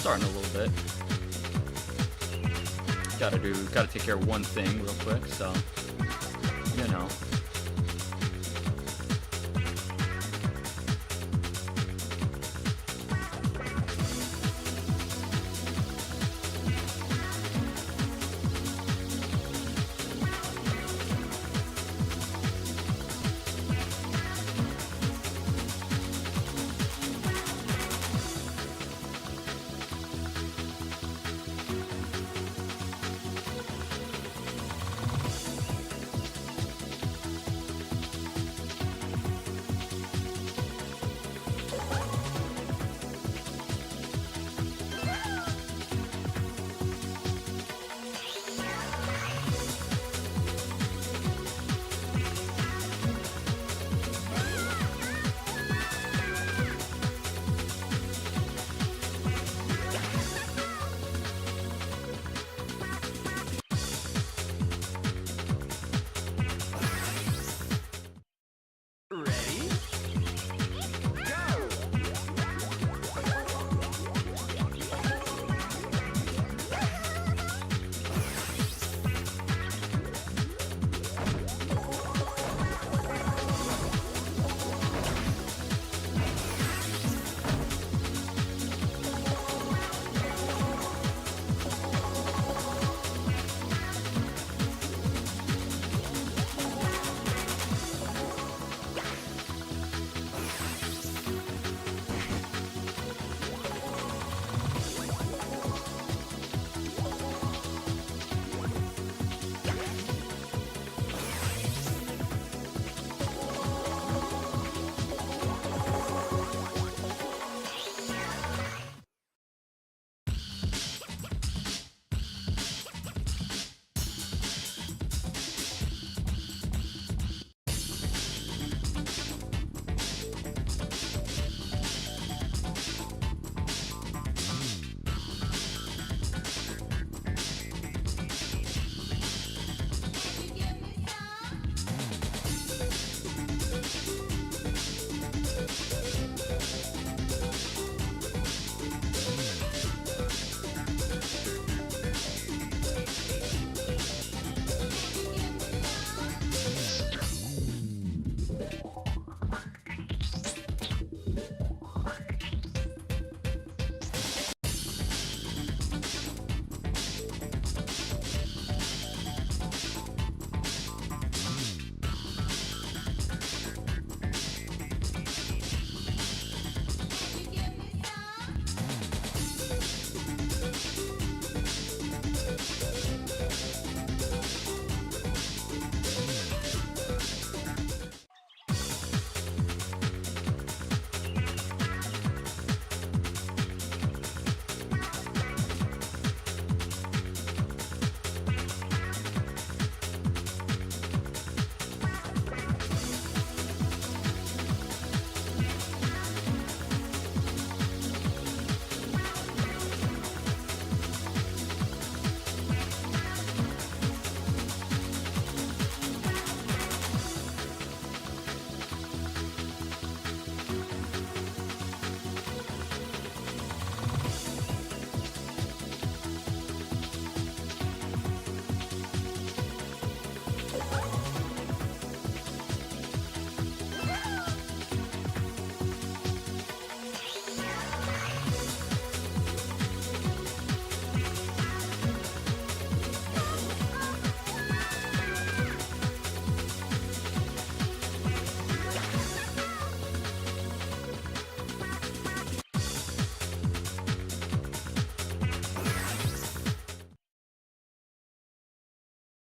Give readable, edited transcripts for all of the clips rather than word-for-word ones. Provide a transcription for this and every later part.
starting a little bit. Gotta take care of one thing real quick, so, you know.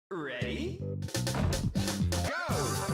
Ready? Go!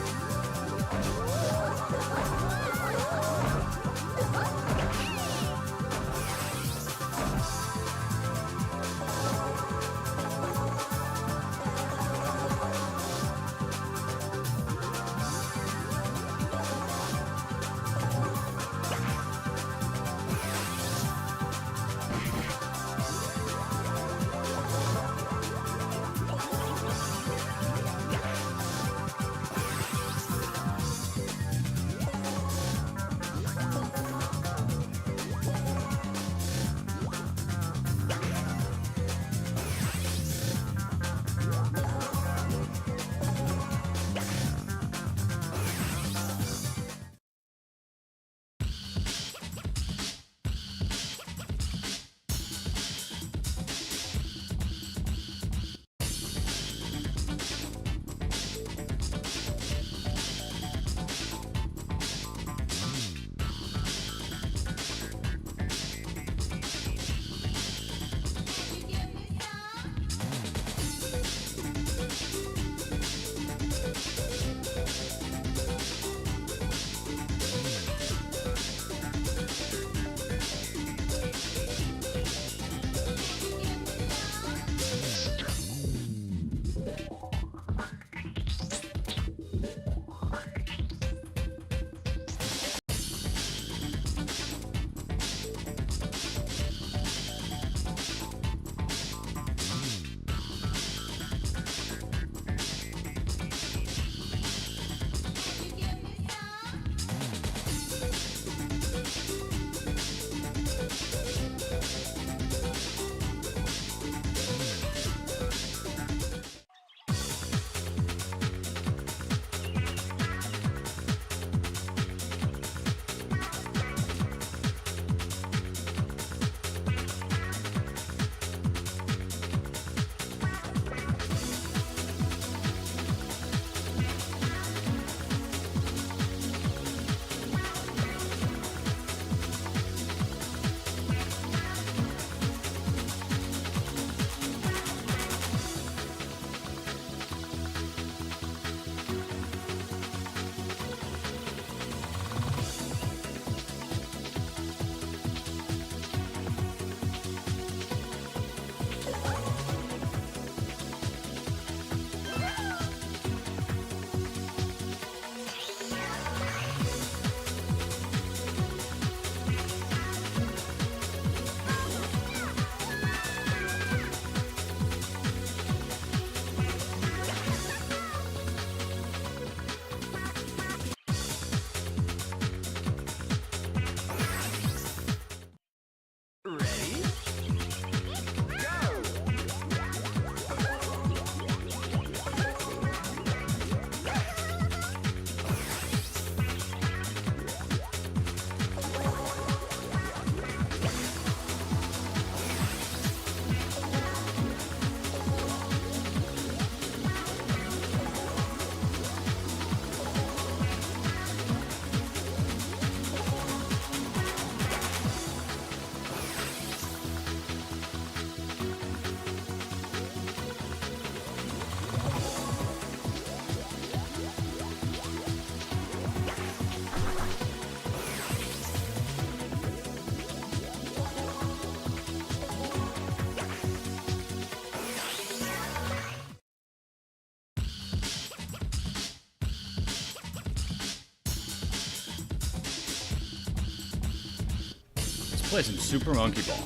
play some Super Monkey Ball.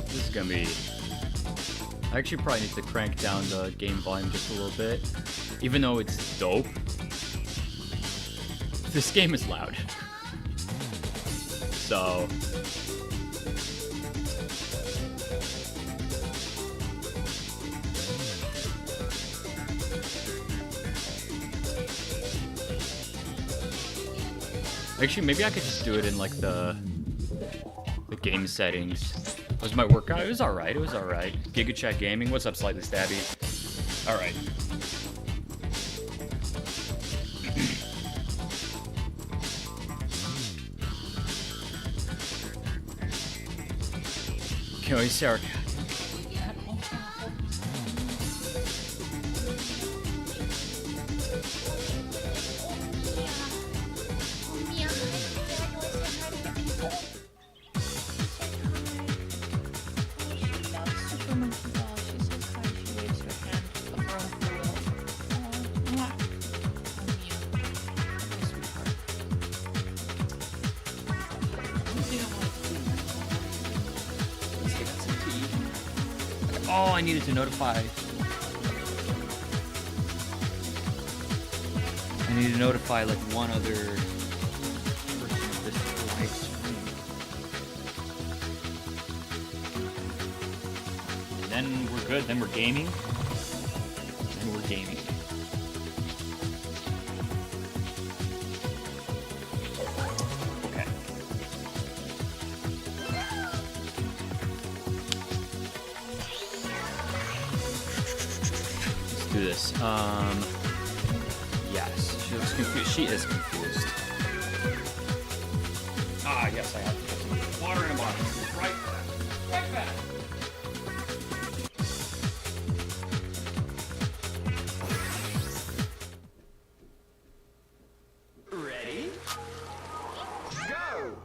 This is gonna be... I actually probably need to crank down the game volume just a little bit. Even though it's dope, this game is loud. So... Actually, maybe I could just do it in like the game settings. Was my workout? It was alright, it was alright. GigaChat Gaming, what's up, Slightly Stabby? Alright. Can we see our... Oh, I needed to notify. I need to notify like one other person of this live stream. And then we're good. Then we're gaming. Then we're gaming. Okay. Let's do this. Yes, she looks confused. She is confused. Ah, yes, I have to put some water in a bottle. Right back. Right back. Ready? Go!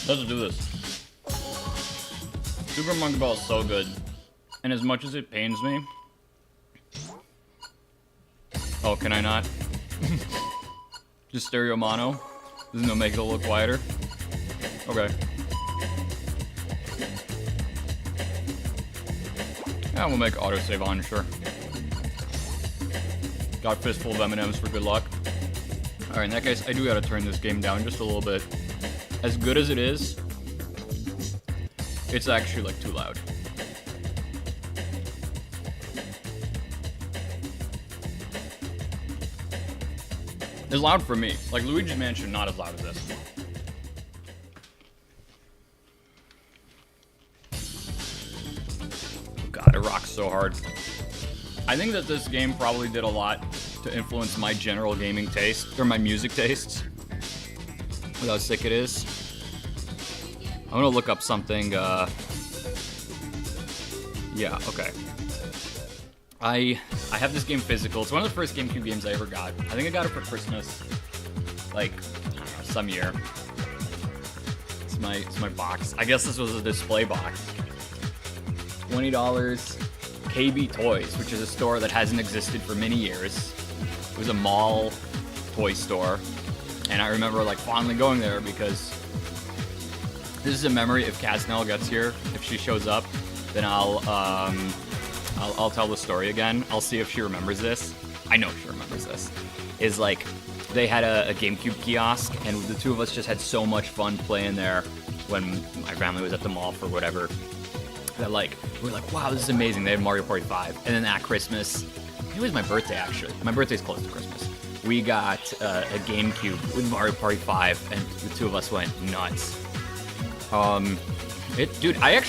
Let's do this. Super Monkey Ball is so good. And as much as it pains me... Oh, can I not? Just stereo mono? Isn't gonna make it a little quieter? Okay. Yeah, we'll make autosave on, sure. Got a fistful of M&Ms for good luck. Alright, in that case, I do gotta turn this game down just a little bit. As good as it is, it's actually, like, too loud. It's loud for me. Like, Luigi's Mansion, not as loud as this. God, it rocks so hard. I think that this game probably did a lot to influence my general gaming taste, or my music tastes. Look how sick it is. I'm gonna look up something, yeah, okay. I have this game physical. It's one of the first GameCube games I ever got. I think I got it for Christmas, like, I don't know, some year. It's my box. I guess this was a display box. $20, KB Toys, which is a store that hasn't existed for many years. It was a mall toy store. And I remember, like, fondly going there because this is a memory. If Casnell gets here, if she shows up, then I'll tell the story again. I'll see if she remembers this. I know she remembers this. Is like, they had a GameCube kiosk, and the two of us just had so much fun playing there when my family was at the mall for whatever that like we're like, wow, this is amazing. They had Mario Party 5, and then that Christmas, it was my birthday actually. My birthday's close to Christmas. We got a GameCube with Mario Party 5, and the two of us went nuts. Dude, I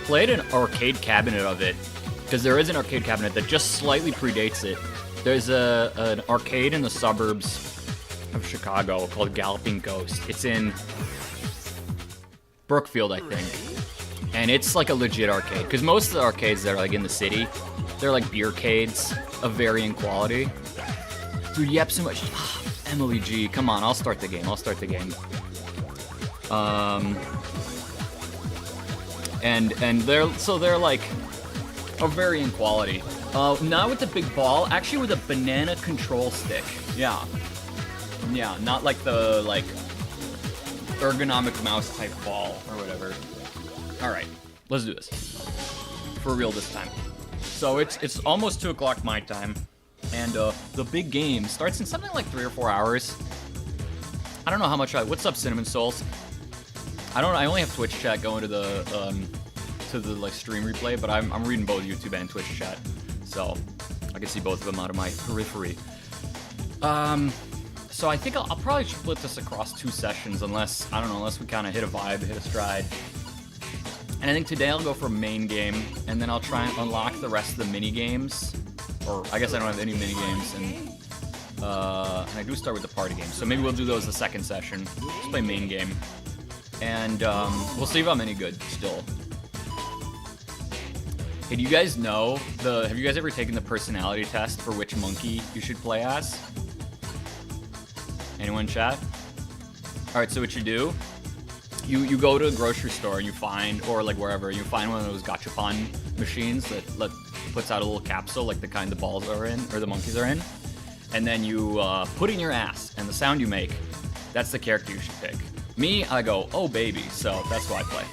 played an arcade cabinet of it, because there is an arcade cabinet that just slightly predates it. There's an arcade in the suburbs of Chicago called Galloping Ghost. It's in Brookfield, I think. And it's like a legit arcade, because most of the arcades that are like in the city, they're like beercades of varying quality. Dude, you have so much. Emily G, come on, I'll start the game. And they're like of varying quality. Not with the big ball, actually with a banana control stick. Yeah, not like the ergonomic mouse type ball or whatever. All right, let's do this for real this time. So it's almost 2 o'clock my time. And the big game starts in something like 3 or 4 hours. I don't know how much what's up, Cinnamon Souls? I only have Twitch chat going to the like stream replay, but I'm reading both YouTube and Twitch chat, so I can see both of them out of my periphery. So I think I'll probably split this across 2 sessions, unless we kind of hit a vibe, hit a stride. And I think today I'll go for main game, and then I'll try and unlock the rest of the mini games. Or I guess I don't have any mini games, and I do start with the party game, so maybe we'll do those the second session. Just play main game, and we'll see if I'm any good still. Hey, do you guys know have you guys ever taken the personality test for which monkey you should play as? Anyone in chat? All right, so what you do, you go to a grocery store and you find, or like wherever, you find one of those gachapon machines that puts out a little capsule like the kind the balls are in, or the monkeys are in, and then you put in your ass, and the sound you make, that's the character you should pick. Me, I go, oh baby, so that's what I play.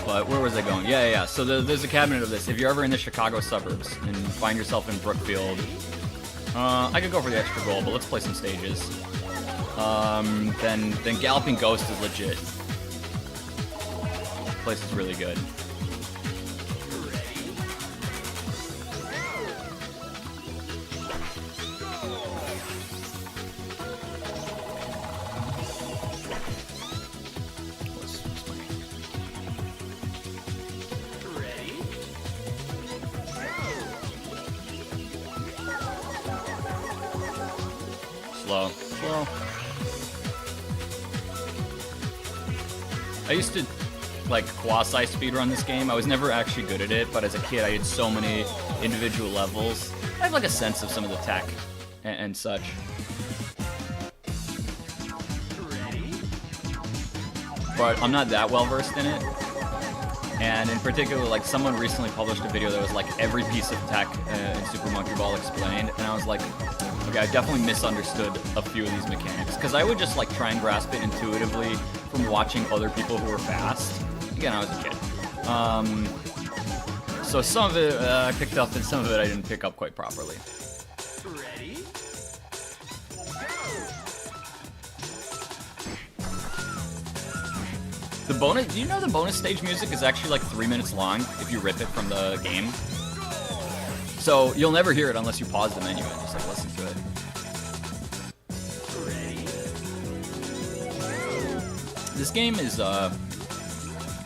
But where was I going? Yeah. So there's a cabinet of this. If you're ever in the Chicago suburbs and find yourself in Brookfield, I could go for the extra goal, but let's play some stages. Then Galloping Ghost is legit. This place is really good. Slow. I used to like quasi speedrun this game. I was never actually good at it, but as a kid I did so many individual levels. I have like a sense of some of the tech and such. But I'm not that well versed in it. And in particular, like someone recently published a video that was like every piece of tech in Super Monkey Ball explained, and I was like, okay, I definitely misunderstood a few of these mechanics, because I would just like try and grasp it intuitively from watching other people who were fast. Again, I was a kid. So some of it I picked up, and some of it I didn't pick up quite properly. Ready? The bonus, do you know the bonus stage music is actually like 3 minutes long if you rip it from the game? So you'll never hear it unless you pause the menu and just like listen to it. This game is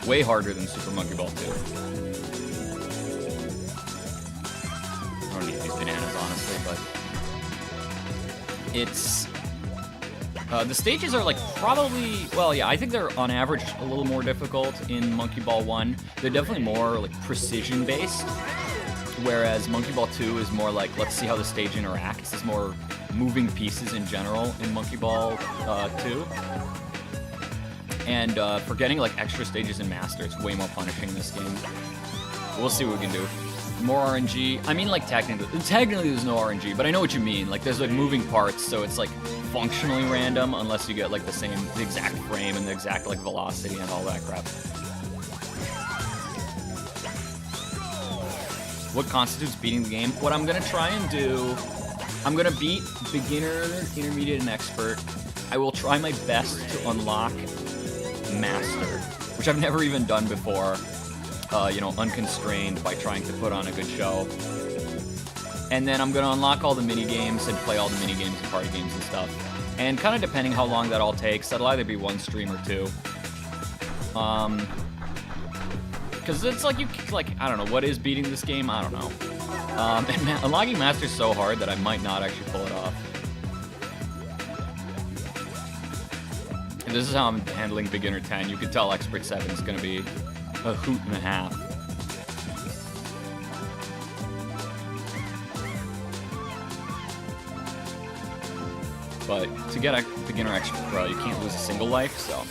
way harder than Super Monkey Ball 2. I don't need these bananas honestly, but it's the stages are like probably, well, yeah, I think they're on average a little more difficult in Monkey Ball 1. They're definitely more like precision based, whereas Monkey Ball 2 is more like, let's see how the stage interacts. There's more moving pieces in general in Monkey Ball 2. And for getting like extra stages in Master, it's way more punishing in this game. We'll see what we can do. More RNG. I mean, like technically there's no RNG, but I know what you mean. Like there's like moving parts, so it's like functionally random unless you get like the exact frame and the exact like velocity and all that crap. what constitutes beating the game. What I'm gonna try and do, I'm gonna beat beginner, intermediate, and expert. I will try my best to unlock master, which I've never even done before, you know, unconstrained by trying to put on a good show. And then I'm gonna unlock all the mini games and play all the mini games and party games and stuff. And kind of depending how long that all takes, that'll either be one stream or two. Because it's like, I don't know, what is beating this game? I don't know. And unlocking master's so hard that I might not actually pull it off. And this is how I'm handling beginner 10. You can tell expert 7 is gonna be a hoot and a half. But to get a beginner expert pro, you can't lose a single life, so.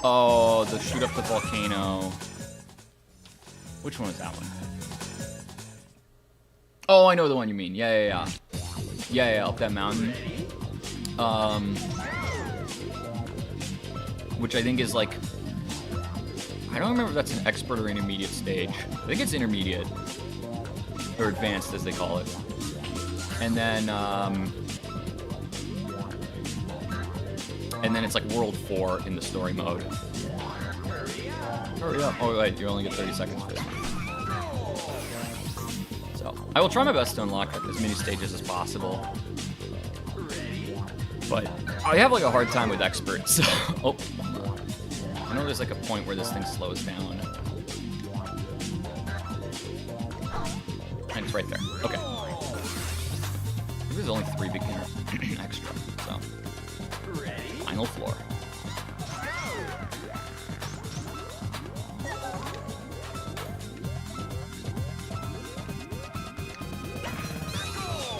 Oh, the shoot up the volcano. Which one was that one? Oh, I know the one you mean. Yeah, up that mountain. Which I think is like, I don't remember if that's an expert or intermediate stage. I think it's intermediate. Or advanced, as they call it. And then it's like World 4 in the story mode. Hurry up. Oh, wait, you only get 30 seconds for this. So, I will try my best to unlock as many stages as possible. But I have like a hard time with experts. So, oh. I know there's like a point where this thing slows down. And it's right there. Okay. There's only 3 beginners extra, so. Final floor.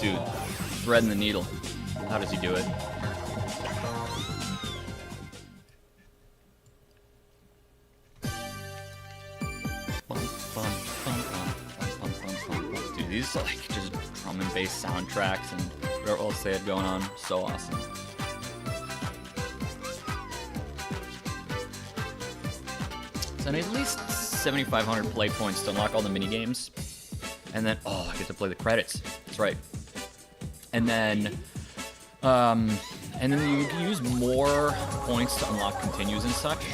Dude, threading the needle. How does he do it? Dude, these are like just drum and bass soundtracks and whatever else they had going on. So awesome. So I need at least 7,500 play points to unlock all the mini games, and then I get to play the credits. That's right. And then you can use more points to unlock continues and such.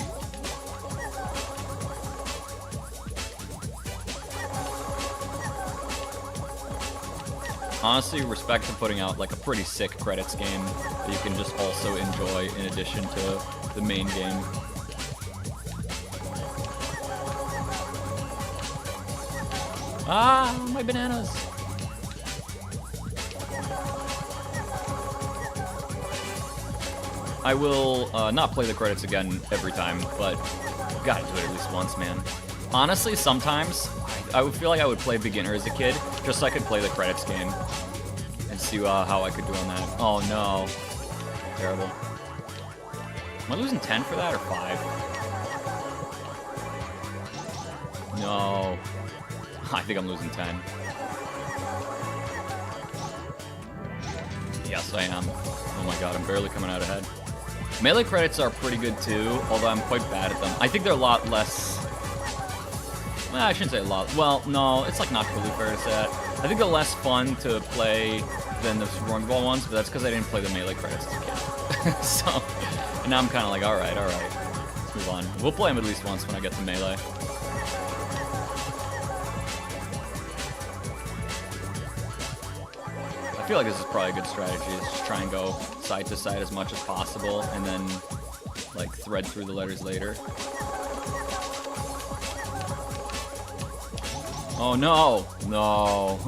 Honestly, respect to putting out like a pretty sick credits game that you can just also enjoy in addition to the main game. Ah, my bananas. I will not play the credits again every time, but gotta do it at least once, man. Honestly, sometimes I would feel like I would play beginner as a kid, just so I could play the credits game and see how I could do on that. Oh no. Terrible. Am I losing 10 for that or 5? No. I think I'm losing 10. Yes, I am. Oh my god, I'm barely coming out ahead. Melee credits are pretty good too, although I'm quite bad at them. I think they're a lot less... Well, I shouldn't say a lot. Well, no, it's like not really fair to say that. I think they're less fun to play than the Super Monkey Ball ones, but that's because I didn't play the Melee credits as a kid. So, and now I'm kind of like, alright. Let's move on. We'll play them at least once when I get to Melee. I feel like this is probably a good strategy, is just try and go side to side as much as possible, and then, like, thread through the letters later. Oh no! No!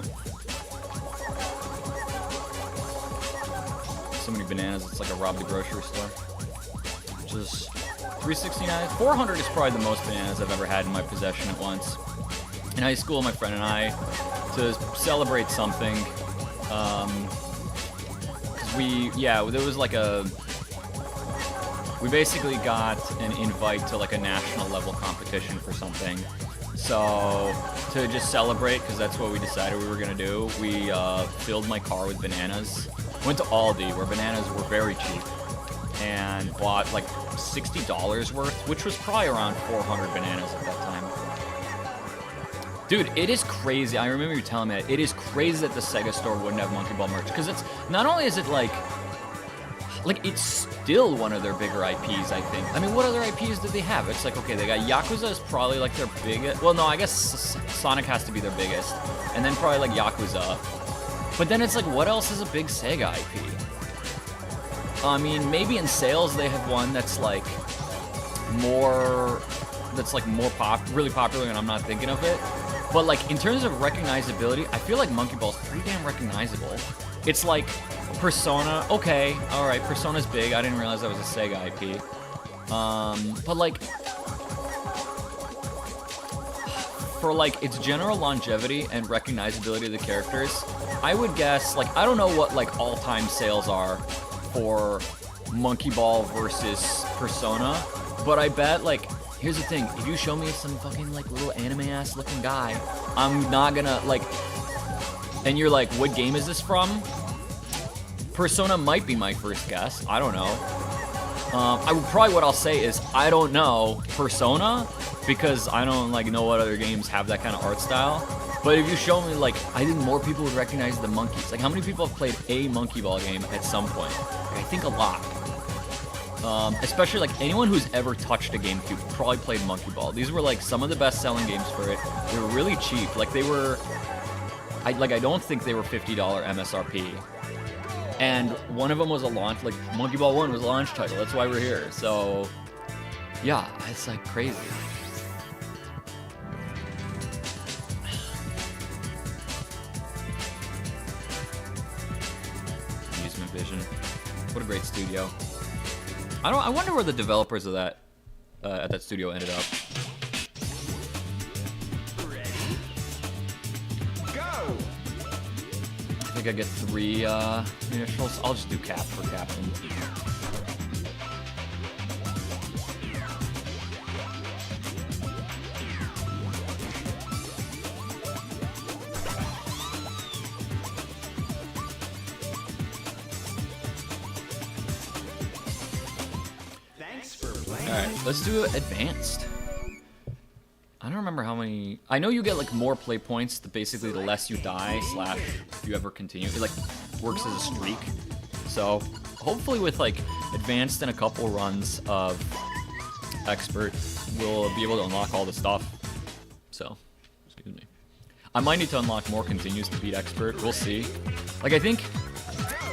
So many bananas, it's like a rob the grocery store. Just 369. 400 is probably the most bananas I've ever had in my possession at once. In high school, my friend and I, to celebrate something, there was like we basically got an invite to like a national level competition for something. So, to just celebrate, because that's what we decided we were going to do, we filled my car with bananas. Went to Aldi, where bananas were very cheap, and bought like $60 worth, which was probably around 400 bananas at that time. Dude, it is crazy. I remember you telling me that. It is crazy that the Sega store wouldn't have Monkey Ball merch. Because it's, not only is it like, it's still one of their bigger IPs, I think. I mean, what other IPs did they have? It's like, okay, they got Yakuza is probably like their biggest. Well, no, I guess Sonic has to be their biggest. And then probably like Yakuza. But then it's like, what else is a big Sega IP? I mean, maybe in sales they have one that's like more, really popular, and I'm not thinking of it. But like in terms of recognizability, I feel like Monkey Ball's pretty damn recognizable. It's like Persona, okay, all right, Persona's big. I didn't realize that was a Sega IP. But like, for like its general longevity and recognizability of the characters, I would guess, like, I don't know what like all-time sales are for Monkey Ball versus Persona, but I bet, like, here's the thing, if you show me some fucking like little anime-ass looking guy, I'm not gonna like, and you're like, what game is this from? Persona might be my first guess. I don't know. What I'll say is I don't know Persona because I don't like know what other games have that kind of art style. But if you show me, like, I think more people would recognize the monkeys. Like, how many people have played a Monkey Ball game at some point? Like, I think a lot. Especially like anyone who's ever touched a GameCube probably played Monkey Ball. These were like some of the best-selling games for it. They were really cheap. Like they were, I don't think they were $50 MSRP. And one of them was a launch, like Monkey Ball 1 was a launch title. That's why we're here. So, yeah, it's like crazy. Amusement Vision. What a great studio. I wonder where the developers of that at that studio ended up. Ready? Go! I think I get 3 initials. I'll just do Cap for Captain. Alright, let's do Advanced. I don't remember how many... I know you get, like, more play points, basically the less you die, / if you ever continue. It, like, works as a streak. So, hopefully with, like, Advanced and a couple runs of Expert, we'll be able to unlock all the stuff. So, excuse me. I might need to unlock more continues to beat Expert. We'll see. Like, I think...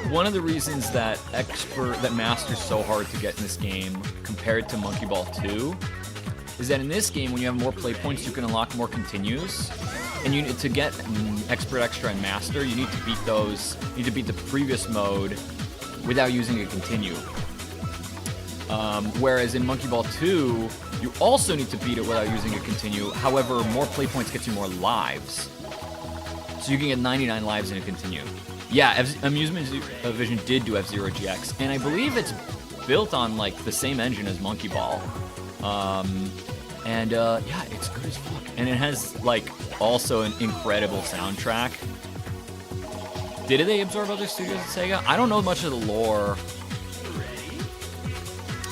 one of the reasons that Master's so hard to get in this game compared to Monkey Ball 2 is that in this game, when you have more play points, you can unlock more continues. And you to get Expert, Extra, and Master, you need to beat those. You need to beat the previous mode without using a continue. Whereas in Monkey Ball 2, you also need to beat it without using a continue. However, more play points gets you more lives. So you can get 99 lives in a continue. Yeah, Amusement Vision did do F-Zero GX, and I believe it's built on, like, the same engine as Monkey Ball. Yeah, it's good as fuck. And it has, like, also an incredible soundtrack. Did they absorb other studios at Sega? I don't know much of the lore.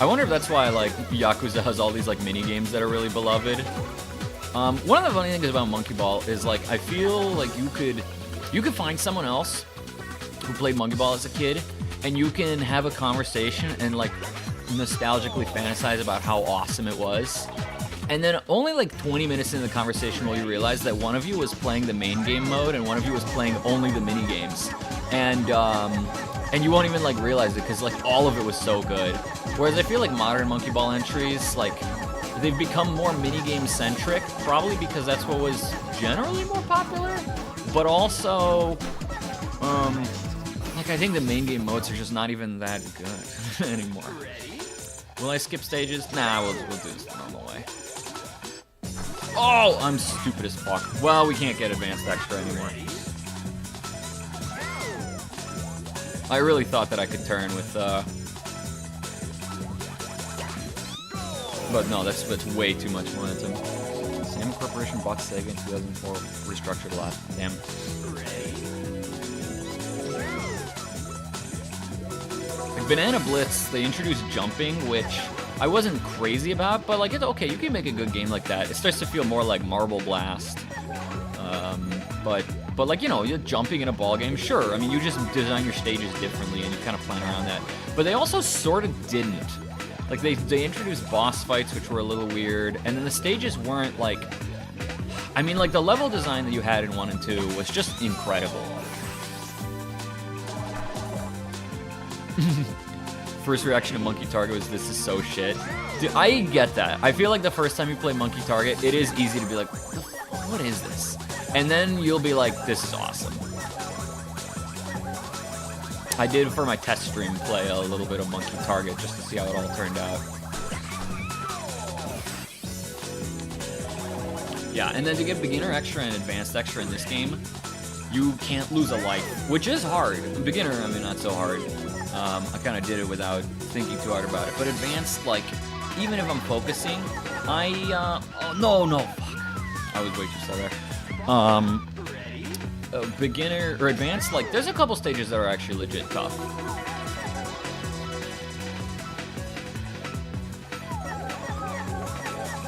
I wonder if that's why, like, Yakuza has all these, like, mini-games that are really beloved. One of the funny things about Monkey Ball is, like, I feel like you could find someone else who played Monkey Ball as a kid, and you can have a conversation and like nostalgically fantasize about how awesome it was. And then only like 20 minutes into the conversation will you realize that one of you was playing the main game mode and one of you was playing only the mini games. And you won't even like realize it because like all of it was so good. Whereas I feel like modern Monkey Ball entries, like they've become more mini game centric, probably because that's what was generally more popular, but also like I think the main game modes are just not even that good anymore. Will I skip stages? Nah, we'll do this the normal way. Oh, I'm stupid as fuck. Well, we can't get Advanced Extra anymore. I really thought that I could turn with, but no, that's way too much momentum. Sam Corporation bought Sega in 2004, restructured a lot. Damn. Like Banana Blitz, they introduced jumping, which I wasn't crazy about, but like it's okay, you can make a good game like that. It starts to feel more like Marble Blast But like, you know, you're jumping in a ball game, sure. I mean, you just design your stages differently and you kind of plan around that. But they also sort of didn't. Like, they introduced boss fights, which were a little weird, and then the stages weren't like... I mean, like, the level design that you had in 1 and 2 was just incredible. First reaction to Monkey Target was, this is so shit. Dude, I get that. I feel like the first time you play Monkey Target, it is easy to be like, what is this? And then you'll be like, this is awesome. I did, for my test stream, play a little bit of Monkey Target just to see how it all turned out. Yeah, and then to get beginner extra and advanced extra in this game, you can't lose a life, which is hard. Beginner, I mean, not so hard. I kind of did it without thinking too hard about it. But advanced, like, even if I'm focusing, oh, no, fuck. I was way too slow there. Beginner, or advanced, like, there's a couple stages that are actually legit tough.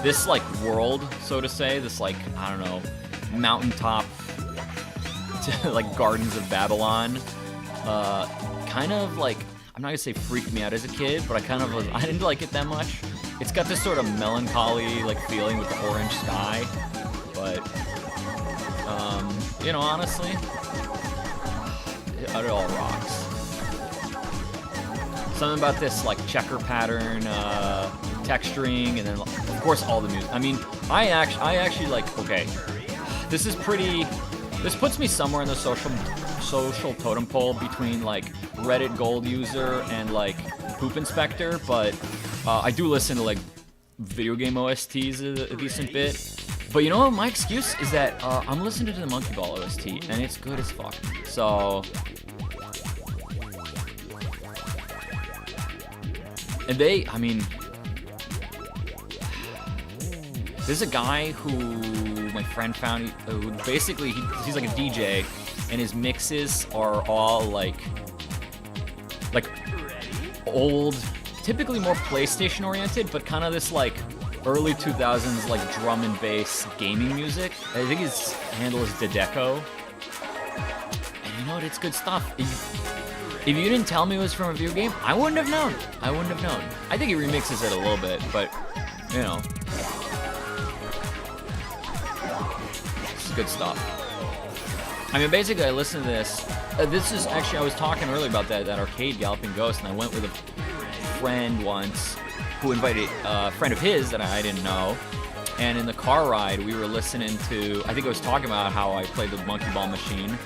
This, like, world, so to say, this, like, I don't know, mountaintop, like, Gardens of Babylon, kind of, like, I'm not gonna say freaked me out as a kid, but I didn't like it that much. It's got this sort of melancholy, like, feeling with the orange sky, but, you know, honestly, it all rocks. Something about this, like, checker pattern, texturing, and then, of course, all the music. I mean, I actually, like, okay, this puts me somewhere in the social totem pole between, like, Reddit Gold user and, like, Poop Inspector, but I do listen to, like, video game OSTs a decent bit. But you know what? My excuse is that I'm listening to the Monkey Ball OST, and it's good as fuck. So... And I mean... There's a guy who my friend found, who basically, he's like a DJ, and his mixes are all like old, typically more PlayStation oriented, but kind of this like early 2000s like drum and bass gaming music. I think his handle is Dedeco. And you know what? It's good stuff. If you didn't tell me it was from a video game, I wouldn't have known. I think he remixes it a little bit, but you know. Good stuff. I mean, basically, I listened to this. This is actually, I was talking earlier about that arcade Galloping Ghost, and I went with a friend once who invited a friend of his that I didn't know. And in the car ride, we were listening to, I think I was talking about how I played the Monkey Ball Machine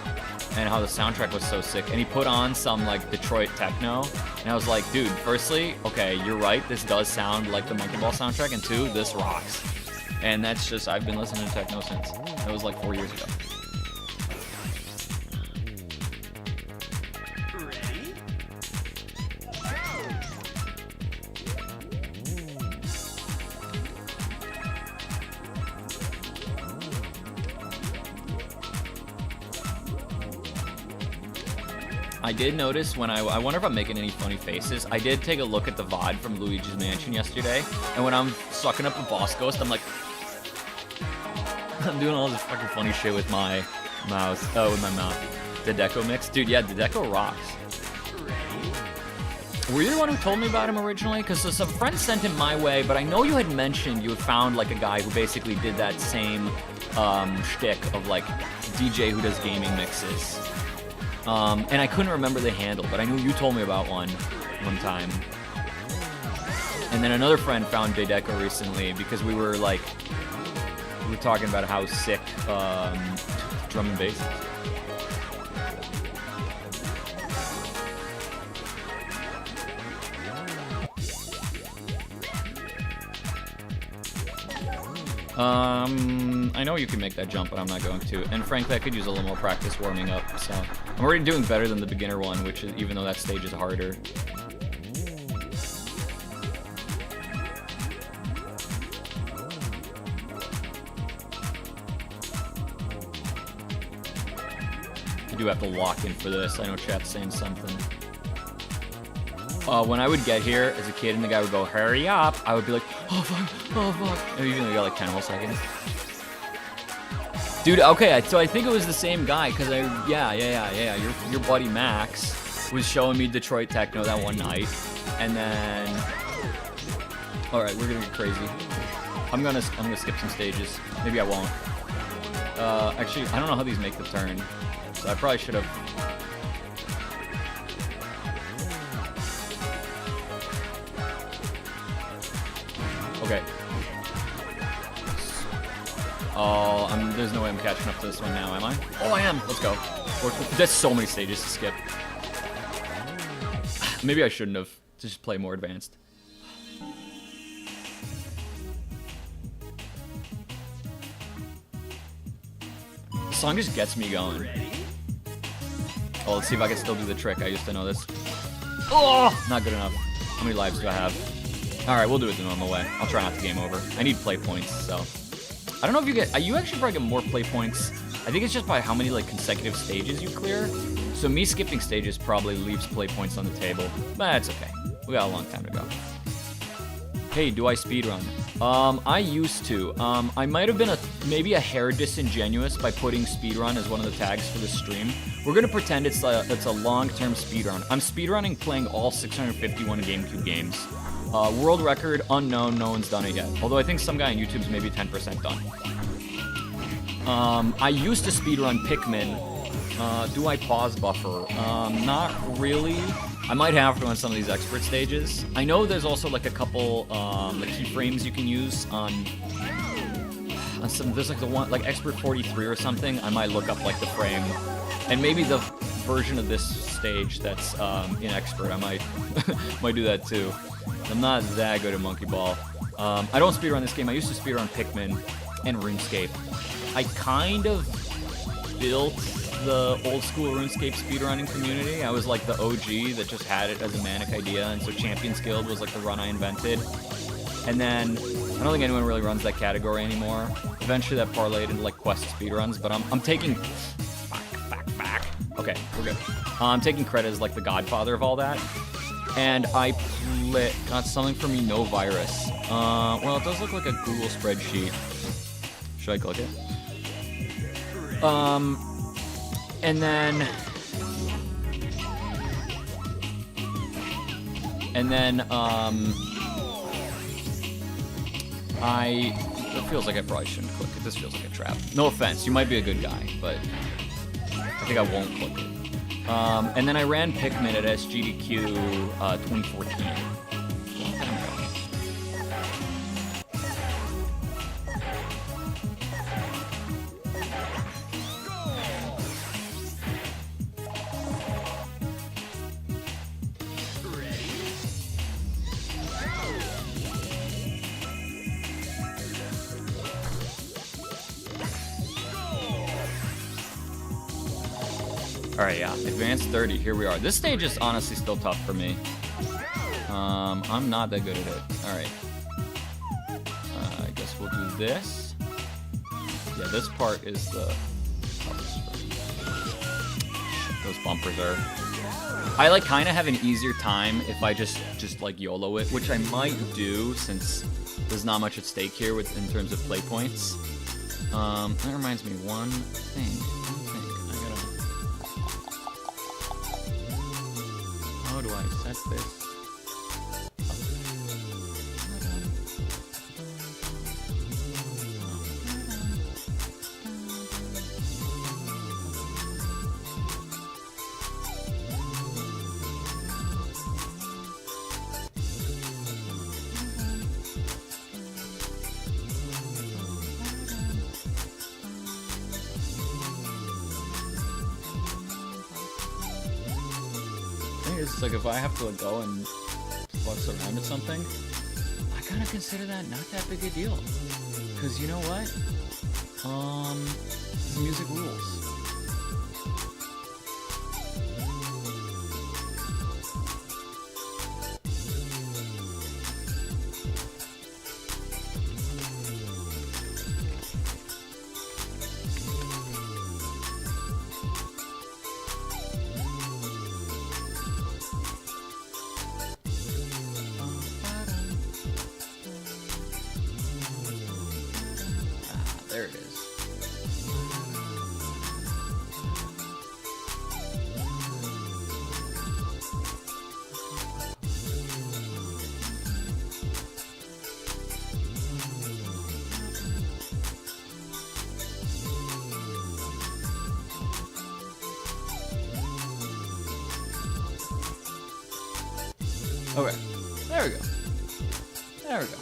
and how the soundtrack was so sick. And he put on some, like, Detroit techno. And I was like, dude, firstly, okay, you're right, this does sound like the Monkey Ball soundtrack. And two, this rocks. And that's just, I've been listening to techno since. That was like 4 years ago. Ready? I did notice when I wonder if I'm making any funny faces. I did take a look at the VOD from Luigi's Mansion yesterday, and when I'm sucking up a boss ghost, I'm like, I'm doing all this fucking funny shit with my mouth. With my mouth. Dedeco mix, dude. Yeah, Dedeco rocks. Were you the one who told me about him originally? Because some friends sent him my way, but I know you had mentioned you had found like a guy who basically did that same shtick of like DJ who does gaming mixes. And I couldn't remember the handle, but I knew you told me about one time. And then another friend found Dedeco recently because we were talking about how sick drum and bass is. I know you can make that jump, but I'm not going to. And frankly, I could use a little more practice warming up, so... I'm already doing better than the beginner one, which is, even though that stage is harder. I do have to lock in for this. I know chat's saying something. When I would get here as a kid and the guy would go, hurry up, I would be like, oh fuck, oh fuck. And even though you got like 10 more seconds. Dude, okay, so I think it was the same guy, because yeah. Your buddy Max was showing me Detroit Techno that one night, and then... Alright, we're gonna get crazy. I'm gonna skip some stages. Maybe I won't. Actually, I don't know how these make the turn, so I probably should have... Okay. Oh, there's no way I'm catching up to this one now, am I? Oh, I am. Let's go. There's so many stages to skip. Maybe I shouldn't have. Just play more advanced. The song just gets me going. Oh, let's see if I can still do the trick. I used to know this. Oh, not good enough. How many lives do I have? Alright, we'll do it the normal way. I'll try not to game over. I need play points, so... I don't know if you get... You actually probably get more play points. I think it's just by how many, like, consecutive stages you clear. So me skipping stages probably leaves play points on the table. But that's okay. We got a long time to go. Hey, do I speedrun? I used to. I might have been maybe a hair disingenuous by putting speedrun as one of the tags for the stream. We're gonna pretend it's a long-term speedrun. I'm speedrunning playing all 651 GameCube games. World record, unknown, no one's done it yet. Although I think some guy on YouTube's maybe 10% done. I used to speedrun Pikmin. Do I pause buffer? Not really. I might have to on some of these expert stages. I know there's also like a couple like keyframes you can use on some. There's like the one like expert 43 or something. I might look up like the frame, and maybe the version of this stage that's in expert. I might might do that too. I'm not that good at Monkey Ball. I don't speedrun this game. I used to speedrun Pikmin and RuneScape. I kind of built the old school RuneScape speedrunning community. I was like the OG that just had it as a manic idea, and so Champions Guild was like the run I invented. And then I don't think anyone really runs that category anymore. Eventually that parlayed into like quest speedruns, but I'm taking back. Okay, we're good. I'm taking credit as like the godfather of all that. And I got something for me, no virus. Well, it does look like a Google spreadsheet. Should I click it? And then it feels like I probably shouldn't click it. This feels like a trap. No offense, you might be a good guy, but I think I won't click it. And then I ran Pikmin at SGDQ 2014. Alright, yeah, advanced 30, here we are. This stage is honestly still tough for me. I'm not that good at it. Alright. I guess we'll do this. Yeah, this part is the toughest. Those bumpers are... I like kind of have an easier time if I just like YOLO it, which I might do since there's not much at stake here in terms of play points. That reminds me one thing. How do I set this? It's like if I have to like go and fuss around with something, I kind of consider that not that big a deal. Because you know what? The music rules. There it is. Okay. There we go. There we go.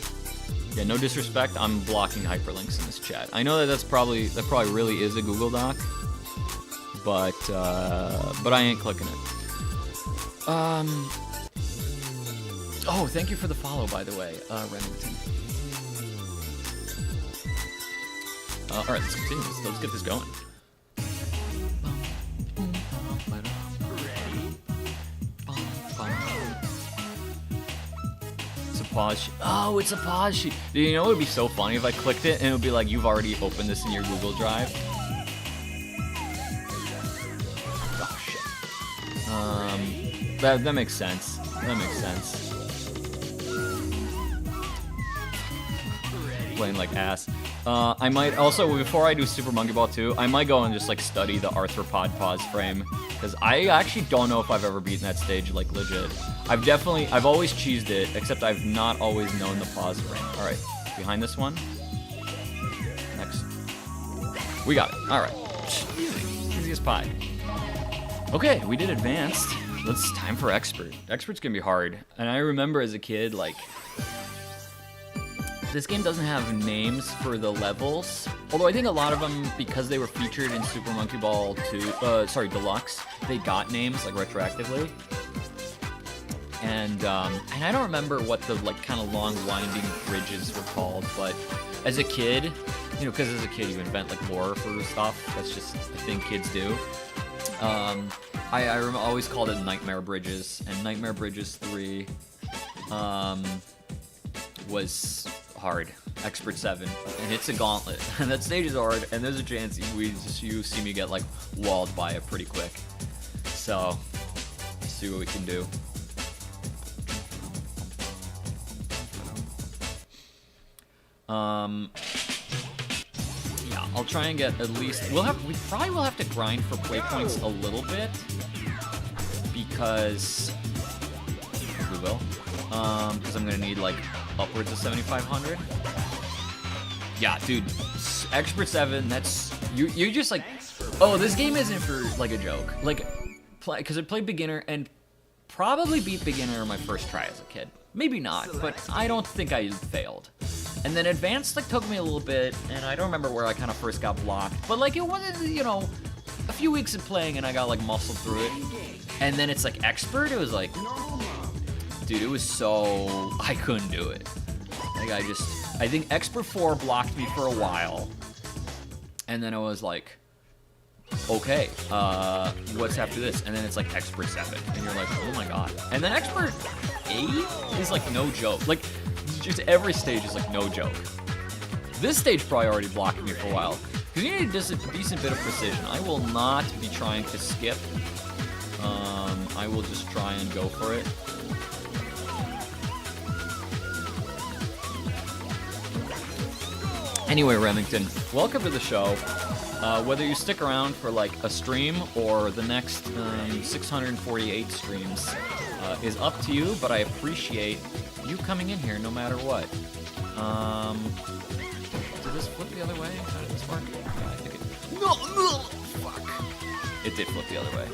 Yeah, no disrespect. I'm blocking hyperlinks in this chat. I know that probably really is a Google Doc, but I ain't clicking it. Oh, thank you for the follow, by the way, Remington. All right, let's continue. Let's get this going. It's a pause sheet. Oh, it's a pause sheet. You know, it would be so funny if I clicked it and it would be like, you've already opened this in your Google Drive. Oh, shit. That makes sense. That makes sense. Playing like ass. I might also, before I do Super Monkey Ball 2, I might go and just like study the arthropod pause frame, because I actually don't know if I've ever beaten that stage like legit. I've always cheesed it, except I've not always known the pause frame. All right, behind this one. Next. We got it. All right. Easy as pie. Okay, we did advanced. It's time for expert. Expert's gonna be hard. And I remember as a kid, like, this game doesn't have names for the levels, although I think a lot of them, because they were featured in Super Monkey Ball 2, Deluxe, they got names, like, retroactively. And I don't remember what the, like, kind of long, winding bridges were called, but as a kid, you know, because as a kid you invent, like, lore for stuff. That's just a thing kids do. I always called it Nightmare Bridges, and Nightmare Bridges 3 was hard. Expert 7, and it's a gauntlet, and that stage is hard, and there's a chance you see me get like walled by it pretty quick. So, let's see what we can do. Yeah, I'll try and get at least. We probably will have to grind for play points a little bit, because we will. Because I'm gonna need like upwards of 7,500. Yeah, dude, Expert 7. That's you just like, oh, this game isn't for like a joke. Like, because I played beginner and probably beat beginner on my first try as a kid. Maybe not, but I don't think I failed. And then advanced like took me a little bit, and I don't remember where I kind of first got blocked. But like it wasn't, you know, a few weeks of playing and I got like muscled through it. And then it's like expert. It was like, dude, it was so I couldn't do it. Like I think expert 4 blocked me for a while, and then I was like, okay, what's after this? And then it's like expert 7, and you're like, oh my god. And then expert 8 is like no joke. Like, just every stage is like no joke. This stage probably already blocked me for a while, because you need a decent bit of precision. I will not be trying to skip. I will just try and go for it. Anyway, Remington, welcome to the show. Whether you stick around for like a stream or the next 648 streams is up to you, but I appreciate you coming in here no matter what. Did this flip the other way? How did this work? Yeah, I think it... No! Fuck. It did flip the other way.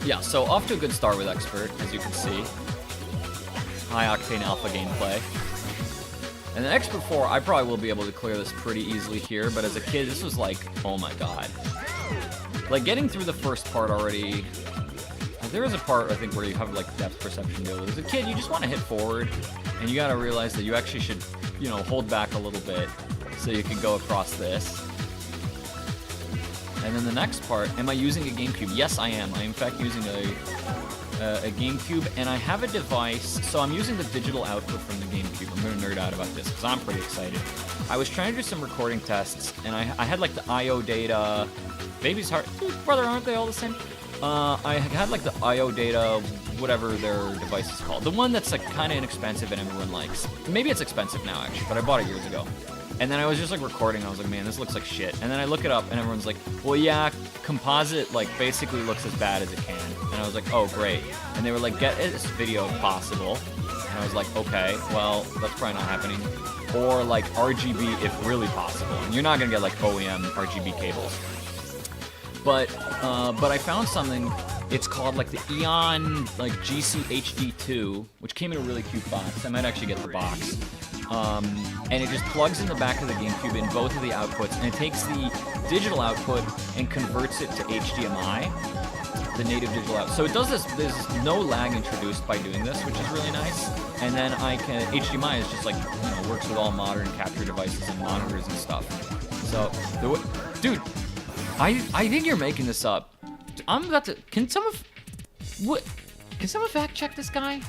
Yeah, so off to a good start with Expert, as you can see. High octane alpha gameplay. And then Expert 4, I probably will be able to clear this pretty easily here, but as a kid, this was like, oh my god. Like, getting through the first part already, there is a part, I think, where you have, like, depth perception deal. As a kid, you just want to hit forward, and you gotta realize that you actually should, you know, hold back a little bit so you can go across this. And then the next part, am I using a Gamecube? Yes, I am. I'm in fact using a Gamecube, and I have a device, so I'm using the digital output from the Gamecube. I'm gonna nerd out about this, because I'm pretty excited. I was trying to do some recording tests, and I had like the I.O. data, Baby's Heart, brother, aren't they all the same? I had like the I.O. data, whatever their device is called. The one that's like kind of inexpensive and everyone likes. Maybe it's expensive now, actually, but I bought it years ago. And then I was just like recording, and I was like, man, this looks like shit. And then I look it up, and everyone's like, well, yeah, composite like basically looks as bad as it can. And I was like, oh, great. And they were like, get this video if possible. And I was like, okay, well, that's probably not happening. Or like RGB if really possible. And you're not gonna get like OEM RGB cables. But I found something. It's called like the Eon like GC HD2, which came in a really cute box. I might actually get the box. And it just plugs in the back of the GameCube in both of the outputs, and it takes the digital output and converts it to HDMI, the native digital output. So it does this. There's no lag introduced by doing this, which is really nice. And then HDMI is just like, works with all modern capture devices and monitors and stuff. So, dude, I think you're making this up. I'm about to. Can someone fact check this guy?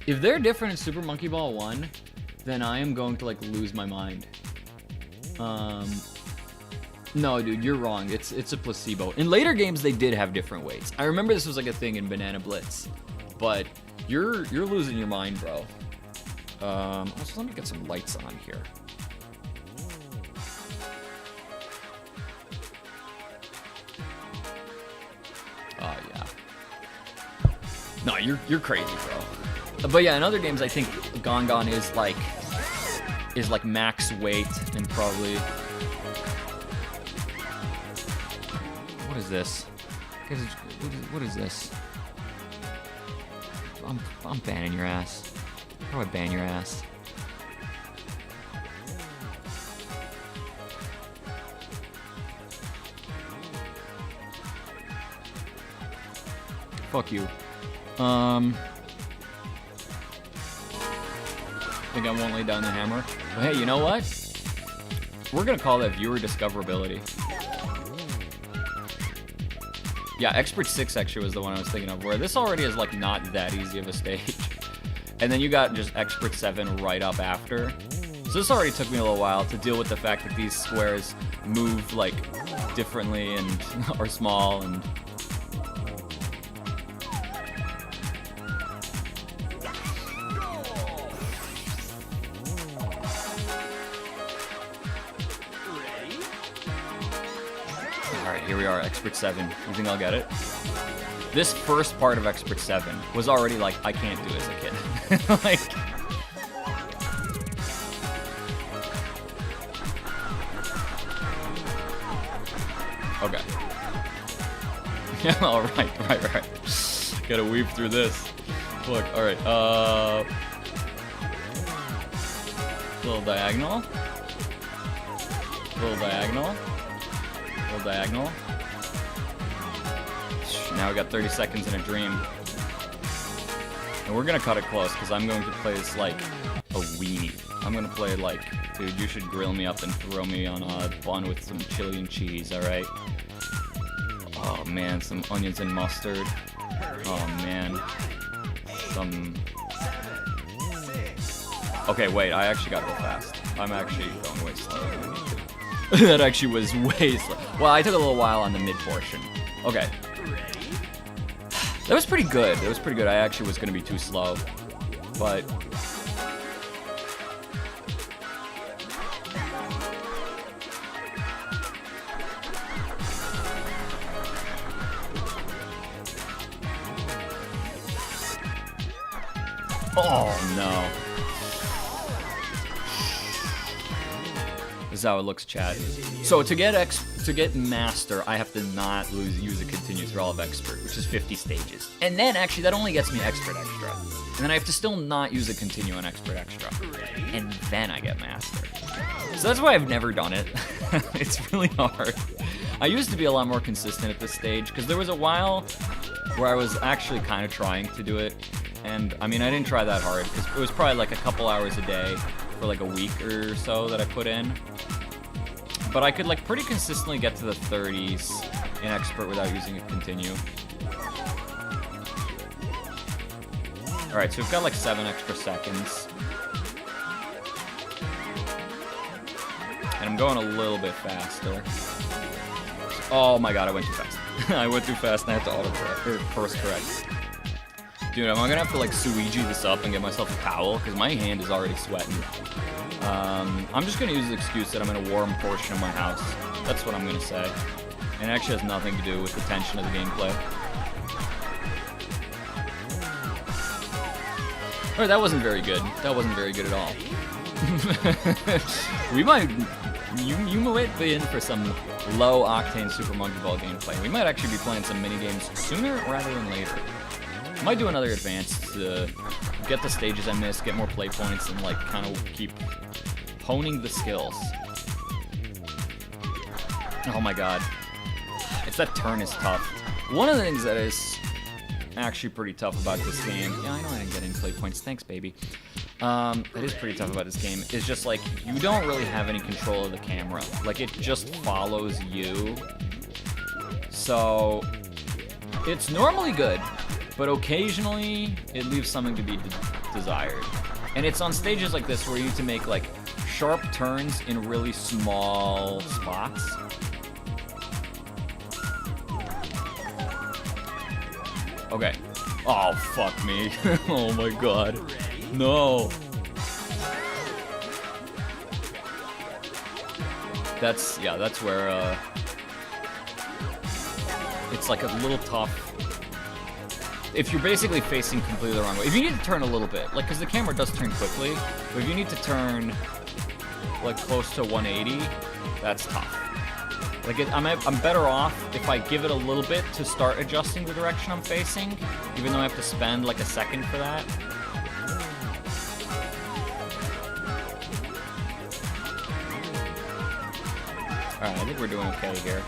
If they're different in Super Monkey Ball 1, then I am going to like lose my mind. No, dude, you're wrong. It's a placebo. In later games, they did have different weights. I remember this was like a thing in Banana Blitz, but you're losing your mind, bro. Also, let me get some lights on here. Oh yeah. No, you're crazy, bro. But yeah, in other games, I think Gongon is like max weight and probably. What is this? What is this? I'm banning your ass. How do I ban your ass? Fuck you. Think I won't lay down the hammer. But hey, you know what? We're gonna call that viewer discoverability. Yeah, Expert 6 actually was the one I was thinking of, where this already is like not that easy of a stage. And then you got just Expert 7 right up after. So this already took me a little while to deal with the fact that these squares move like differently and are small and. Here we are, Expert 7. You think I'll get it? This first part of Expert 7 was already like, I can't do as a kid. Like... Okay. Yeah, alright. Gotta weave through this. Look, alright, little diagonal. Diagonal. Now we got 30 seconds in a dream. And we're gonna cut it close, because I'm going to play this like a weenie. I'm gonna play like, dude, you should grill me up and throw me on a bun with some chili and cheese, alright? Oh man, some onions and mustard. Oh man. Okay, wait, I actually gotta go fast. I'm actually going way slower than I need to. That actually was way slow. Well, I took a little while on the mid portion. Okay. That was pretty good. I actually was going to be too slow. But... Oh, no. This is how it looks, chat. So to get Master, I have to not use a continue through all of Expert, which is 50 stages. And then, actually, that only gets me Expert Extra. And then I have to still not use a continue on Expert Extra. And then I get Master. So that's why I've never done it. It's really hard. I used to be a lot more consistent at this stage, because there was a while where I was actually kind of trying to do it. And, I mean, I didn't try that hard, because it was probably like a couple hours a day for like a week or so that I put in. But I could like pretty consistently get to the 30s in Expert without using a continue. Alright, so we've got like 7 extra seconds. And I'm going a little bit faster. Oh my god, I went too fast. I went too fast and I have to auto-correct, or course correct. Dude, am I gonna have to like Suigi this up and get myself a towel? Because my hand is already sweating. I'm just gonna use the excuse that I'm in a warm portion of my house. That's what I'm gonna say. And it actually has nothing to do with the tension of the gameplay. Alright, that wasn't very good. That wasn't very good at all. We might... You might be in for some low-octane Super Monkey Ball gameplay. We might actually be playing some mini-games sooner rather than later. Might do another advance to get the stages I missed, get more play points, and like kind of keep honing the skills. Oh my god. It's that turn is tough. One of the things that is actually pretty tough about this game, yeah, I know I didn't get any play points, thanks baby. That is pretty tough about this game, is just like, you don't really have any control of the camera. Like, it just follows you. So, it's normally good, but occasionally it leaves something to be desired. And it's on stages like this where you need to make like sharp turns in really small spots. Okay. Oh, fuck me. Oh my god. No. That's where, it's like a little tough. If you're basically facing completely the wrong way. If you need to turn a little bit, like, because the camera does turn quickly, but if you need to turn, like, close to 180, that's tough. Like, I'm better off if I give it a little bit to start adjusting the direction I'm facing, even though I have to spend, like, a second for that. Alright, I think we're doing okay here.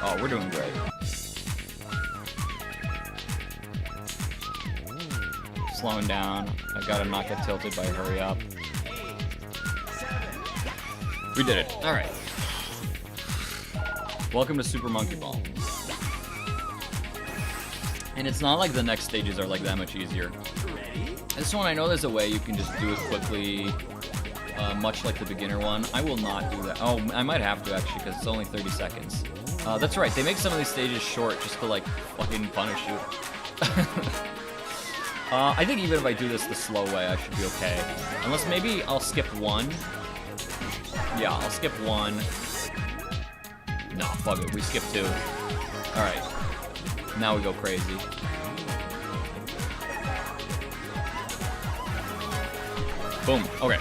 Oh, we're doing great. Slowing down. I gotta not get tilted by hurry up. We did it. Alright. Welcome to Super Monkey Ball. And it's not like the next stages are like that much easier. This one, I know there's a way you can just do it quickly, much like the beginner one. I will not do that. Oh, I might have to actually, because it's only 30 seconds. That's right, they make some of these stages short just to like fucking punish you. I think even if I do this the slow way, I should be okay. Unless maybe I'll skip one. Yeah, I'll skip one. No, fuck it, we skip two. Alright. Now we go crazy. Boom. Okay.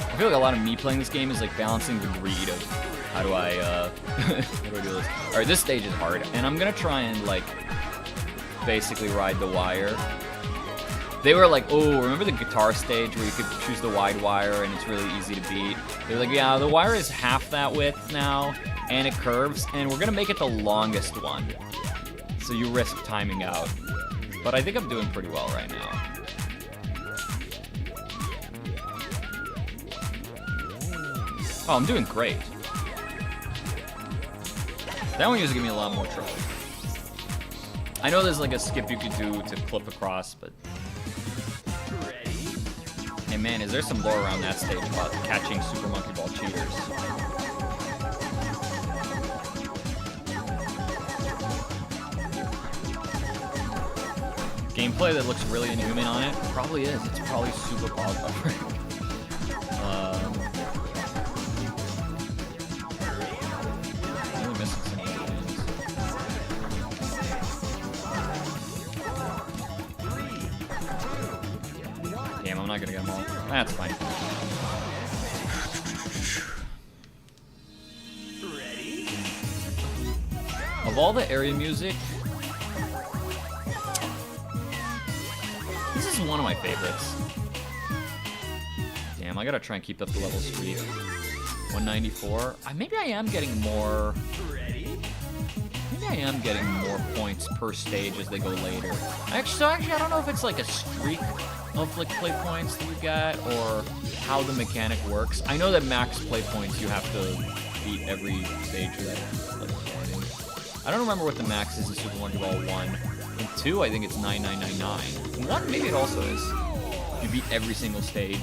I feel like a lot of me playing this game is like balancing the greed of how do I how do I do this? Alright, this stage is hard, and I'm gonna try and like basically ride the wire. They were like, oh, remember the guitar stage where you could choose the wide wire and it's really easy to beat? They're like, yeah, the wire is half that width now, and it curves, and we're gonna make it the longest one. So you risk timing out. But I think I'm doing pretty well right now. Oh, I'm doing great. That one used to give me a lot more trouble. I know there's like a skip you could do to flip across, but... Hey man, is there some lore around that stage about catching Super Monkey Ball cheaters? Gameplay that looks really inhuman on it? Probably is. It's probably super powerful. Really missing some of the games. Damn, I'm not gonna get them all. That's fine. Ready? Of all the area music, this is one of my favorites. Damn, I gotta try and keep up the level speed. 194. Maybe I am getting more. Ready? Maybe I am getting more points per stage as they go later. Actually, I don't know if it's like a streak of like play points that you get or how the mechanic works. I know that max play points you have to beat every stage that like starting. I don't remember what the max is in Super Monkey Ball 1. In 2, I think it's 9999. In 1, maybe it also is. You beat every single stage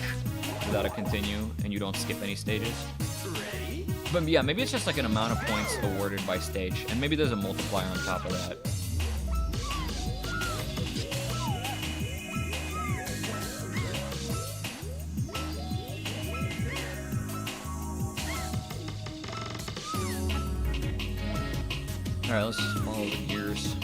without a continue, and you don't skip any stages. Ready? But yeah, maybe it's just like an amount of points awarded by stage, and maybe there's a multiplier on top of that. Alright, let's just follow the gears.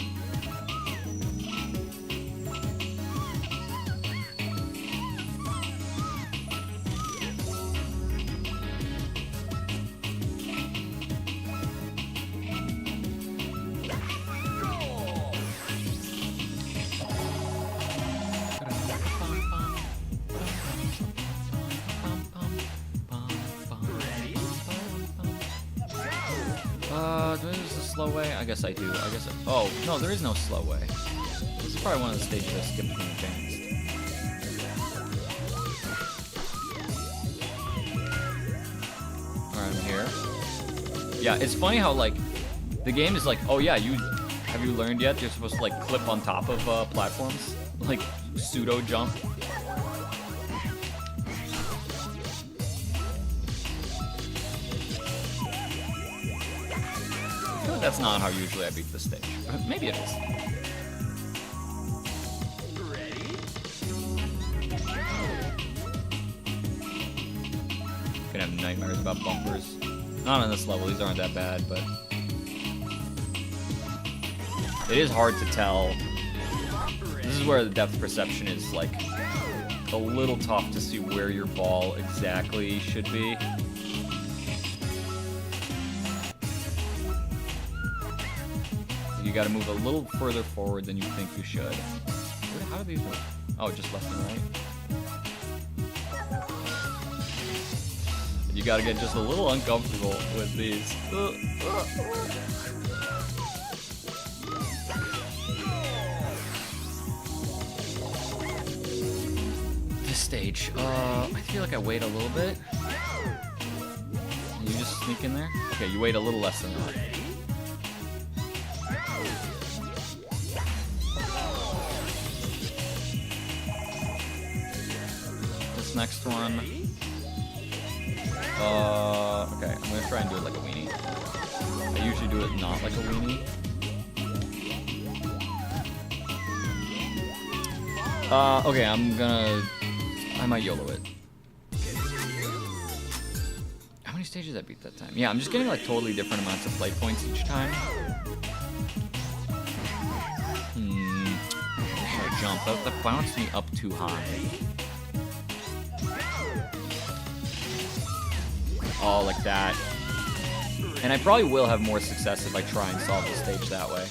Do I use the slow way? I guess I do. Oh, no, there is no slow way. This is probably one of the stages I skipped from advanced. Alright, I'm here. Yeah, it's funny how, like, the game is like, oh yeah, have you learned yet? You're supposed to, like, clip on top of platforms? Like, pseudo jump. That's not how usually I beat this stage. Maybe it is. Ready? Gonna have nightmares about bumpers. Not on this level, these aren't that bad, but it is hard to tell. This is where the depth perception is like a little tough to see where your ball exactly should be. You gotta move a little further forward than you think you should. How do these work? Oh, just left and right. You gotta get just a little uncomfortable with these. This stage, I feel like I wait a little bit. You just sneak in there? Okay, you wait a little less than that. Next one. Okay, I'm gonna try and do it like a weenie. I usually do it not like a weenie. Okay, I might YOLO it. How many stages did I beat that time? Yeah, I'm just getting like totally different amounts of play points each time. Should I jump? That bounced me up too high. Oh, like that. And I probably will have more success if I try and solve the stage that way.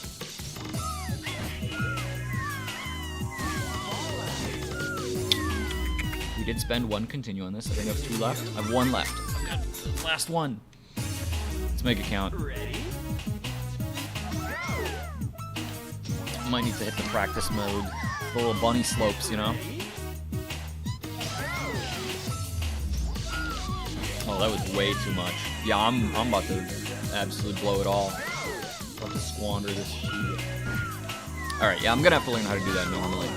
We did spend one continue on this. I think I have 2 left. I have 1 left. I've got the last one. Let's make it count. Ready? Might need to hit the practice mode. The little bunny slopes, you know? Oh, that was way too much. Yeah, I'm about to absolutely blow it all. About to squander this shit. Alright, yeah, I'm gonna have to learn how to do that normally.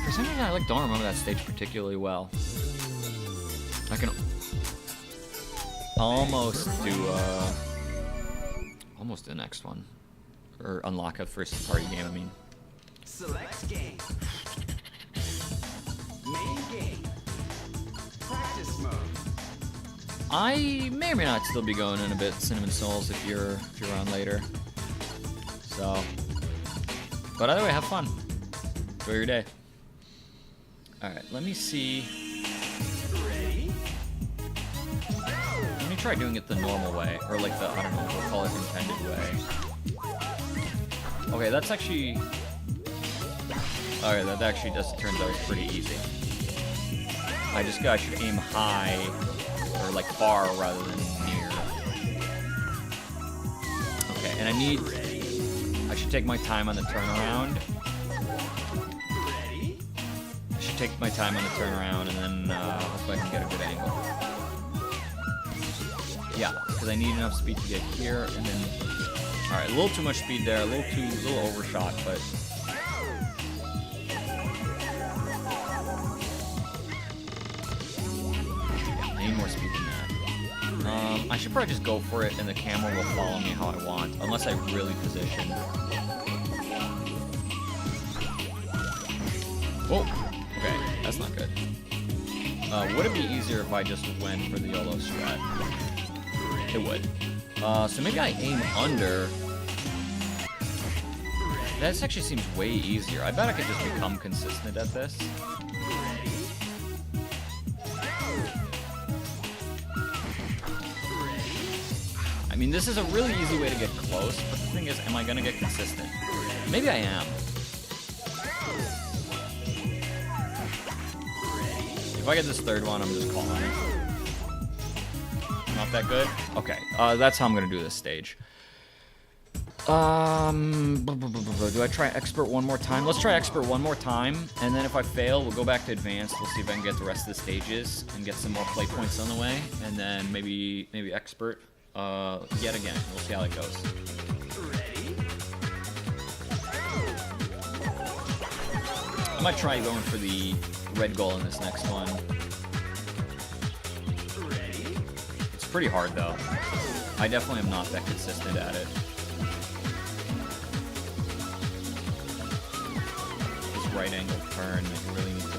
For some reason, I don't remember that stage particularly well. I can almost do the next one. Or unlock a first party game, I mean. Select game. Main game. Practice mode. I may or may not still be going in a bit Cinnamon Souls if you're on later. So, but either way, have fun. Enjoy your day. All right, let me see. Ready? Let me try doing it the normal way, or like the, I don't know, we'll call it intended way. Okay, that's actually. Okay, that actually just turns out pretty easy. I should aim high. Or like far rather than near. Okay, and I should take my time on the turnaround. Ready? I should take my time on the turnaround and then hopefully I can get a good angle. Yeah, because I need enough speed to get here and then. Alright, a little too much speed there, a little overshot, but. More speed than that. I should probably just go for it and the camera will follow me how I want, unless I really position. Whoa! Okay, that's not good. Would it be easier if I just went for the YOLO strat? It would. So maybe I aim under This actually seems way easier. I bet I could just become consistent at this. I mean, this is a really easy way to get close, but the thing is, am I gonna get consistent? Maybe I am. If I get this third one, I'm just calling it. Not that good? Okay, that's how I'm gonna do this stage. Do I try expert one more time? Let's try expert one more time, and then if I fail, we'll go back to advanced. We'll see if I can get the rest of the stages and get some more play points on the way, and then maybe expert yet again. We'll see how it goes. I might try going for the red goal in this next one. It's pretty hard though. I definitely am not that consistent at it. Right angle turn that you really need to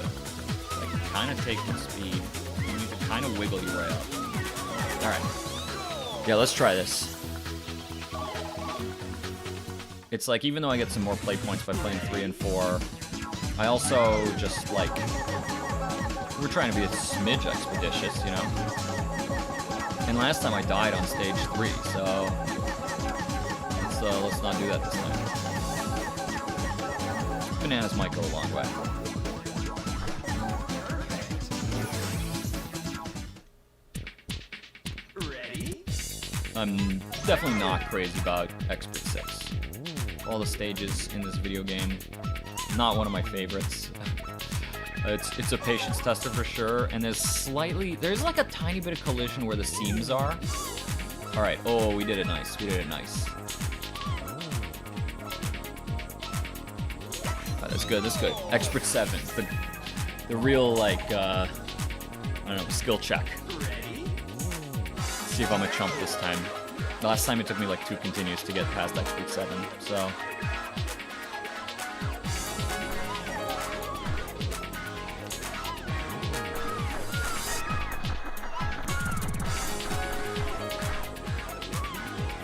like kind of take the speed. You need to kind of wiggle your way up. Alright. Yeah, let's try this. It's like even though I get some more play points by playing 3 and 4, I also just like we're trying to be a smidge expeditious, you know? And last time I died on stage 3, so let's not do that this time. Bananas might go a long way. Ready? I'm definitely not crazy about Expert 6. All the stages in this video game, not one of my favorites. It's a patience tester for sure, and there's like a tiny bit of collision where the seams are. All right, oh, we did it nice. That's good. Expert 7, the real like I don't know, skill check. Let's see if I'm a chump this time. Last time it took me like 2 continues to get past Expert 7, so.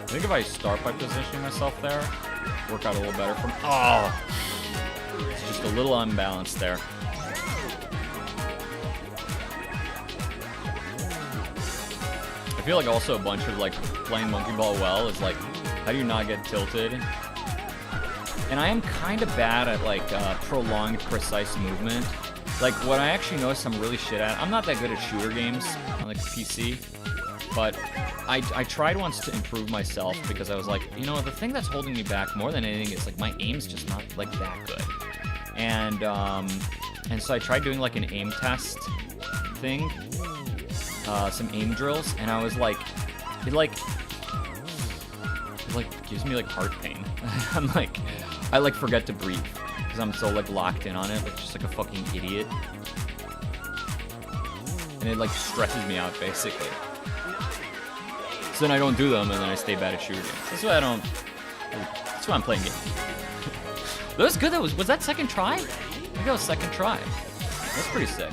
I think if I start by positioning myself there, work out a little better from. Oh! It's just a little unbalanced there. I feel like also a bunch of like playing monkey ball well is like, how do you not get tilted? And I am kind of bad at like prolonged precise movement. Like what I actually noticed I'm really shit at, I'm not that good at shooter games on like PC, but I tried once to improve myself because I was like, you know, the thing that's holding me back more than anything is like my aim's just not like that good. And so I tried doing like an aim test thing, some aim drills, and I was like, it gives me like heart pain. I like forget to breathe because I'm so like locked in on it, like just like a fucking idiot, and it like stresses me out basically. So then I don't do them, and then I stay bad at shooter games. That's why I'm playing games. That was good. Was that second try? I think that was second try. That's pretty sick.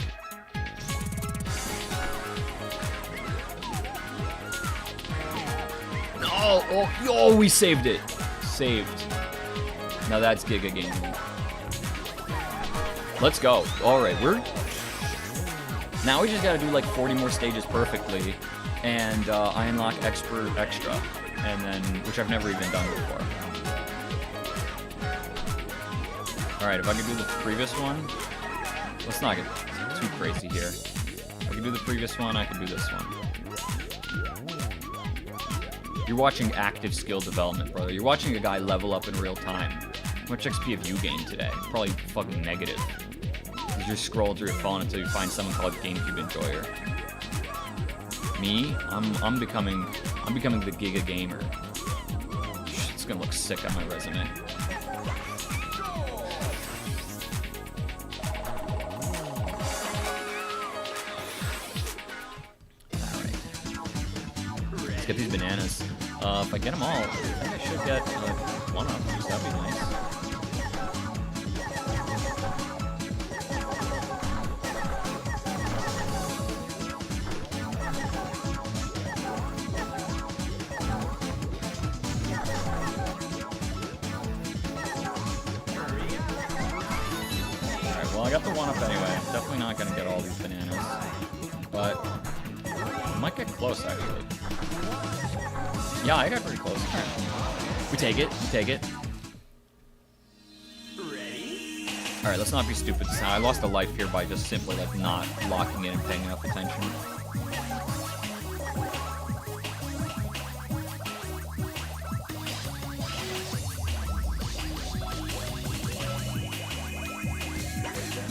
Oh, we saved it. Saved. Now that's Giga Game. Let's go. All right, now we just gotta do like 40 more stages perfectly, and I unlock Expert Extra, and then which I've never even done before. All right, if I could do the previous one, let's not get too crazy here. If I could do the previous one, I could do this one. You're watching active skill development, brother. You're watching a guy level up in real time. How much XP have you gained today? Probably fucking negative. You just scroll through your phone until you find someone called Gamecube Enjoyer. Me, I'm becoming the Giga Gamer. It's gonna look sick on my resume. Let's get these bananas. If I get them all, I think I should get one of them. That'd be nice. Well, I got the 1-up anyway. Definitely not gonna get all these bananas. But I might get close, actually. Yeah, I got pretty close. We take it. We take it. Ready? Alright, let's not be stupid this time. I lost a life here by just simply, like, not locking in and paying enough attention.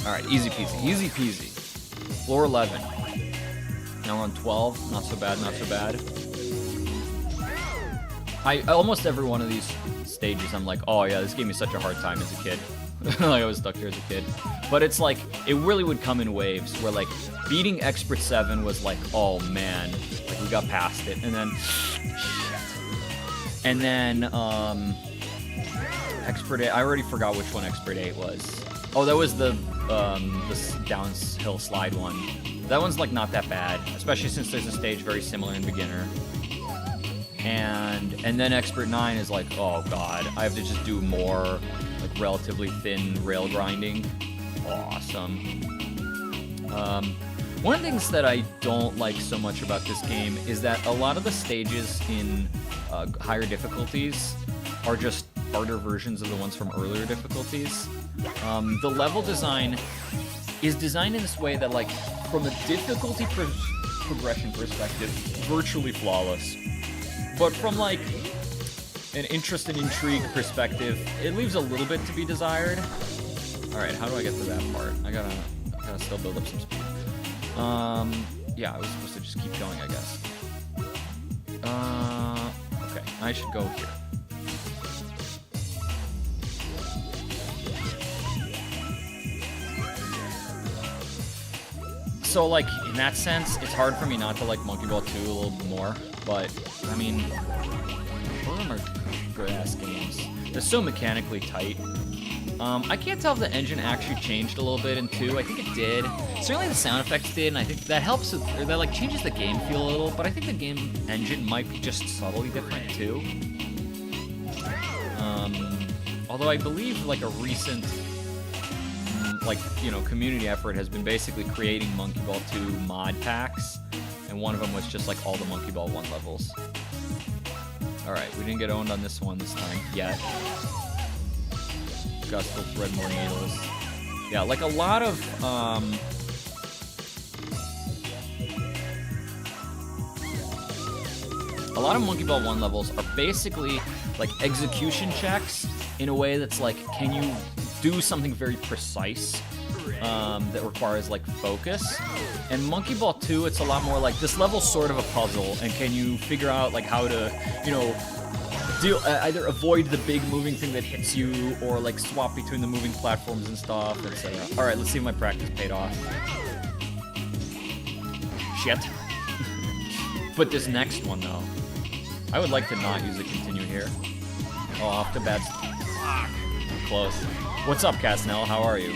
Alright, easy peasy. Easy peasy. Floor 11. Now we're on 12. Not so bad, not so bad. Almost every one of these stages, I'm like, oh yeah, this gave me such a hard time as a kid. Like, I was stuck here as a kid. But it's like, it really would come in waves, where like, beating Expert 7 was like, oh man, like we got past it. And then, and then, Expert 8, I already forgot which one Expert 8 was. Oh, that was the downhill slide one. That one's like not that bad, especially since there's a stage very similar in beginner. And then Expert 9 is like, oh god, I have to just do more like relatively thin rail grinding. Awesome. One of the things that I don't like so much about this game is that a lot of the stages in higher difficulties are just harder versions of the ones from earlier difficulties. The level design is designed in this way that, like, from a difficulty progression perspective, virtually flawless. But from, like, an interest and intrigue perspective, it leaves a little bit to be desired. Alright, how do I get to that part? I gotta still build up some speed. Yeah, I was supposed to just keep going, I guess. Okay, I should go here. So, like, in that sense, it's hard for me not to like Monkey Ball 2 a little bit more, but, I mean, both of them are good-ass games. They're so mechanically tight. I can't tell if the engine actually changed a little bit in 2. I think it did. Certainly the sound effects did, and I think that helps with, or that, like, changes the game feel a little, but I think the game engine might be just subtly different, too. Although I believe, like, a recent... like, you know, community effort has been basically creating Monkey Ball 2 mod packs, and one of them was just like all the Monkey Ball 1 levels. Alright, we didn't get owned on this one this time, yet. Gustful thread more needles. Yeah, like a lot of, Monkey Ball 1 levels are basically like execution checks in a way that's like, can you do something very precise that requires like focus. And Monkey Ball 2, it's a lot more like this level's sort of a puzzle, and can you figure out like how to, you know, either avoid the big moving thing that hits you, or like swap between the moving platforms and stuff, etc. All right, let's see if my practice paid off. Shit. But this next one though, I would like to not use a continue here. Oh, off to bad. Fuck. Close. What's up, Casnell? How are you?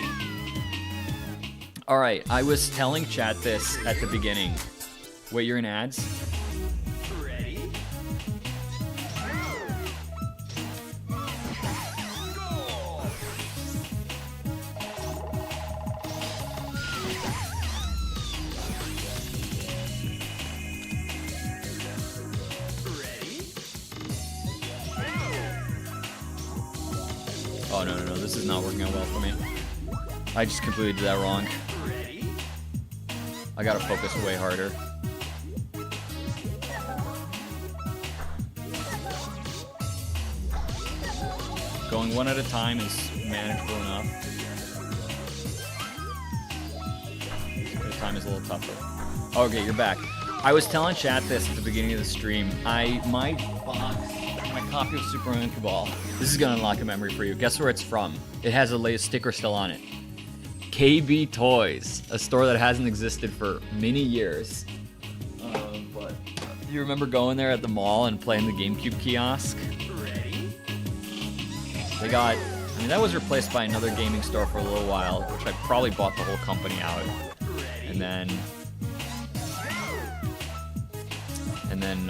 Alright, I was telling chat this at the beginning. Wait, you're in ads? Ready? Oh, no, this is not working out well for me. I just completely did that wrong. Ready? I gotta focus way harder. Going one at a time is manageable enough. The time is a little tougher. Okay, you're back. I was telling chat this at the beginning of the stream. My box, my copy of Super Monkey Ball. This is gonna unlock a memory for you. Guess where it's from? It has a latest sticker still on it. KB Toys, a store that hasn't existed for many years. But you remember going there at the mall and playing the GameCube kiosk? Ready? They got, I mean, that was replaced by another gaming store for a little while, which I probably bought the whole company out. And then,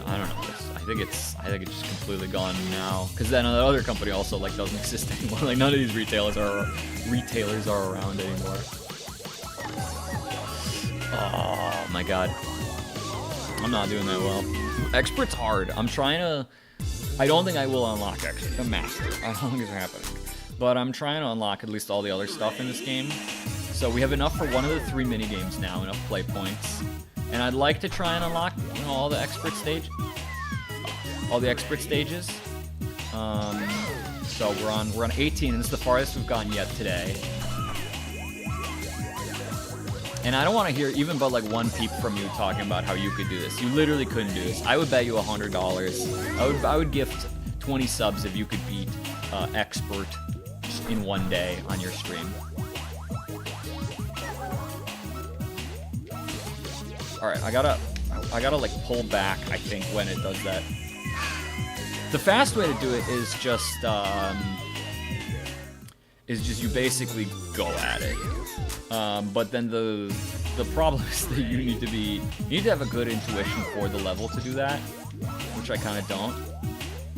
I don't know, I think it's just completely gone now. Because then the other company also like doesn't exist anymore. Like none of these retailers are around anymore. Oh my god. I'm not doing that well. Expert's hard. I'm trying to... I don't think I will unlock the master. I don't think it's happening. But I'm trying to unlock at least all the other stuff in this game. So we have enough for one of the 3 mini games now, enough play points. And I'd like to try and unlock, you know, all the expert stages. So we're on 18, and it's the farthest we've gotten yet today. And I don't want to hear even but like one peep from you talking about how you could do this. You literally couldn't do this. I would bet you $100. I would gift 20 subs if you could beat expert in one day on your stream. All right, I gotta like pull back. I think when it does that. The fast way to do it is just you basically go at it. But then the problem is that you need to have a good intuition for the level to do that, which I kind of don't.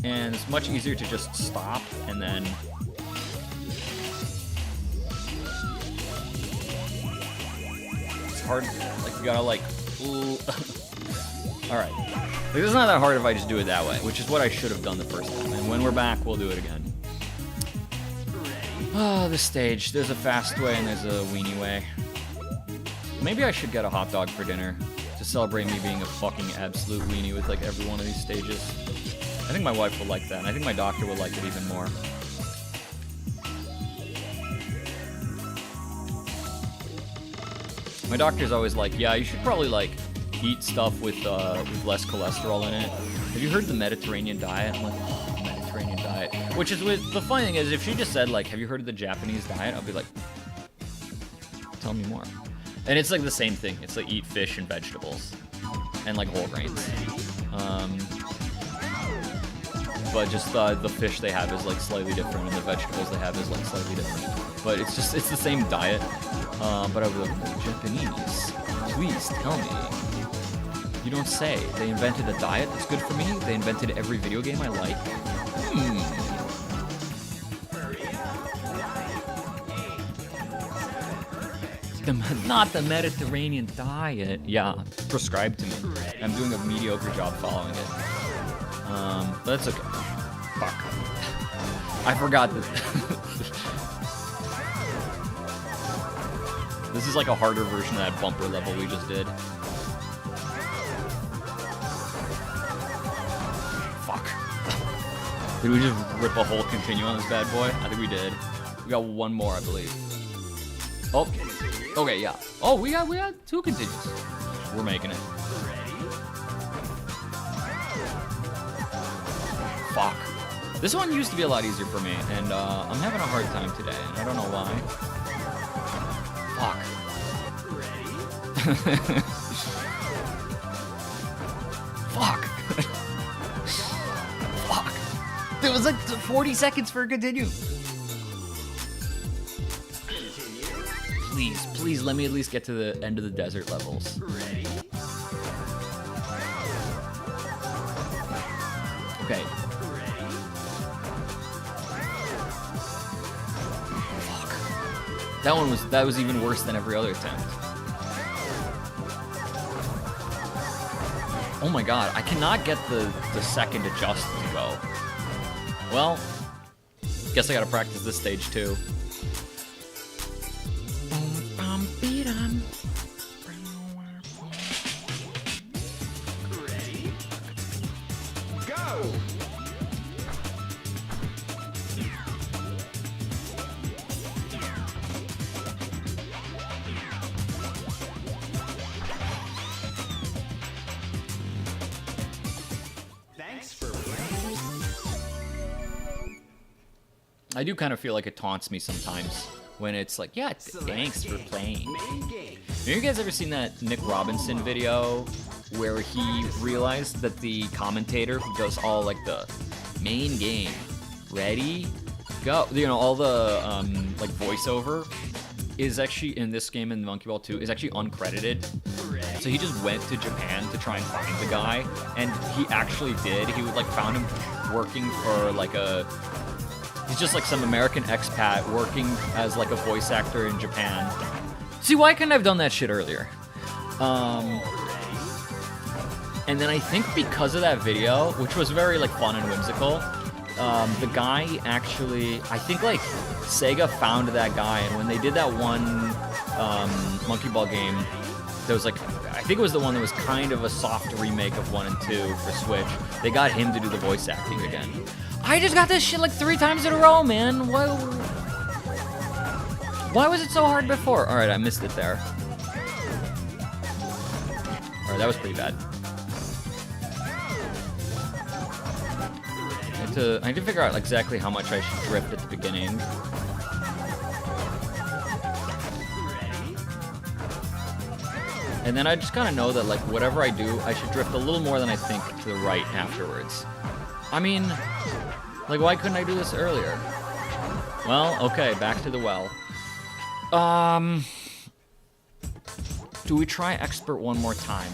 And it's much easier to just stop and then it's hard. Like you gotta like. All right. Like, it's not that hard if I just do it that way, which is what I should have done the first time. And when we're back, we'll do it again. Oh, this stage. There's a fast way and there's a weenie way. Maybe I should get a hot dog for dinner to celebrate me being a fucking absolute weenie with like every one of these stages. I think my wife will like that, and I think my doctor will like it even more. My doctor's always like, yeah, you should probably like eat stuff with less cholesterol in it. Have you heard the Mediterranean diet? I'm like, oh, Mediterranean diet. Which is the funny thing is, if she just said like, have you heard of the Japanese diet? I'll be like, tell me more. And it's like the same thing. It's like eat fish and vegetables and like whole grains. But just the fish they have is like slightly different, and the vegetables they have is like slightly different. But it's the same diet. But I was like, Japanese, please tell me. You don't say. They invented a diet that's good for me. They invented every video game I like. Not the Mediterranean diet. Yeah, prescribed to me. I'm doing a mediocre job following it. But that's okay. Fuck. I forgot that. This is like a harder version of that bumper level we just did. Fuck. Did we just rip a whole continue on this bad boy? I think we did. We got one more, I believe. Oh. Okay, yeah. Oh, we got 2 continues. We're making it. Fuck. This one used to be a lot easier for me, and I'm having a hard time today, and I don't know why. Fuck. Fuck. Fuck. There was like 40 seconds for a continue. Please let me at least get to the end of the desert levels. Okay. Fuck. That was even worse than every other attempt. Oh my god, I cannot get the second adjust to go. Well, guess I gotta practice this stage too. I do kind of feel like it taunts me sometimes when it's like, yeah, thanks for playing. Have you guys ever seen that Nick Robinson video where he realized that the commentator who does all like the main game, ready, go, you know, all the like voiceover is actually in this game in Monkey Ball 2 is actually uncredited. So So he just went to Japan to try and find the guy, and he actually did. He would like found him working for like he's just like some American expat working as like a voice actor in Japan. See, why couldn't I have done that shit earlier? And then I think because of that video, which was very like fun and whimsical, the guy actually, I think like Sega found that guy, and when they did that one Monkey Ball game, there was like, I think it was the one that was kind of a soft remake of 1 and 2 for Switch. They got him to do the voice acting again. I just got this shit like 3 times in a row, man. Why was it so hard before? All right, I missed it there. All right, that was pretty bad. I need to figure out exactly how much I should drift at the beginning. And then I just kind of know that like whatever I do, I should drift a little more than I think to the right afterwards. I mean, like why couldn't I do this earlier? Well, okay, back to the well. Do we try expert one more time?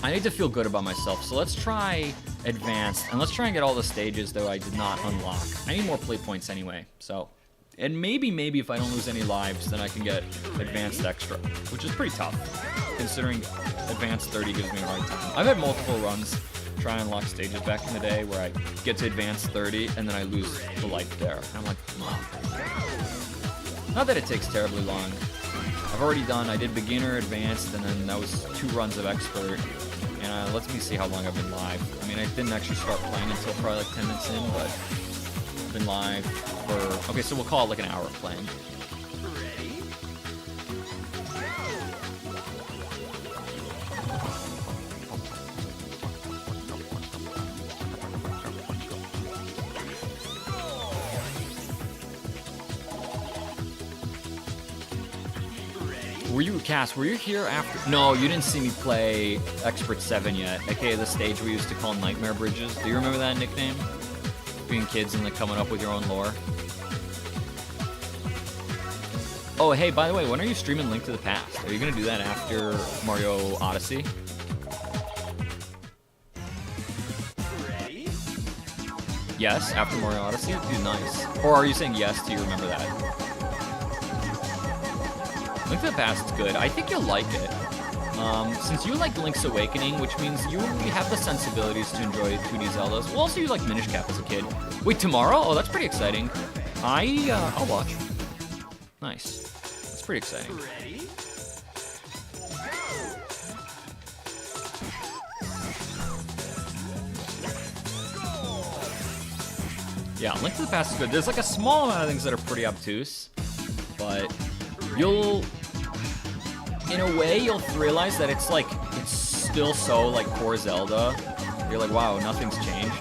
I need to feel good about myself, so let's try advanced, and let's try and get all the stages that I did not unlock. I need more play points anyway, so. And maybe if I don't lose any lives, then I can get advanced extra, which is pretty tough, considering advanced 30 gives me a hard time. I've had multiple runs try and unlock stages back in the day where I get to advanced 30 and then I lose the life there. And I'm like, wow. Not that it takes terribly long. I've already done, I did beginner, advanced, and then that was 2 runs of expert. And lets me see how long I've been live. I mean, I didn't actually start playing until probably like 10 minutes in, but I've been live for, okay, so we'll call it like an hour of playing. Ready? Were you, Cass, were you here after? No, you didn't see me play Expert 7 yet, aka the stage we used to call Nightmare Bridges. Do you remember that nickname? Being kids and like coming up with your own lore. Oh, hey, by the way, when are you streaming Link to the Past? Are you gonna do that after Mario Odyssey? Ready? Yes, after Mario Odyssey? Dude, nice. Or are you saying yes, do you remember that? Link to the Past is good. I think you'll like it. Since you like Link's Awakening, which means you have the sensibilities to enjoy 2D Zeldas. Well, also you like Minish Cap as a kid. Wait, tomorrow? Oh, that's pretty exciting. I'll watch. Nice. That's pretty exciting. Ready? Yeah, Link to the Past is good. There's like a small amount of things that are pretty obtuse, but you'll, in a way, you'll realize that it's still so like core Zelda. You're like, wow, nothing's changed.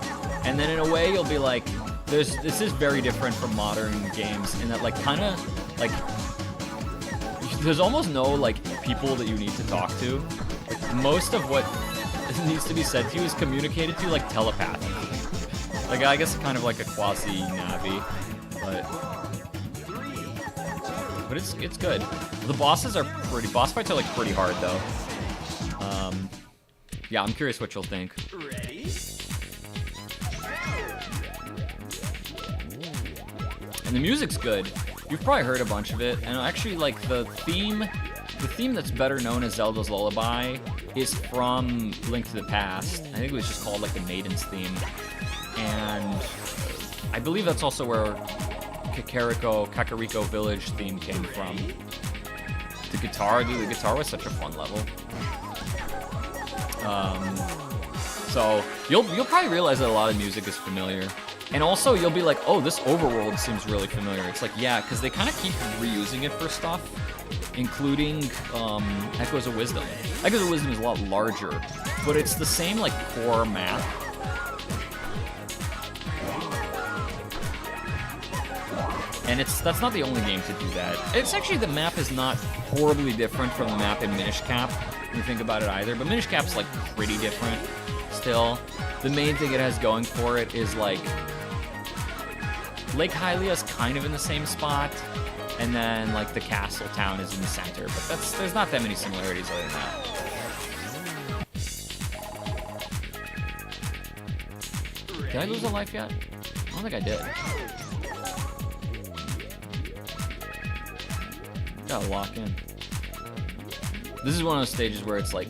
And then in a way, you'll be like, this is very different from modern games in that like kind of like there's almost no like people that you need to talk to. Like, most of what needs to be said to you is communicated to you like telepathically. Like I guess kind of like a quasi Navi, but it's good. The bosses are boss fights are like pretty hard though. Yeah, I'm curious what you'll think. Ready? And the music's good. You've probably heard a bunch of it, and actually like the theme that's better known as Zelda's Lullaby is from Link to the Past. I think it was just called like the Maiden's theme. And I believe that's also where Kakariko Village theme came from. The guitar, dude, the guitar was such a fun level. So you'll probably realize that a lot of music is familiar. And also you'll be like, oh, this overworld seems really familiar. It's like, yeah, because they kind of keep reusing it for stuff, including Echoes of Wisdom. Echoes of Wisdom is a lot larger, but it's the same like core map. And that's not the only game to do that. It's actually, the map is not horribly different from the map in Minish Cap, when you think about it either, but Minish Cap's like pretty different still. The main thing it has going for it is like, Lake Hylia's kind of in the same spot, and then like the castle town is in the center. But there's not that many similarities other than that. Did I lose a life yet? I don't think I did. Gotta lock in. This is one of those stages where it's like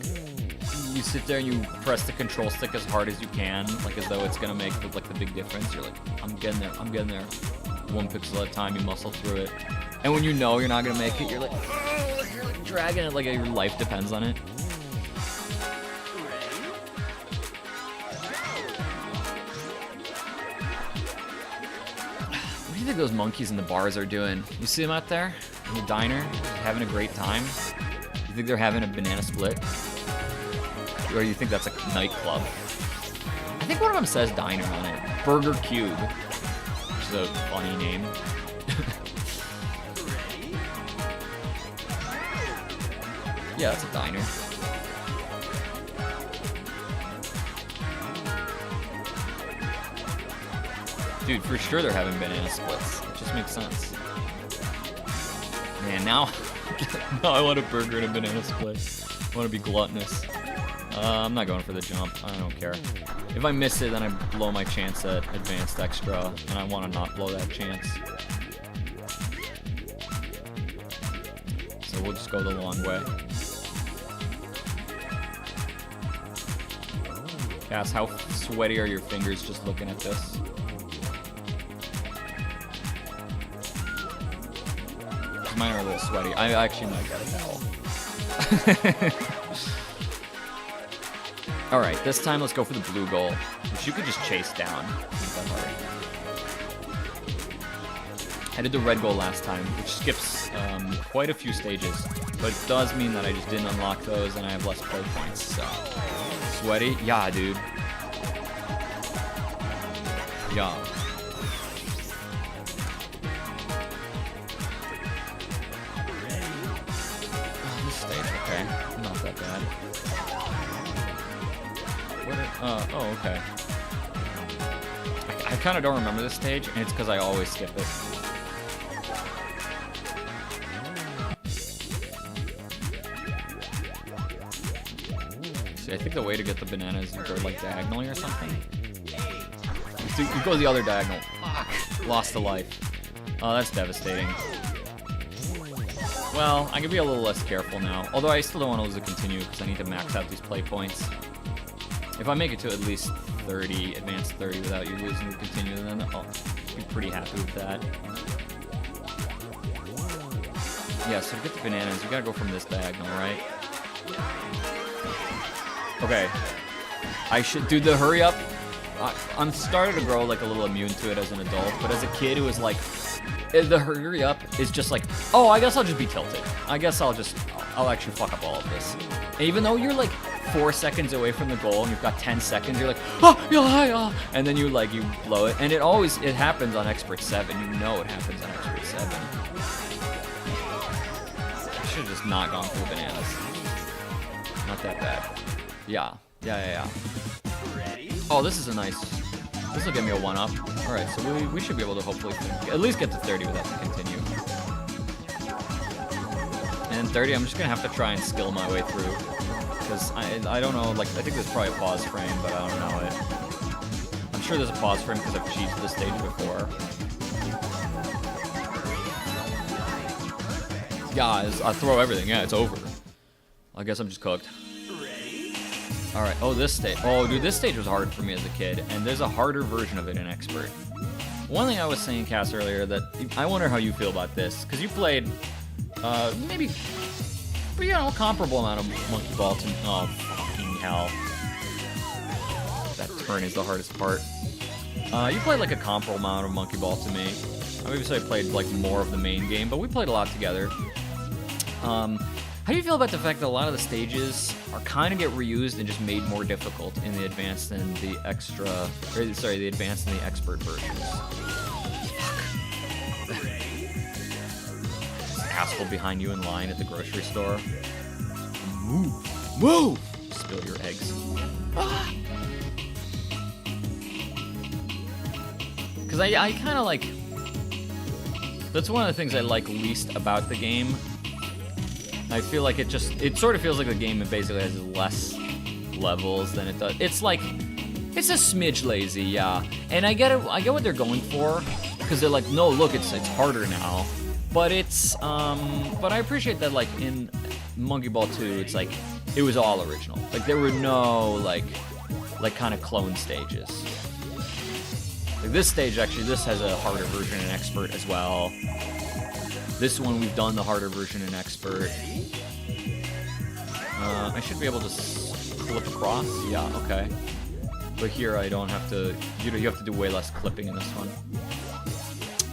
you sit there and you press the control stick as hard as you can, like as though it's gonna make like the big difference. You're like, I'm getting there, I'm getting there. One pixel at a time, you muscle through it. And when you know you're not gonna make it, you're like, oh, you're like dragging it like your life depends on it. What do you think those monkeys in the bars are doing? You see them out there in the diner, having a great time? You think they're having a banana split? Or you think that's a nightclub? I think one of them says diner on it. Burger Cube, which is a funny name. Yeah, that's a diner. Dude, for sure they're having banana splits. It just makes sense. Man, now I want a burger and a banana split. I want to be gluttonous. I'm not going for the jump. I don't care. If I miss it, then I blow my chance at advanced extra, and I want to not blow that chance. So we'll just go the long way. Cass, how sweaty are your fingers just looking at this? Mine are a little sweaty. I actually might get a towel. Alright, this time let's go for the blue goal, which you could just chase down. Not that hard. I did the red goal last time, which skips quite a few stages, but it does mean that I just didn't unlock those and I have less play points, so... Sweaty? Yeah, dude. Yeah. Okay, not that bad. Oh, okay. I kind of don't remember this stage, and it's because I always skip it. See, I think the way to get the banana is you go like diagonally or something. You go the other diagonal. Fuck. Lost a life. Oh, that's devastating. Well, I can be a little less careful now. Although I still don't want to lose a continue because I need to max out these play points. If I make it to at least 30, advanced 30 without you losing the continue, then I'll be pretty happy with that. Yeah, so to get the bananas, you gotta go from this diagonal, right? Okay. I should do the hurry up. I'm starting to grow like a little immune to it as an adult, but as a kid it was like, the hurry up is just like, oh, I guess I'll just be tilted. I guess I'll actually fuck up all of this. And even though you're like 4 seconds away from the goal and you've got 10 seconds, you're like, oh, yeah, and then you blow it. And it happens on Expert 7. You know it happens on Expert 7. I should have just not gone for the bananas. Not that bad. Yeah. Oh, this is a nice... This will give me a 1-up. Alright, so we should be able to hopefully at least get to 30 without the continue. And 30, I'm just going to have to try and skill my way through. Because I don't know, like, I think there's probably a pause frame, but I don't know it. I'm sure there's a pause frame because I've cheated this stage before. Yeah, I throw everything. Yeah, it's over. I guess I'm just cooked. Alright, oh, this stage. Oh, dude, this stage was hard for me as a kid, and there's a harder version of it in Expert. One thing I was saying, Cass, earlier, that I wonder how you feel about this, because you played, maybe, a comparable amount of Monkey Ball to... Oh, fucking hell. That turn is the hardest part. You played, like, a comparable amount of Monkey Ball to me. Obviously, I played, like, more of the main game, but we played a lot together. How do you feel about the fact that a lot of the stages are kind of get reused and just made more difficult in the advanced and the extra, the advanced and the expert versions? This asshole behind you in line at the grocery store. Move! Spill your eggs. Because I kind of like... That's one of the things I like least about the game. I feel like it sort of feels like the game basically has less levels than it does. It's like, it's a smidge lazy, yeah. And I get it, I get what they're going for, because they're like, no, look, it's harder now. But it's, but I appreciate that, like, in Monkey Ball 2, it's like, it was all original. Like, there were no, like kind of clone stages. Like, this stage, actually, this has a harder version in Expert as well. This one, we've done the harder version in Expert. I should be able to flip across. Yeah, okay. But here, I don't have to, you have to do way less clipping in this one.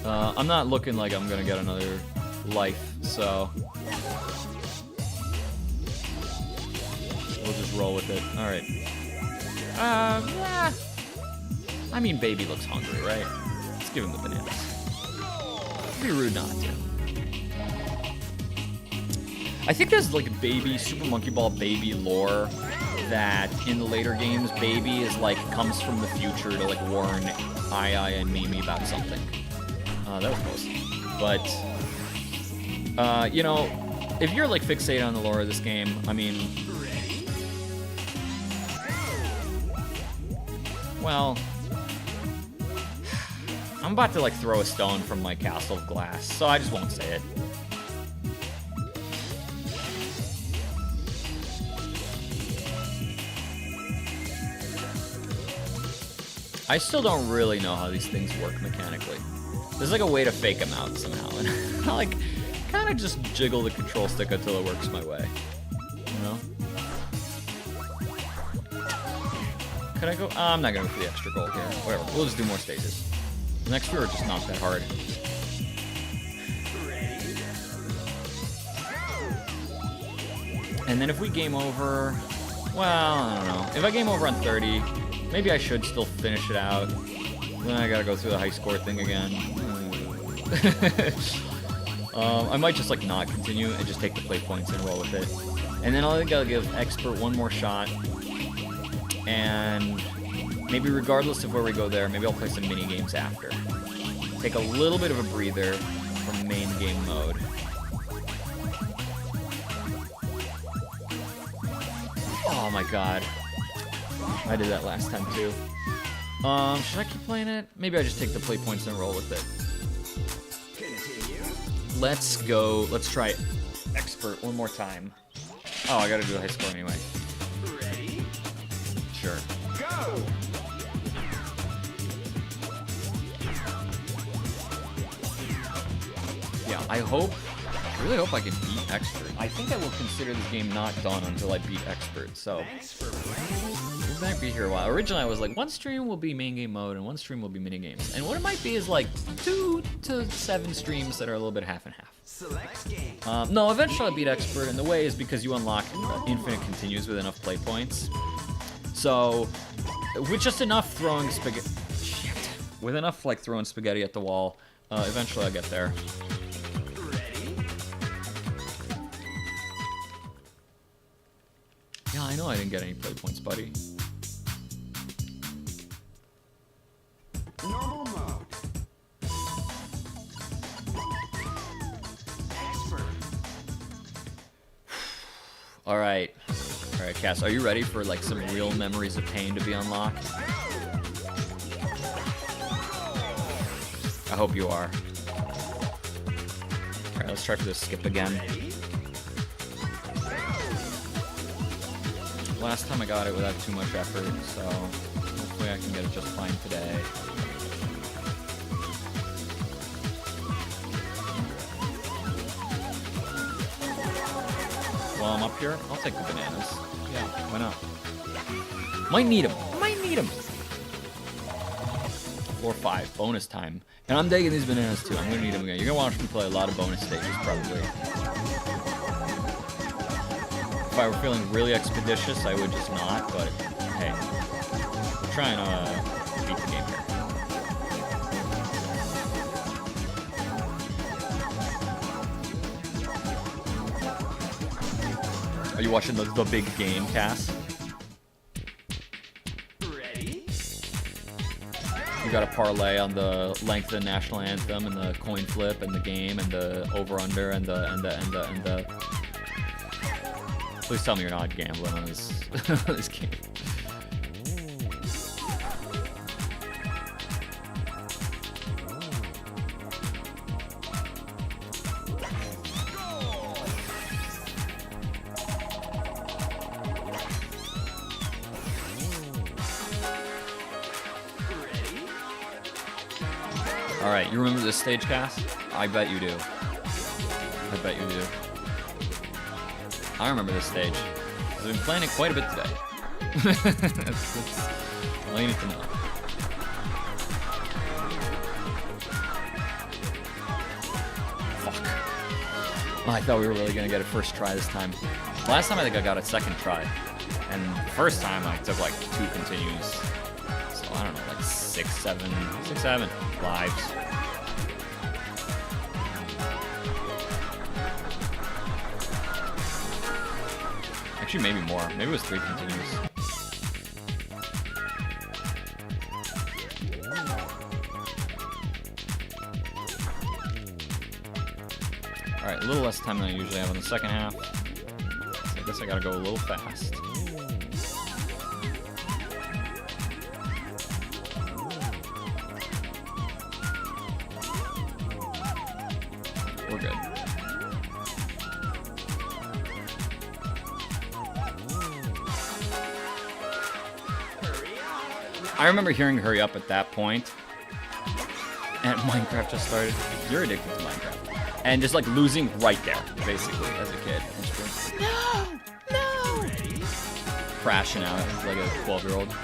I'm not looking like I'm gonna get another life, so we'll just roll with it. All right. Yeah. I mean, baby looks hungry, right? Let's give him the bananas. It'd be rude not to. I think there's like baby Super Monkey Ball baby lore that in the later games, baby is like comes from the future to like warn Ai and Mimi about something. That was close. But you know, if you're like fixated on the lore of this game, I mean, well, I'm about to like throw a stone from my castle of glass, so I just won't say it. I still don't really know how these things work mechanically. There's like a way to fake them out somehow, and I like kind of just jiggle the control stick until it works my way. You know? Could I go? I'm not gonna go for the extra gold here. Whatever. We'll just do more stages. The next few are just not that hard. And then if we game over, well, I don't know. If I game over on 30, maybe I should still finish it out. Then I gotta go through the high score thing again. I might just like not continue and just take the play points and roll with it. And then I think I'll give Expert one more shot. And maybe regardless of where we go there, maybe I'll play some mini games after. Take a little bit of a breather from main game mode. Oh my god. I did that last time too. Should I keep playing it? Maybe I just take the play points and roll with it. Let's go. Let's try Expert one more time. Oh, I gotta do the high score anyway. Ready? Sure. Go! Yeah, I really hope I can beat Expert. I think I will consider this game not done until I beat Expert, so Thanks for playing. we might be here a while. Originally, I was like, one stream will be main game mode and one stream will be mini games. And what it might be is like 2 to 7 streams that are a little bit half and half. Select game. No, eventually I'll beat Expert, and the way is because you unlock infinite continues with enough play points. So, with just enough throwing spaghetti... Shit. With enough, like, throwing spaghetti at the wall, eventually I'll get there. Ready? Yeah, I know I didn't get any play points, buddy. Normal mode. Expert. Alright, Cass, are you ready for, like, some real memories of pain to be unlocked? I hope you are. Alright, let's try for this skip again. Ready? Last time I got it without too much effort, so hopefully I can get it just fine today. While I'm up here, I'll take the bananas. Yeah, why not? Might need them. Might need them. Floor 5, bonus time. And I'm digging these bananas too. I'm gonna need them again. You're gonna watch me play a lot of bonus stages, probably. If I were feeling really expeditious, I would just not, but hey. I'm trying to beat the game here. Are you watching the big game, Cass? Ready? we got a parlay on the length of the national anthem and the coin flip and the game and the over/under and the. Please tell me you're not gambling on this this game. Alright, you remember this stage, Cass? I bet you do. I bet you do. I remember this stage. I've been playing it quite a bit today. that's all you need to know. Fuck. Oh, I thought we were really gonna get a first try this time. Last time I think I got a second try. And the first time I took like 2 continues. So I don't know, like 6, 7 lives. Actually, maybe more. Maybe it was 3 continues. Alright, a little less time than I usually have in the second half. So I guess I gotta go a little fast. We're good. I remember hearing "hurry up" at that point, and Minecraft just started. You're addicted to Minecraft, and just like losing right there, basically, as a kid. No, crashing out like a 12-year-old.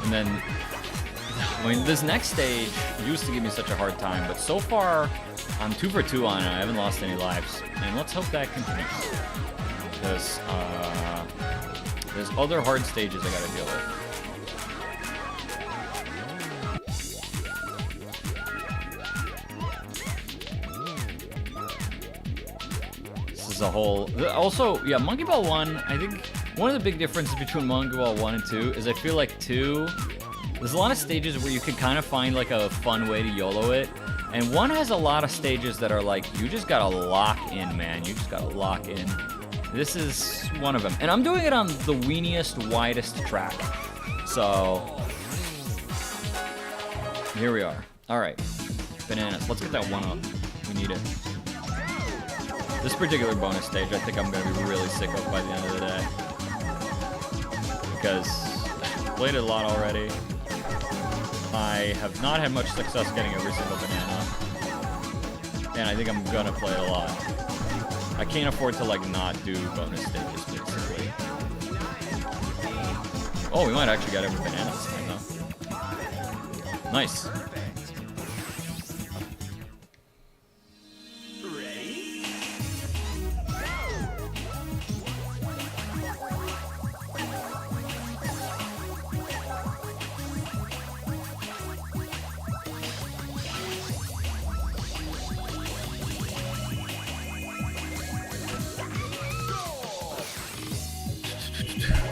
And then, I mean, this next stage used to give me such a hard time, but so far, I'm 2 for 2 on it. I haven't lost any lives. And let's hope that continues. Because, there's other hard stages I gotta deal with. This is a whole... Also, yeah, Monkey Ball 1, I think... One of the big differences between Monkey Ball 1 and 2 is I feel like 2, there's a lot of stages where you can kind of find like a fun way to YOLO it. And 1 has a lot of stages that are like, you just gotta lock in, man. You just gotta lock in. This is one of them. And I'm doing it on the weeniest, widest track. So, here we are. All right, bananas. Let's get that 1 up. We need it. This particular bonus stage, I think I'm gonna be really sick of by the end of the day. Because I've played it a lot already. I have not had much success getting every single banana. And I think I'm gonna play it a lot. I can't afford to like not do bonus stages, basically. Oh, we might actually get every banana this time, though. Nice.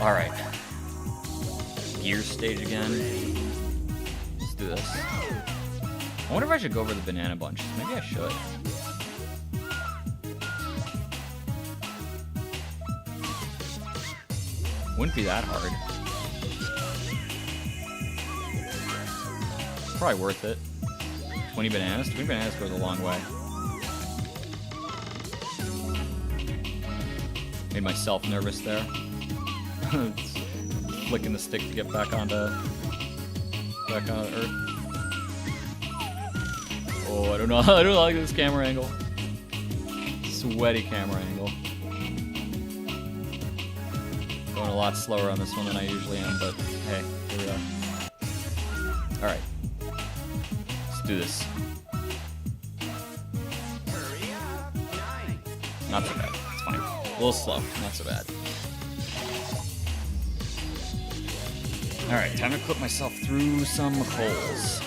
Alright. Gear stage again. Let's do this. I wonder if I should go over the banana bunch. Maybe I should. Wouldn't be that hard. Probably worth it. 20 bananas? 20 bananas goes a long way. Made myself nervous there. Flicking the stick to get back onto Earth. Oh, I don't know. I don't like this camera angle. Sweaty camera angle. Going a lot slower on this one than I usually am, but hey, here we are. All right, let's do this. Not so bad. It's fine. A little slow. Not so bad. Alright, time to clip myself through some holes.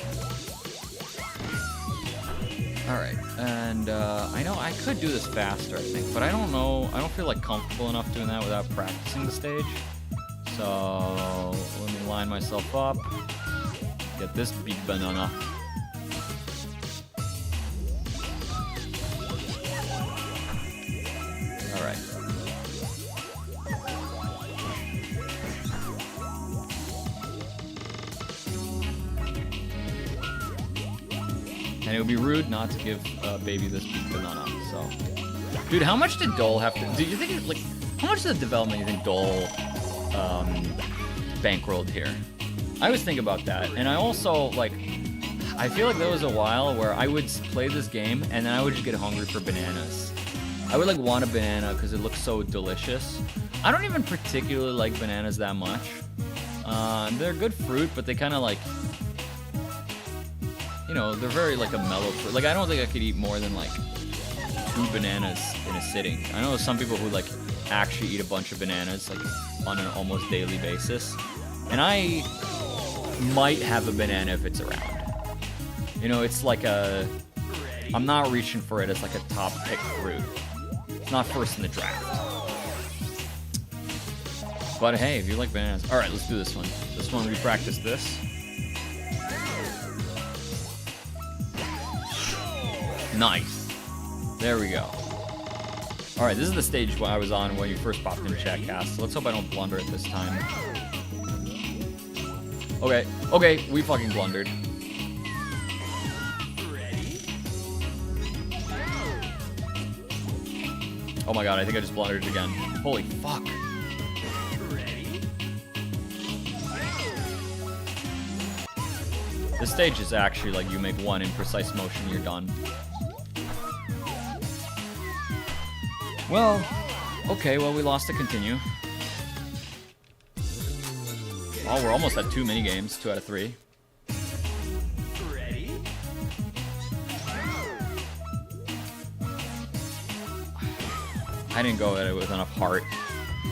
All right, and I know I could do this faster, I think, but I don't know. I don't feel like comfortable enough doing that without practicing the stage. So let me line myself up. Get this big banana. All right. And it would be rude not to give baby this big banana. So, dude, how much did Dole have to? Do you think like how much of the development do you think Dole bankrolled here? I always think about that, and I also like. I feel like there was a while where I would play this game and then I would just get hungry for bananas. I would like want a banana because it looks so delicious. I don't even particularly like bananas that much. They're good fruit, but they kind of like, you know, they're very like a mellow fruit. Like I don't think I could eat more than like 2 bananas in a sitting. I know some people who like actually eat a bunch of bananas like on an almost daily basis. And I might have a banana if it's around. You know, it's like a... I'm not reaching for it as like a top pick fruit. It's not first in the draft. But hey, if you like bananas... Alright, let's do this one. This one, we practice this. Nice. There we go. Alright, this is the stage I was on when you first popped in chat, Cass. So let's hope I don't blunder it this time. Okay, okay, we fucking blundered. Oh my god, I think I just blundered it again. Holy fuck. This stage is actually like you make one imprecise motion, you're done. Well, okay, well we lost to continue. Oh, we're almost at 2 minigames, 2 out of 3. I didn't go at it with enough heart.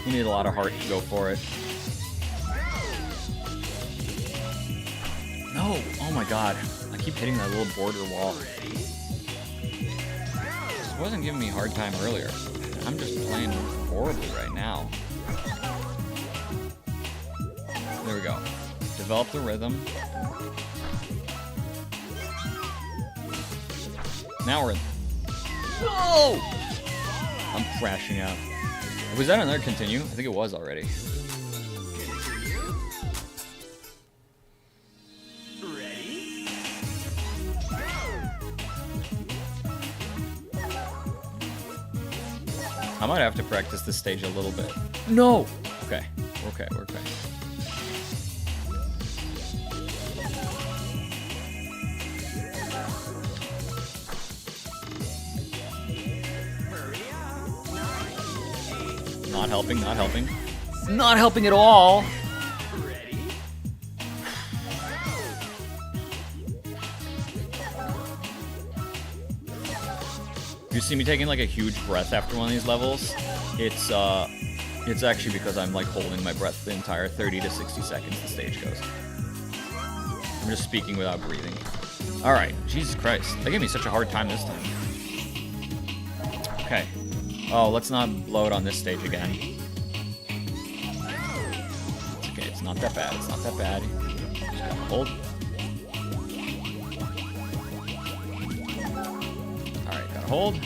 You need a lot of heart to go for it. No! Oh my god. I keep hitting that little border wall. This wasn't giving me a hard time earlier. I'm just playing horribly right now. There we go. Develop the rhythm. Now we're in. Whoa! I'm crashing out. Was that another continue? I think it was already. Ready? I might have to practice this stage a little bit. No! Okay. Okay, we're okay. Not helping, not helping. Not helping at all! Ready? You see me taking like a huge breath after one of these levels? It's actually because I'm like holding my breath the entire 30 to 60 seconds the stage goes. I'm just speaking without breathing. Alright, Jesus Christ. That gave me such a hard time this time. Okay. Oh, let's not blow it on this stage again. It's okay, it's not that bad, it's not that bad. Just gotta hold. Alright, gotta hold.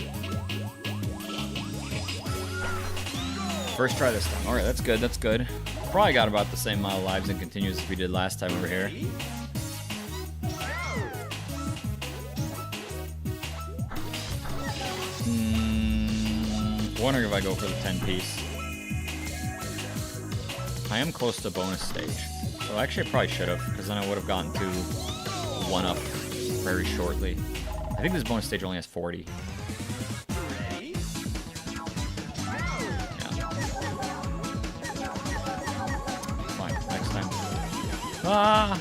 First try this time. Alright, that's good, that's good. Probably got about the same amount of lives and continues as we did last time over here. Wondering if I go for the 10-piece. I am close to bonus stage. So actually I probably should have, because then I would have gotten to 1-up very shortly. I think this bonus stage only has 40. Ready? Yeah. Fine, next time. Ah!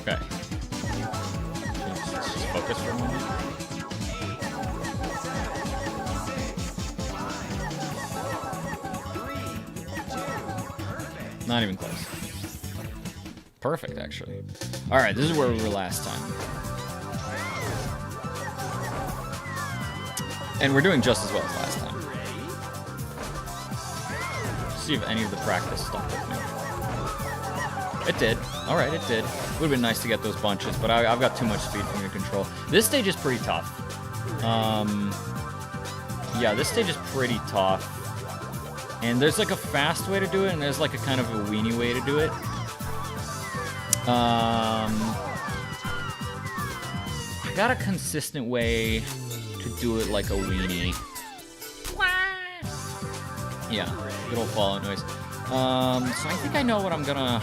Okay. Let's just focus for a moment. Not even close. Perfect, actually. Alright, this is where we were last time. And we're doing just as well as last time. See if any of the practice stuck with me. It did. Alright, it did. Would have been nice to get those bunches, but I've got too much speed for me to control. This stage is pretty tough. Yeah, this stage is pretty tough. And there's like a fast way to do it, and there's like a kind of a weenie way to do it. I got a consistent way to do it like a weenie. Yeah, good old fallout noise. So I think I know what I'm gonna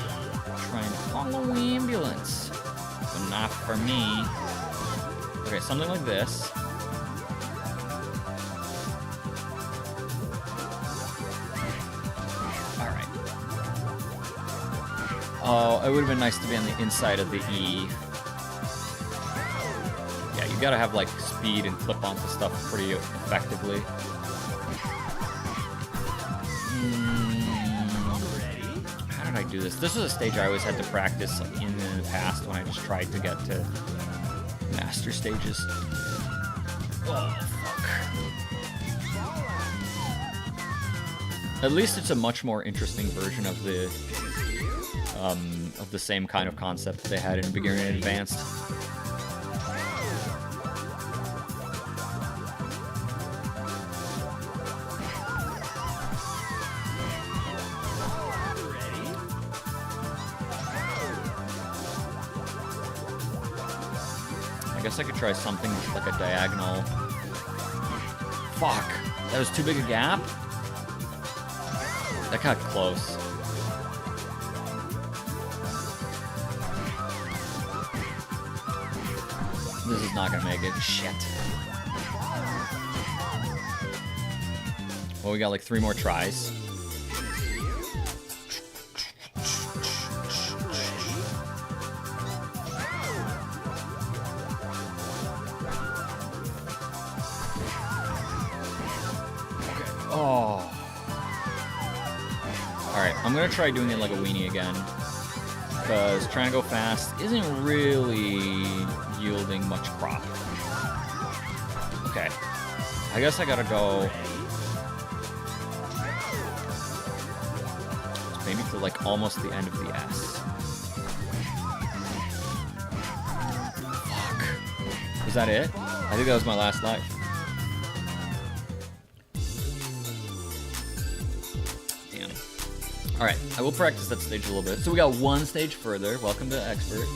try and call the ambulance. But not for me. Okay, something like this. Alright. Oh, it would have been nice to be on the inside of the E. Yeah, you gotta have like speed and clip onto stuff pretty effectively. How did I do this? This was a stage I always had to practice in the past when I just tried to get to master stages. Oh, fuck. At least it's a much more interesting version of the same kind of concept they had in Beginner and Advanced. I guess I could try something with like a diagonal. Fuck! That was too big a gap? That got close. This is not gonna make it. Shit. Well, we got like 3 more tries. Oh. Alright, I'm gonna try doing it like a weenie again. Because trying to go fast isn't really yielding much crop. Okay. I guess I gotta go maybe to like almost the end of the S. Fuck. Was that it? I think that was my last life. Damn. Alright, I will practice that stage a little bit. So we got one stage further. Welcome to Expert.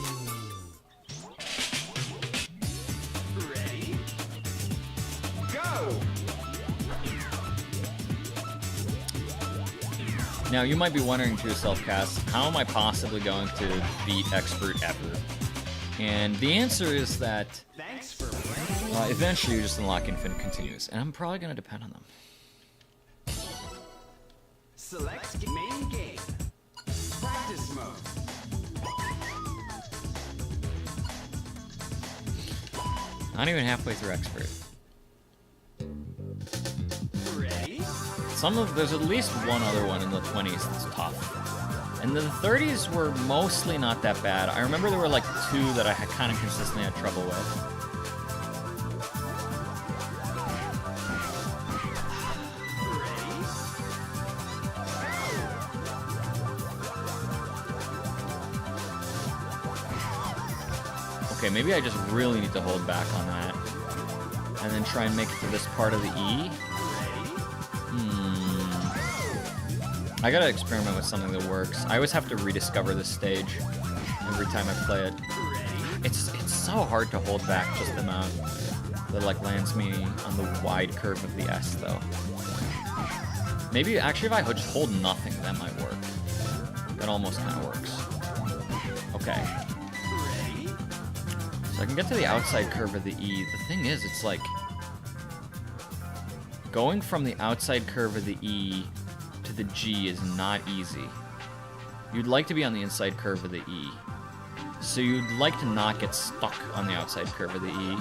Ready? Go! Now, you might be wondering to yourself, Cass, how am I possibly going to beat Expert ever? And the answer is that Thanks for playing. eventually you just unlock infinite continues, and I'm probably going to depend on them. Select main game. Practice mode. Not even halfway through Expert. Ready? There's at least one other one in the 20s that's tough. And the 30s were mostly not that bad. I remember there were like 2 that I had kind of consistently had trouble with. Okay, maybe I just really need to hold back on that. And then try and make it to this part of the E. I gotta experiment with something that works. I always have to rediscover this stage every time I play it. It's so hard to hold back just the amount that like lands me on the wide curve of the S though. Maybe actually if I just hold nothing, that might work. That almost kind of works. Okay. So I can get to the outside curve of the E. The thing is, it's like going from the outside curve of the E to the G is not easy. You'd like to be on the inside curve of the E. So you'd like to not get stuck on the outside curve of the E.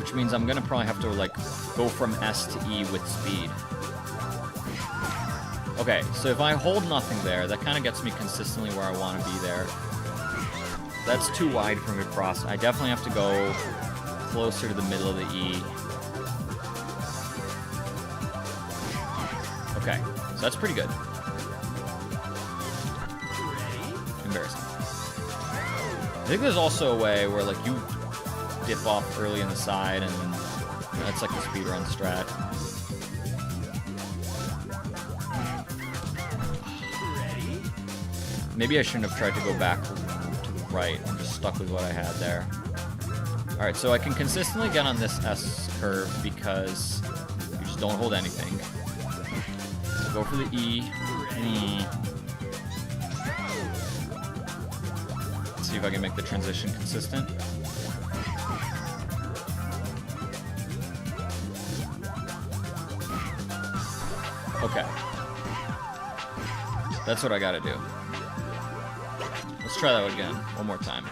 which means I'm gonna probably have to like go from S to E with speed. Okay, so if I hold nothing there, that kind of gets me consistently where I want to be there. That's too wide for me to cross. I definitely have to go closer to the middle of the E. Okay, so that's pretty good. Embarrassing. I think there's also a way where like you dip off early in the side, and that's like a speedrun strat. Maybe I shouldn't have tried to go back to the right. I'm just stuck with what I had there. Alright, so I can consistently get on this S curve because you just don't hold anything. So go for the E. Let's see if I can make the transition consistent. Okay. That's what I gotta do. Let's try that again, one more time.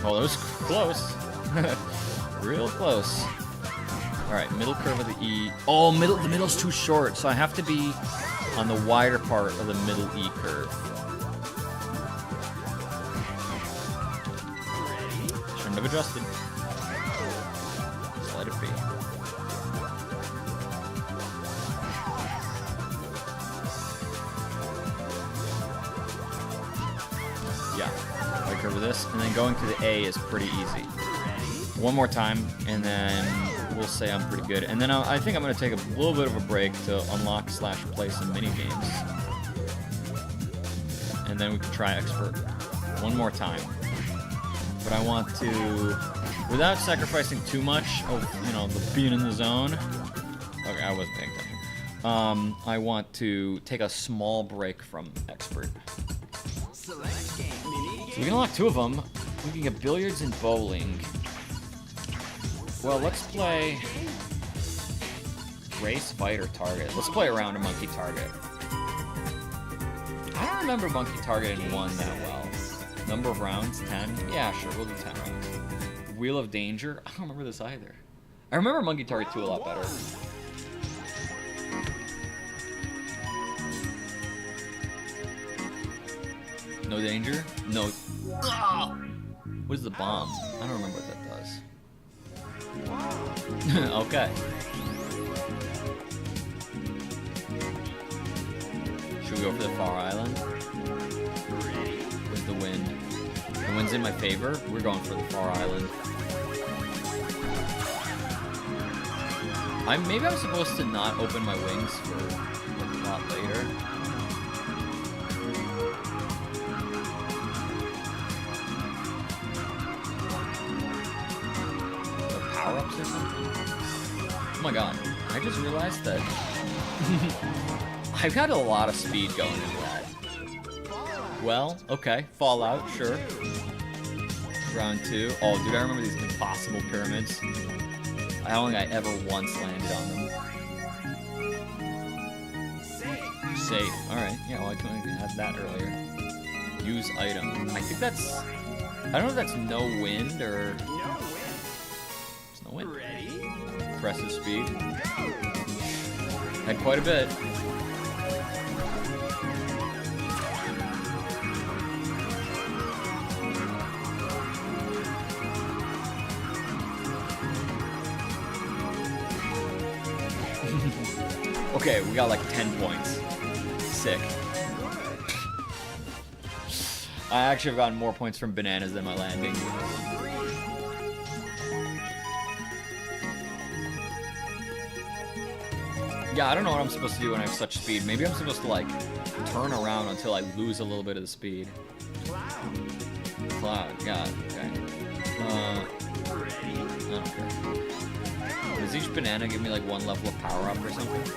Oh, that was close. Real close. Alright, middle curve of the E. Oh, the middle's too short, so I have to be on the wider part of the middle E curve. Shouldn't have adjusted. Just let it be. Yeah, right curve of this, and then going to the A is pretty easy. One more time, and then we'll say I'm pretty good. And then I think I'm going to take a little bit of a break to unlock / play some mini games. And then we can try expert one more time. But I want to, without sacrificing too much of, you know, the being in the zone. Okay, I wasn't paying attention. I want to take a small break from expert. So we can unlock 2 of them. We can get billiards and bowling. Well, let's play race, fight, or target. Let's play around a monkey target. I don't remember monkey target in 1 that well. Number of rounds, 10? Yeah, sure, we'll do 10 rounds. Wheel of Danger? I don't remember this either. I remember monkey target 2 a lot better. No danger? No. Ah! What is the bomb? I don't remember what that does. Okay. Should we go for the Far Island? With the wind. The wind's in my favor. We're going for the Far Island. Maybe I'm supposed to not open my wings for like, a lot later. Power-ups or something? Oh my god, I just realized that I've got a lot of speed going into that. Well, okay, Fallout, sure. Round 2. Oh, dude, I remember these impossible pyramids. I don't think I ever once landed on them. Safe. Alright, yeah, well, I couldn't even have that earlier. Use item. I think that's... I don't know if that's no wind or... There's no wind. Impressive speed. Had quite a bit. Okay, we got like 10 points. Sick. I actually have gotten more points from bananas than my landing. Yeah, I don't know what I'm supposed to do when I have such speed. Maybe I'm supposed to like turn around until I lose a little bit of the speed. Cloud, yeah, okay. I don't care. Does each banana give me like 1 level of power up or something? Is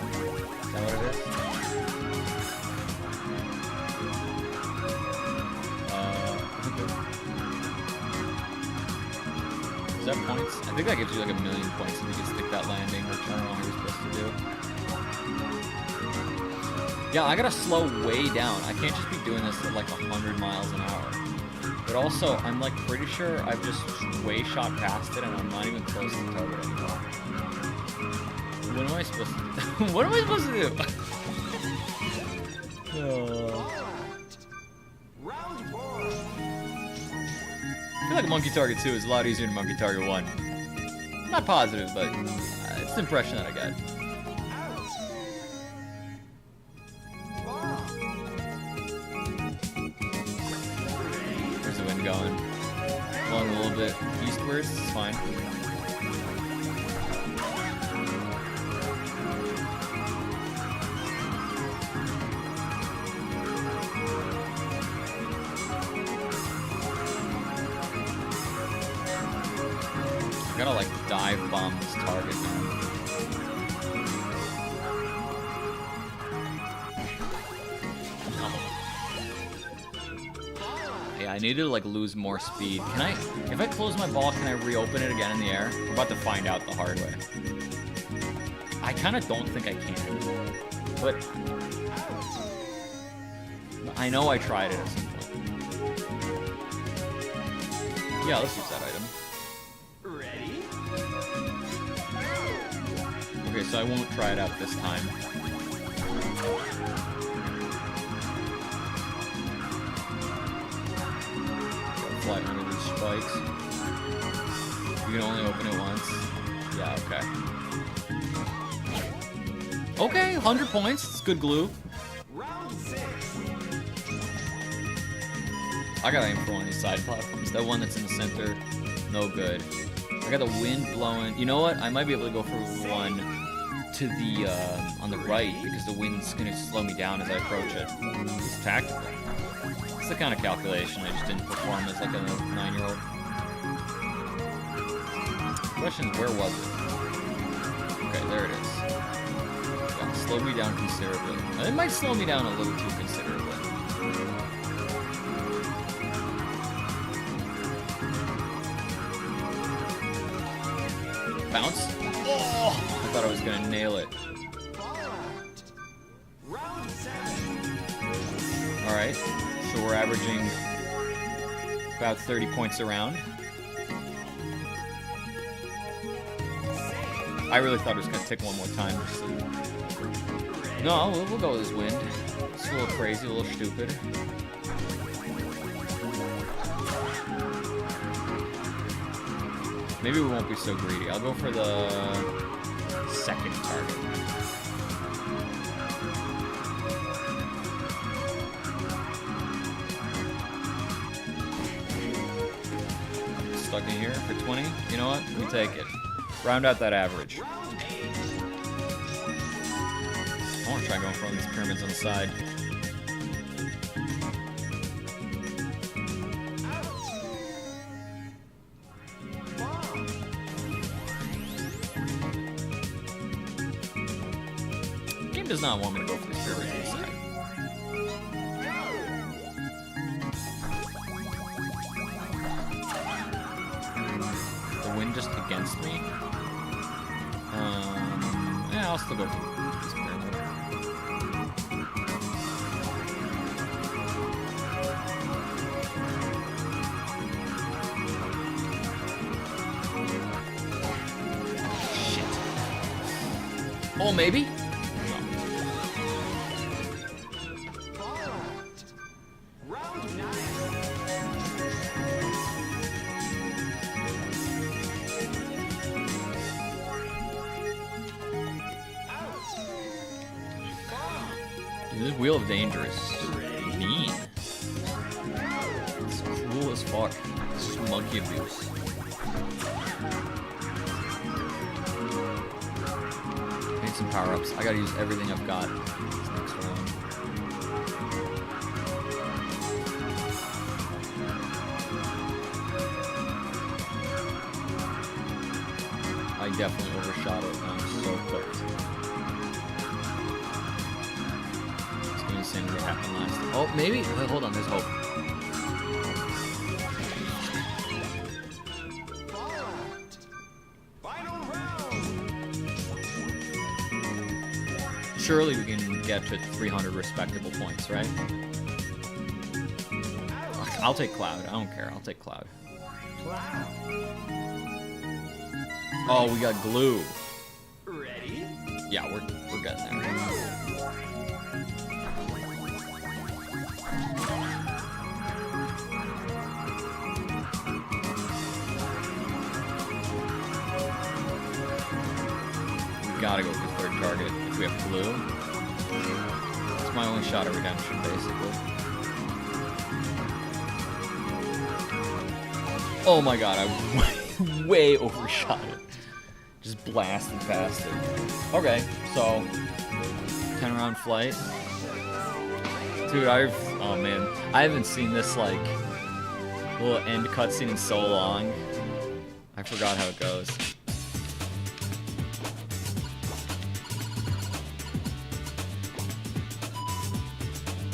that what it is? Is that points? I think that gives you like 1,000,000 points if you can stick that landing, which I don't know what you're supposed to do. Yeah, I gotta slow way down. I can't just be doing this at like 100 miles an hour. But also, I'm like pretty sure I've just way shot past it and I'm not even close to the target anymore. What am I supposed to do? What am I supposed to do? Round 4. I feel like Monkey Target 2 is a lot easier than Monkey Target 1. Not positive, but it's the impression that I got. There's the wind going. Blowing a little bit eastwards, it's fine. I gotta like dive bomb this target, man. Yeah, I need to like lose more speed. Can I, if I close my ball, can I reopen it again in the air? I'm about to find out the hard way. I kind of don't think I can, but I know I tried it at some point. Yeah, let's use that item. Ready? Okay, so I won't try it out this time. Gotta fly under these spikes. You can only open it once. Yeah, okay. Okay, 100 points. It's good glue. Round 6. I gotta aim for one of these side platforms. That one that's in the center, no good. I got the wind blowing. You know what? I might be able to go for one to the, on the right, because the wind's gonna slow me down as I approach it. It's tactical. It's the kind of calculation I just didn't perform as like a 9-year-old. Question is, where was it? Okay, there it is. Yeah, it slowed me down considerably. It might slow me down a little too considerably. Bounce. Oh, I thought I was gonna nail it. Round 7. All right, so we're averaging about 30 points a round. I really thought it was gonna tick one more time. Just to... No, we'll go with this wind. It's a little crazy, a little stupid. Maybe we won't be so greedy. I'll go for the second target. Stuck in here for 20. You know what? We take it. Round out that average. I want to try going for one of these pyramids on the side. Game does not want me to go for this pyramid on the side. The wind just against me. Yeah, I'll still go for this pyramid. Shit. Oh, maybe? No. Round 9. Dude, this Wheel of Danger is mean. It's cruel as fuck. It's just monkey abuse. I need some power-ups. I gotta use everything I've got this next round. I definitely overshot it. I'm so cooked. Same as what happened last time. Oh, maybe? Wait, hold on, there's hope. Final round. Surely we can get to 300 respectable points, right? I'll take Cloud. I don't care. I'll take Cloud. Cloud. Oh, we got Glue. Ready? Yeah, we're getting there. We gotta go for third target if we have Glue. It's my only shot at redemption, basically. Oh my god, I way overshot it. Just blasted past it. Okay, so 10-round flight. Dude, oh man, I haven't seen this like little end cutscene in so long. I forgot how it goes.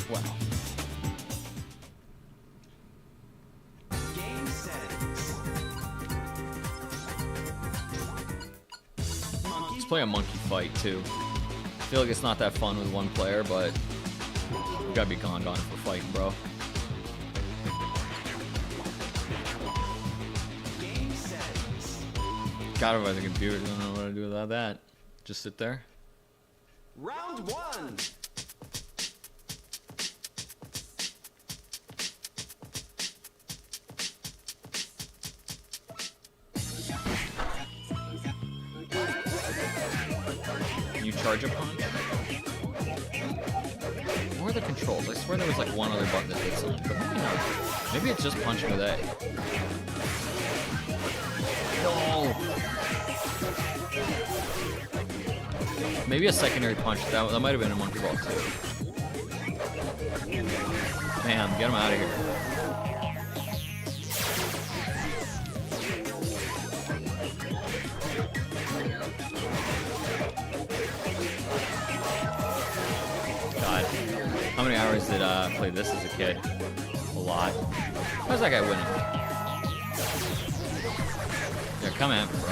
Wow. Game settings. Monkey. Let's play a monkey fight too. I feel like it's not that fun with one player, but we gotta be gone for fighting, bro. Game settings. Got it by the computer. Don't know what to do without that. Just sit there. Round one. Can you charge a punch? Where are the controls? I swear there was like one other button that did something, but maybe not. Maybe it's just punching with A. No! Maybe a secondary punch. That might have been a monkey ball too. Man, get him out of here. God, how many hours did I play this as a kid? A lot. How's that guy winning? Yeah, come at me, bro.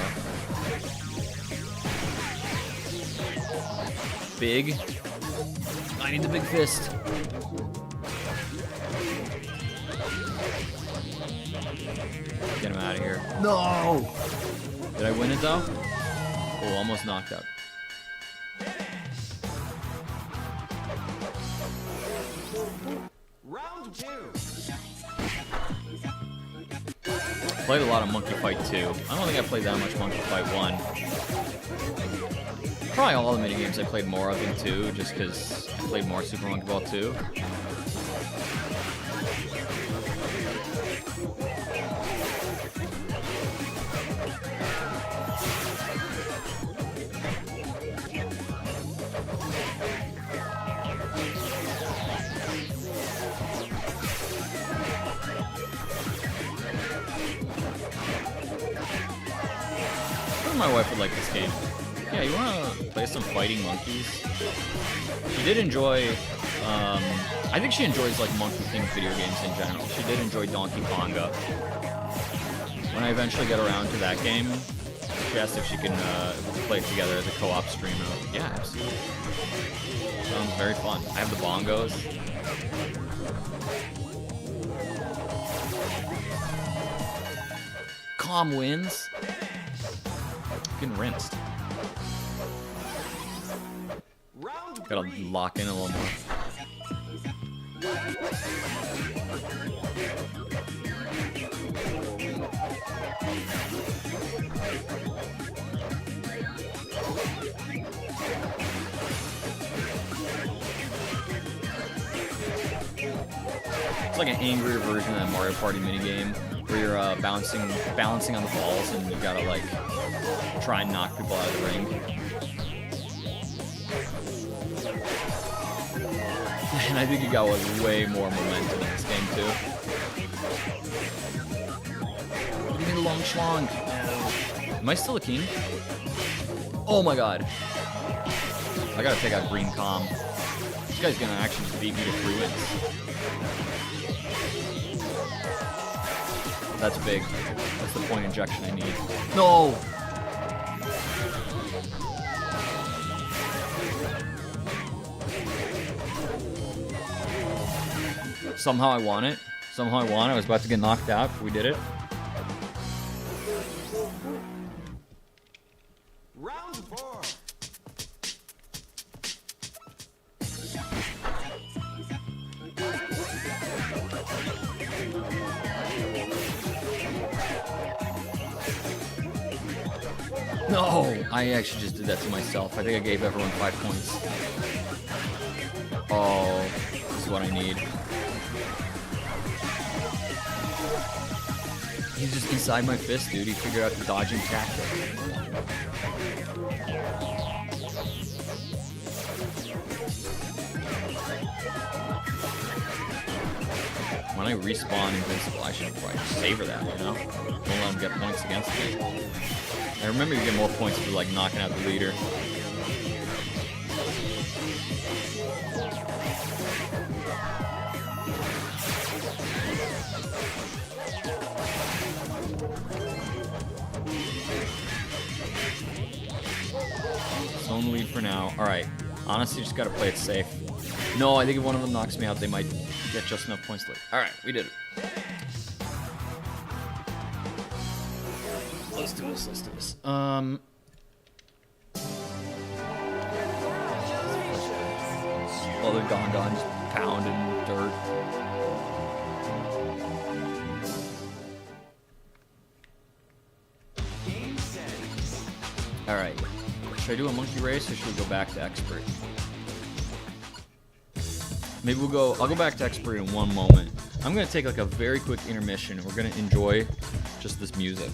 Big. I need the big fist. Get him out of here. No! Did I win it though? Oh, almost knocked out. Round two. Played a lot of Monkey Fight 2. I don't think I played that much Monkey Fight 1. Probably all the minigames I played more of in 2, just because I played more Super Monkey Ball 2. My wife would like this game. Yeah, you wanna play some fighting monkeys? She did enjoy, I think she enjoys like monkey-themed video games in general. She did enjoy Donkey Konga. When I eventually get around to that game, she asked if she can play it together as a co-op stream. And I was like, yeah, absolutely. Sounds very fun. I have the bongos. Calm wins. Getting rinsed. Gotta lock in a little more. It's like an angrier version of that Mario Party minigame where you're balancing on the balls and you gotta like try and knock people out of the ring. And I think you got like way more momentum in this game too. Give me the long schlong. Am I still a king? Oh my god. I gotta take out Green Calm. This guy's gonna actually beat me to 3 wins. That's big. That's the point injection I need. No! Somehow I won it. Somehow I won. I was about to get knocked out, but we did it. Round 4. No, I actually just did that to myself. I think I gave everyone 5 points. Oh, this is what I need. He's just inside my fist, dude. He figured out the dodging tactic. When I respawn invincible, I should probably savor that, you know? Don't let him get points against me. I remember you get more points for like knocking out the leader. Zone lead for now. Alright. Honestly, just gotta play it safe. No, I think if one of them knocks me out, they might get just enough points to lead. Alright, we did it. Let's do this, let's do this. Oh, the Gondon just pounding dirt. Game settings. Alright. Should I do a monkey race or should we go back to expert? Maybe I'll go back to expert in one moment. I'm gonna take like a very quick intermission and we're gonna enjoy just this music.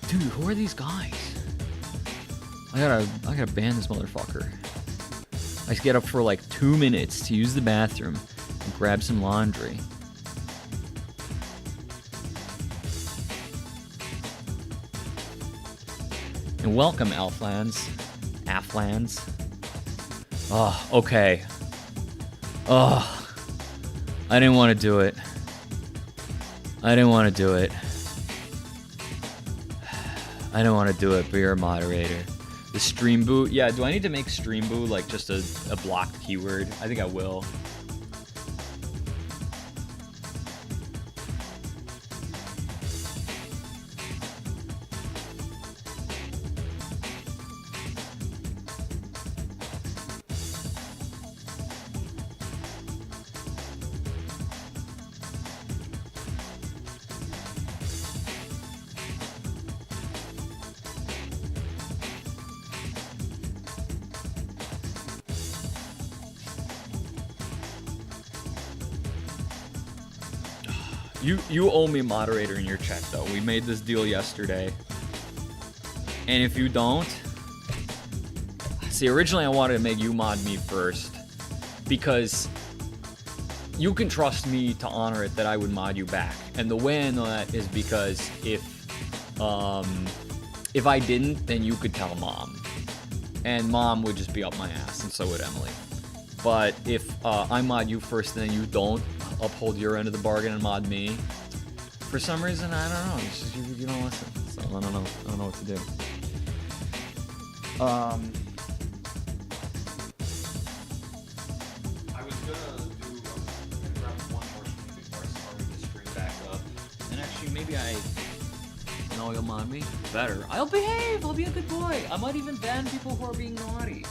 Dude, who are these guys? I gotta ban this motherfucker. I get up for like 2 minutes to use the bathroom and grab some laundry. And welcome, Alflands. Aflands. Oh, okay. Oh, I didn't want to do it. I didn't want to do it. I didn't want to do it, but you're a moderator. The stream boot. Yeah, do I need to make stream boot like just a blocked keyword? I think I will. You owe me moderator in your chat though. We made this deal yesterday. And if you don't... See, originally I wanted to make you mod me first. Because you can trust me to honor it that I would mod you back. And the way I know that is because if I didn't, then you could tell Mom. And Mom would just be up my ass, and so would Emily. But if I mod you first and then you don't uphold your end of the bargain and mod me, for some reason, I don't know. It's just you don't listen. So I don't know. I don't know what to do. I was gonna grab one more stream before I started the stream back up. And actually, maybe you'll mod me? Better. I'll behave. I'll be a good boy. I might even ban people who are being naughty.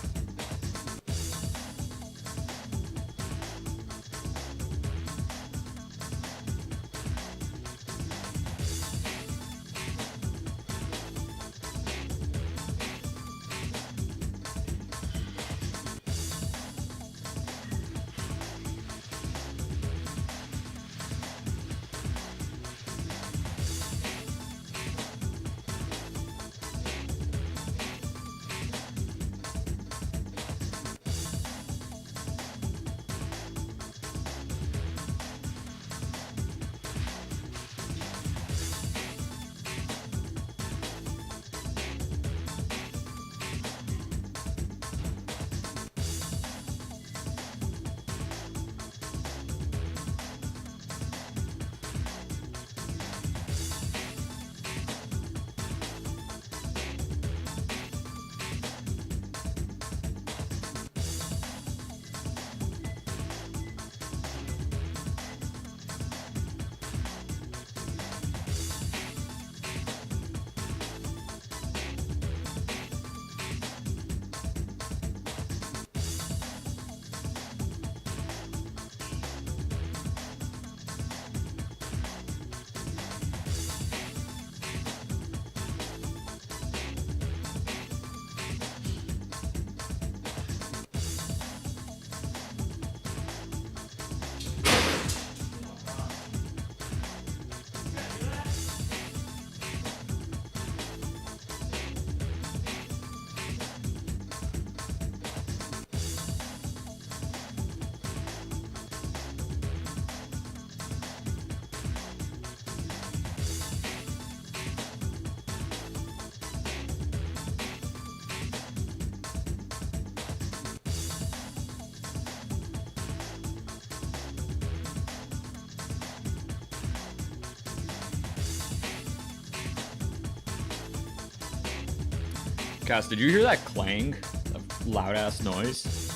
Cass, did you hear that clang? That loud-ass noise?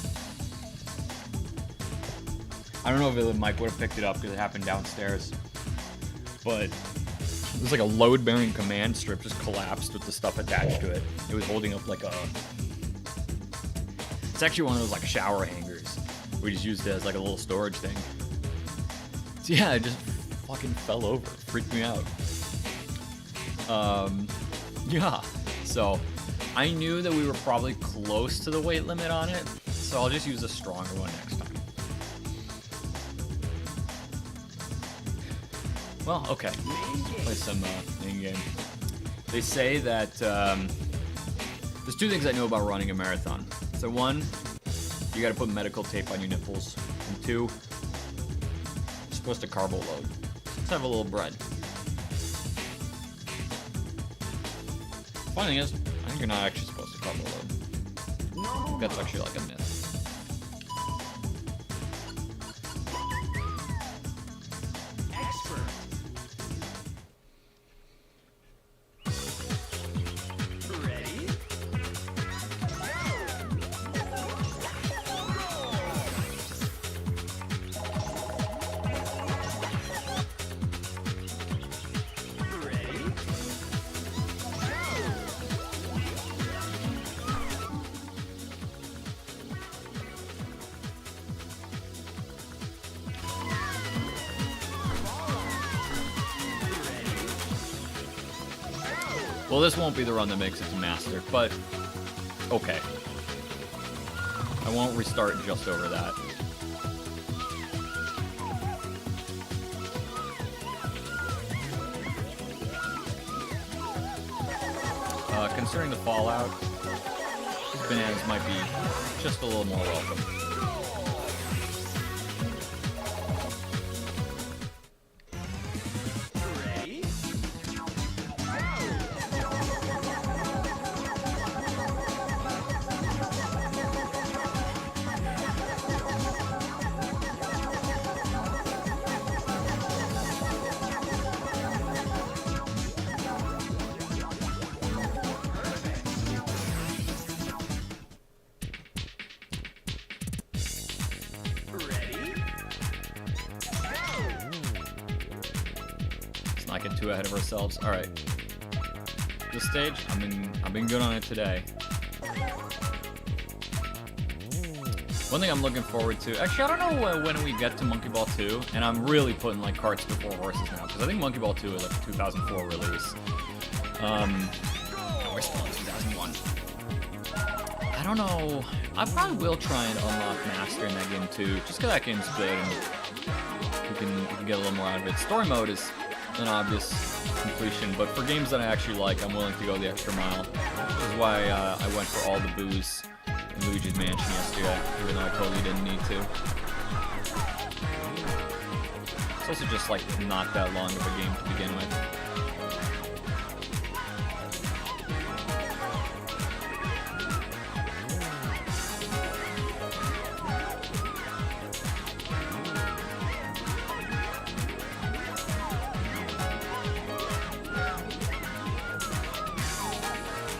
I don't know if the mic would have picked it up because it happened downstairs. But it was like a load-bearing command strip just collapsed with the stuff attached to it. It was holding up like a... It's actually one of those like shower hangers. We just used it as like a little storage thing. So yeah, it just fucking fell over. Freaked me out. Yeah. So... I knew that we were probably close to the weight limit on it, so I'll just use a stronger one next time. Well, okay. Play some main game. They say that there's two things I know about running a marathon. So one, you gotta put medical tape on your nipples. And 2, you're supposed to carbo load. Let's have a little bread. Funny thing is, I think you're not actually supposed to carbo load. I think that's actually like a myth. Expert. Ready? Ready? Well, this won't be the run that makes it to Master, but okay. I won't restart just over that. Considering the fallout, these bananas might be just a little more welcome. Ready? Ready? Let's not get too ahead of ourselves. All right. This stage, I've been good on it today. One thing I'm looking forward to, actually, I don't know when we get to Monkey Ball 2, and I'm really putting like carts before horses now, because I think Monkey Ball 2 is like a 2004 release. We're still in 2001. I don't know. I probably will try and unlock Master in that game too, just because that game's good and you can get a little more out of it. Story mode is an obvious completion, but for games that I actually like, I'm willing to go the extra mile. Which is why I went for all the booze in Luigi's Mansion yesterday, even though I totally didn't need to. It's also just like not that long of a game to begin with.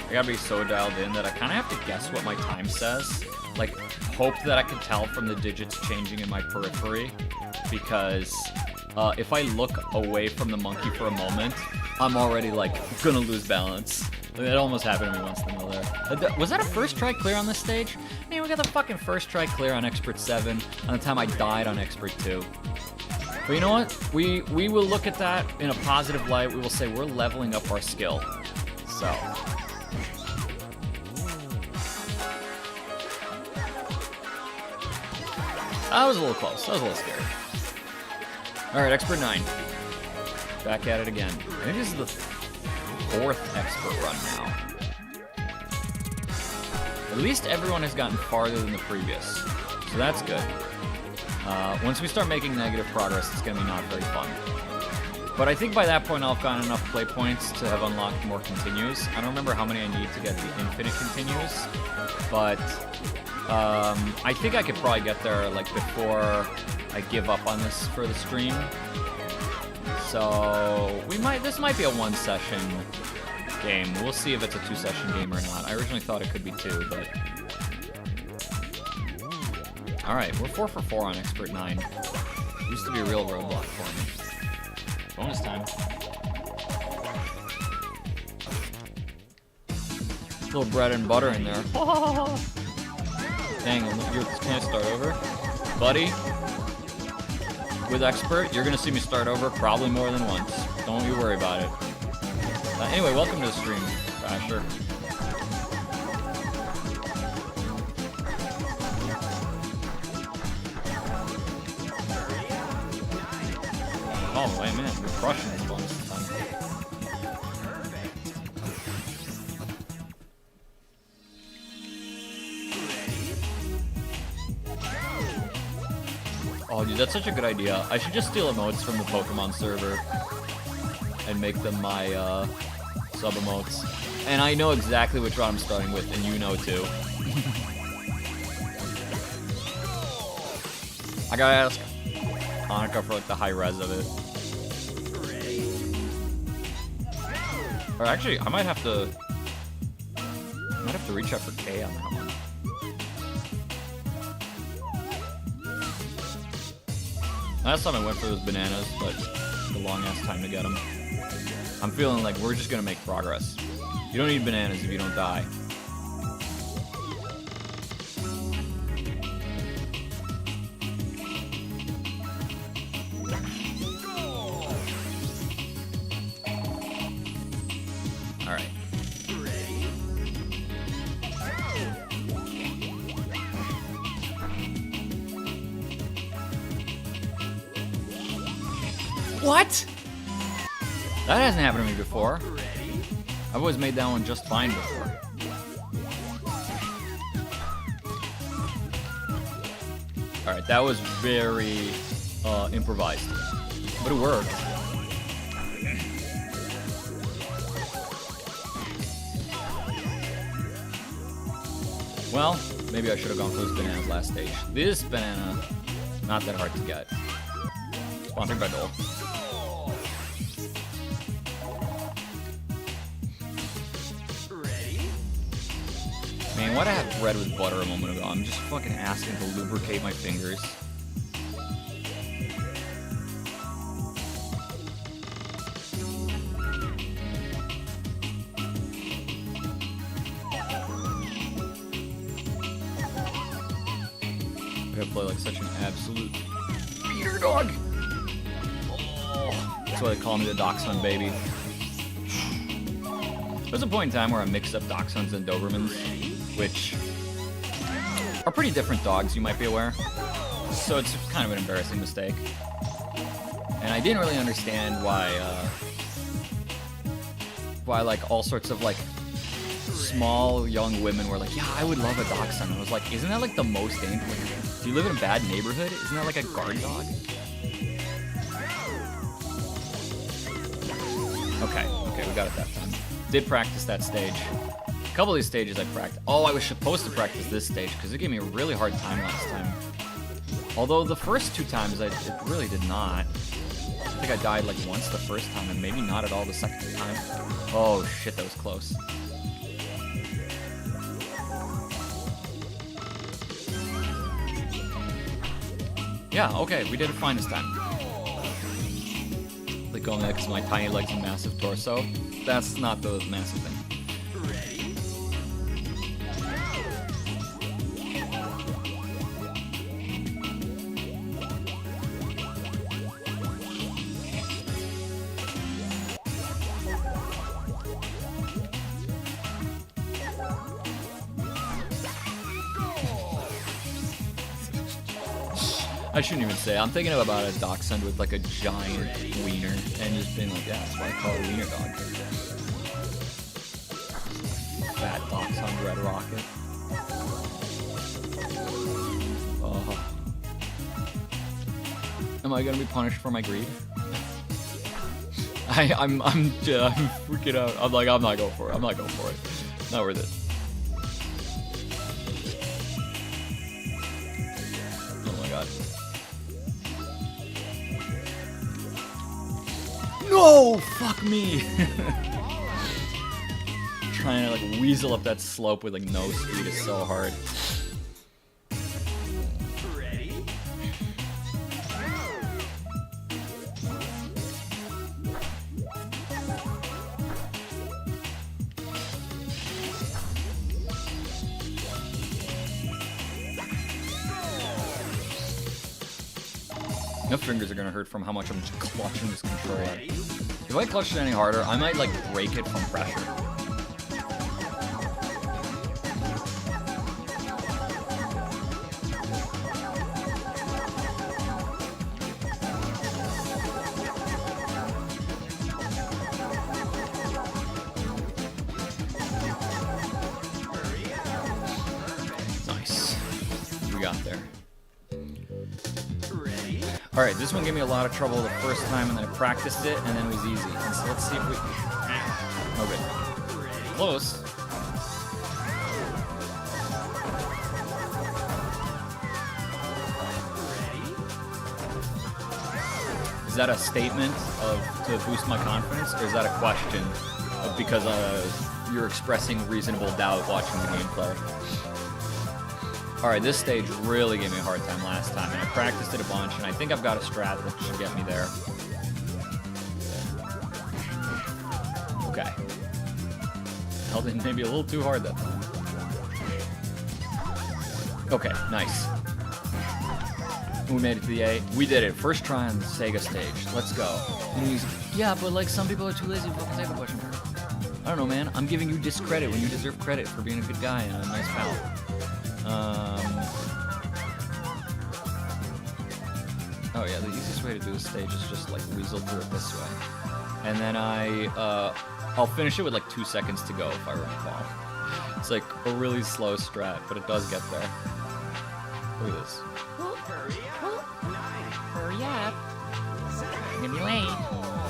I gotta be so dialed in that I kind of have to guess what my time says. Like, hope that I can tell from the digits changing in my periphery. Because if I look away from the monkey for a moment, I'm already, like, gonna lose balance. It almost happened to me once in the middle there. Was that a first try clear on this stage? Man, we got the fucking first try clear on Expert 7 on the time I died on Expert 2. But you know what? We will look at that in a positive light. We will say we're leveling up our skill. So... that was a little close. That was a little scary. Alright, Expert 9. Back at it again. I think this is the 4th Expert run now. At least everyone has gotten farther than the previous. So that's good. Once we start making negative progress, it's going to be not very fun. But I think by that point I'll have gotten enough play points to have unlocked more continues. I don't remember how many I need to get the infinite continues. But... I think I could probably get there like before I give up on this for the stream. So this might be a 1-session game. We'll see if it's a 2-session game or not. I originally thought it could be 2, but all right, we're 4 for 4 on Expert 9. Used to be a real roadblock for me. Bonus time. A little bread and butter in there. Dang, can I start over? Buddy, with Expert, you're going to see me start over probably more than once. Don't you worry about it. Anyway, welcome to the stream, Basher. Oh, wait, man, we're crushing this bonus time. dude, that's such a good idea. I should just steal emotes from the Pokemon server and make them my sub emotes. And I know exactly which one I'm starting with, and you know too. I gotta ask Hanukkah for like the high res of it. Or actually, I might have to reach out for K on that one. Last time I went for those bananas, but a long ass time to get them. I'm feeling like we're just gonna make progress. You don't need bananas if you don't die. Alright. What? That hasn't happened to me before. I've always made that one just fine before. Alright, that was very improvised. But it worked. Well, maybe I should have gone for those bananas last stage. This banana, not that hard to get. Sponsored by Dole. Man, why'd I have bread with butter a moment ago? I'm just fucking asking to lubricate my fingers. I gotta play like such an absolute beater dog. Oh, that's why they call me the Dachshund baby. There's a point in time where I mixed up Dachshunds and Dobermans, which are pretty different dogs, you might be aware. So it's kind of an embarrassing mistake. And I didn't really understand why like all sorts of like small young women were like, yeah, I would love a Dachshund. And I was like, isn't that like the most dangerous? Do you live in a bad neighborhood? Isn't that like a guard dog? Okay, we got it that time. Did practice that stage. A couple of these stages I practiced. Oh, I was supposed to practice this stage because it gave me a really hard time last time. Although the first two times it really did not. I think I died like once the first time and maybe not at all the second time. Oh shit, that was close. Yeah, okay, we did it fine this time. Like going there because my tiny legs and massive torso. That's not the massive thing. I shouldn't even say. I'm thinking about a dachshund with like a giant wiener and just being like, yeah, that's why I call it a wiener dog. Fat dachshund red rocket. Oh. Am I gonna be punished for my greed? I'm freaking out. I'm like, I'm not going for it. I'm not going for it. Not worth it. Oh my god. No! Fuck me! Trying to like weasel up that slope with like no speed is so hard. Ready? My fingers are gonna hurt from how much I'm just clutching this controller. If I clutch it any harder, I might like break it from pressure. Nice. We got there. Ready? Alright, this one gave me a lot of trouble the first time, and then I practiced it, and then it was easy. And so let's see if we... Oh, good. Close. Is that a statement to boost my confidence, or is that a question of because you're expressing reasonable doubt watching the gameplay? Alright, this stage really gave me a hard time last time, and I practiced it a bunch, and I think I've got a strat that should get me there. Okay. Held in maybe a little too hard that time. Okay, nice. We made it to the A. We did it. First try on the Sega stage. Let's go. And he's, yeah, but like some people are too lazy to fucking take a question. I don't know, man. I'm giving you discredit when you deserve credit for being a good guy and a nice pal. Oh yeah, the easiest way to do this stage is just like weasel through it this way. And then I'll finish it with like 2 seconds to go if I recall. It's like a really slow strat, but it does get there. Look at this. Hurry up. Gonna be late.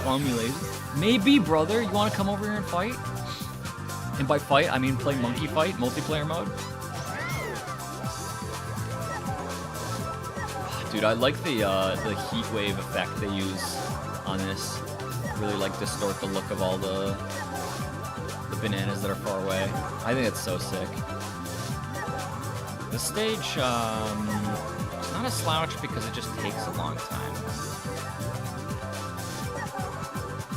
Call me lazy. Maybe, brother. You want to come over here and fight? And by fight, I mean play monkey fight, multiplayer mode. Dude, I like the heat wave effect they use on this. Really like distort the look of all the bananas that are far away. I think it's so sick. The stage, it's not a slouch because it just takes a long time.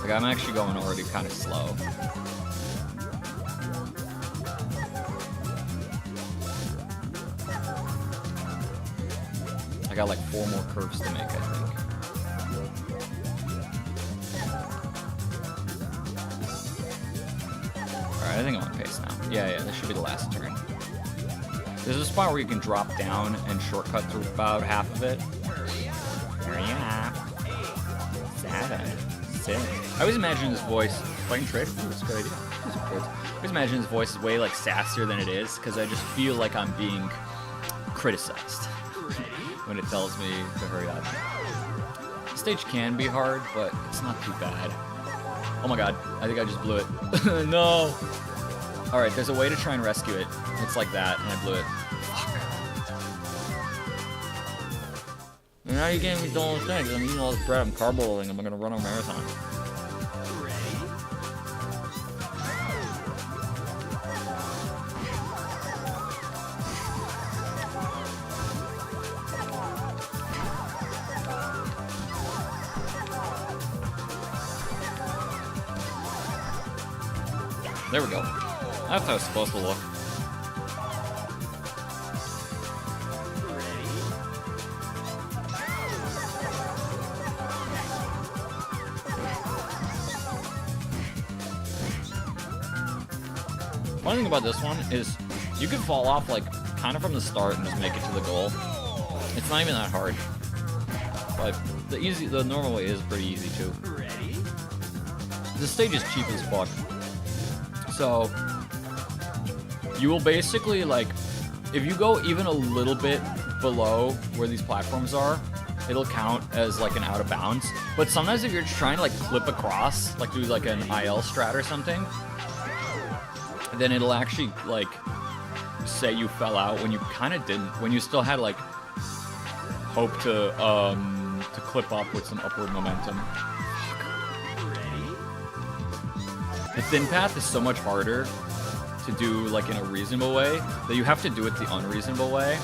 Like, I'm actually going already kind of slow. I got like 4 more curves to make, I think. Alright, I think I'm on pace now. Yeah, this should be the last turn. There's a spot where you can drop down and shortcut through about half of it. Hurry up. 7. 6. I always imagine this voice, fighting trade, that's a good idea. I always imagine this voice is way like sassier than it is, because I just feel like I'm being criticized when it tells me to hurry up. The stage can be hard, but it's not too bad. Oh my god, I think I just blew it. No! Alright, there's a way to try and rescue it. It's like that, and I blew it. Fuck. And now you gave me all those things. I'm eating all this bread, I'm carb loading, I'm gonna run a marathon. There we go. That's how it's supposed to look. One thing about this one is you can fall off like kind of from the start and just make it to the goal. It's not even that hard. But the normal way is pretty easy too. The stage is cheap as fuck. So you will basically, like, if you go even a little bit below where these platforms are, it'll count as like an out of bounds. But sometimes if you're just trying to like clip across, like do like an IL strat or something, then it'll actually like say you fell out when you kind of didn't, when you still had like hope to clip up with some upward momentum. The thin path is so much harder to do like in a reasonable way that you have to do it the unreasonable way.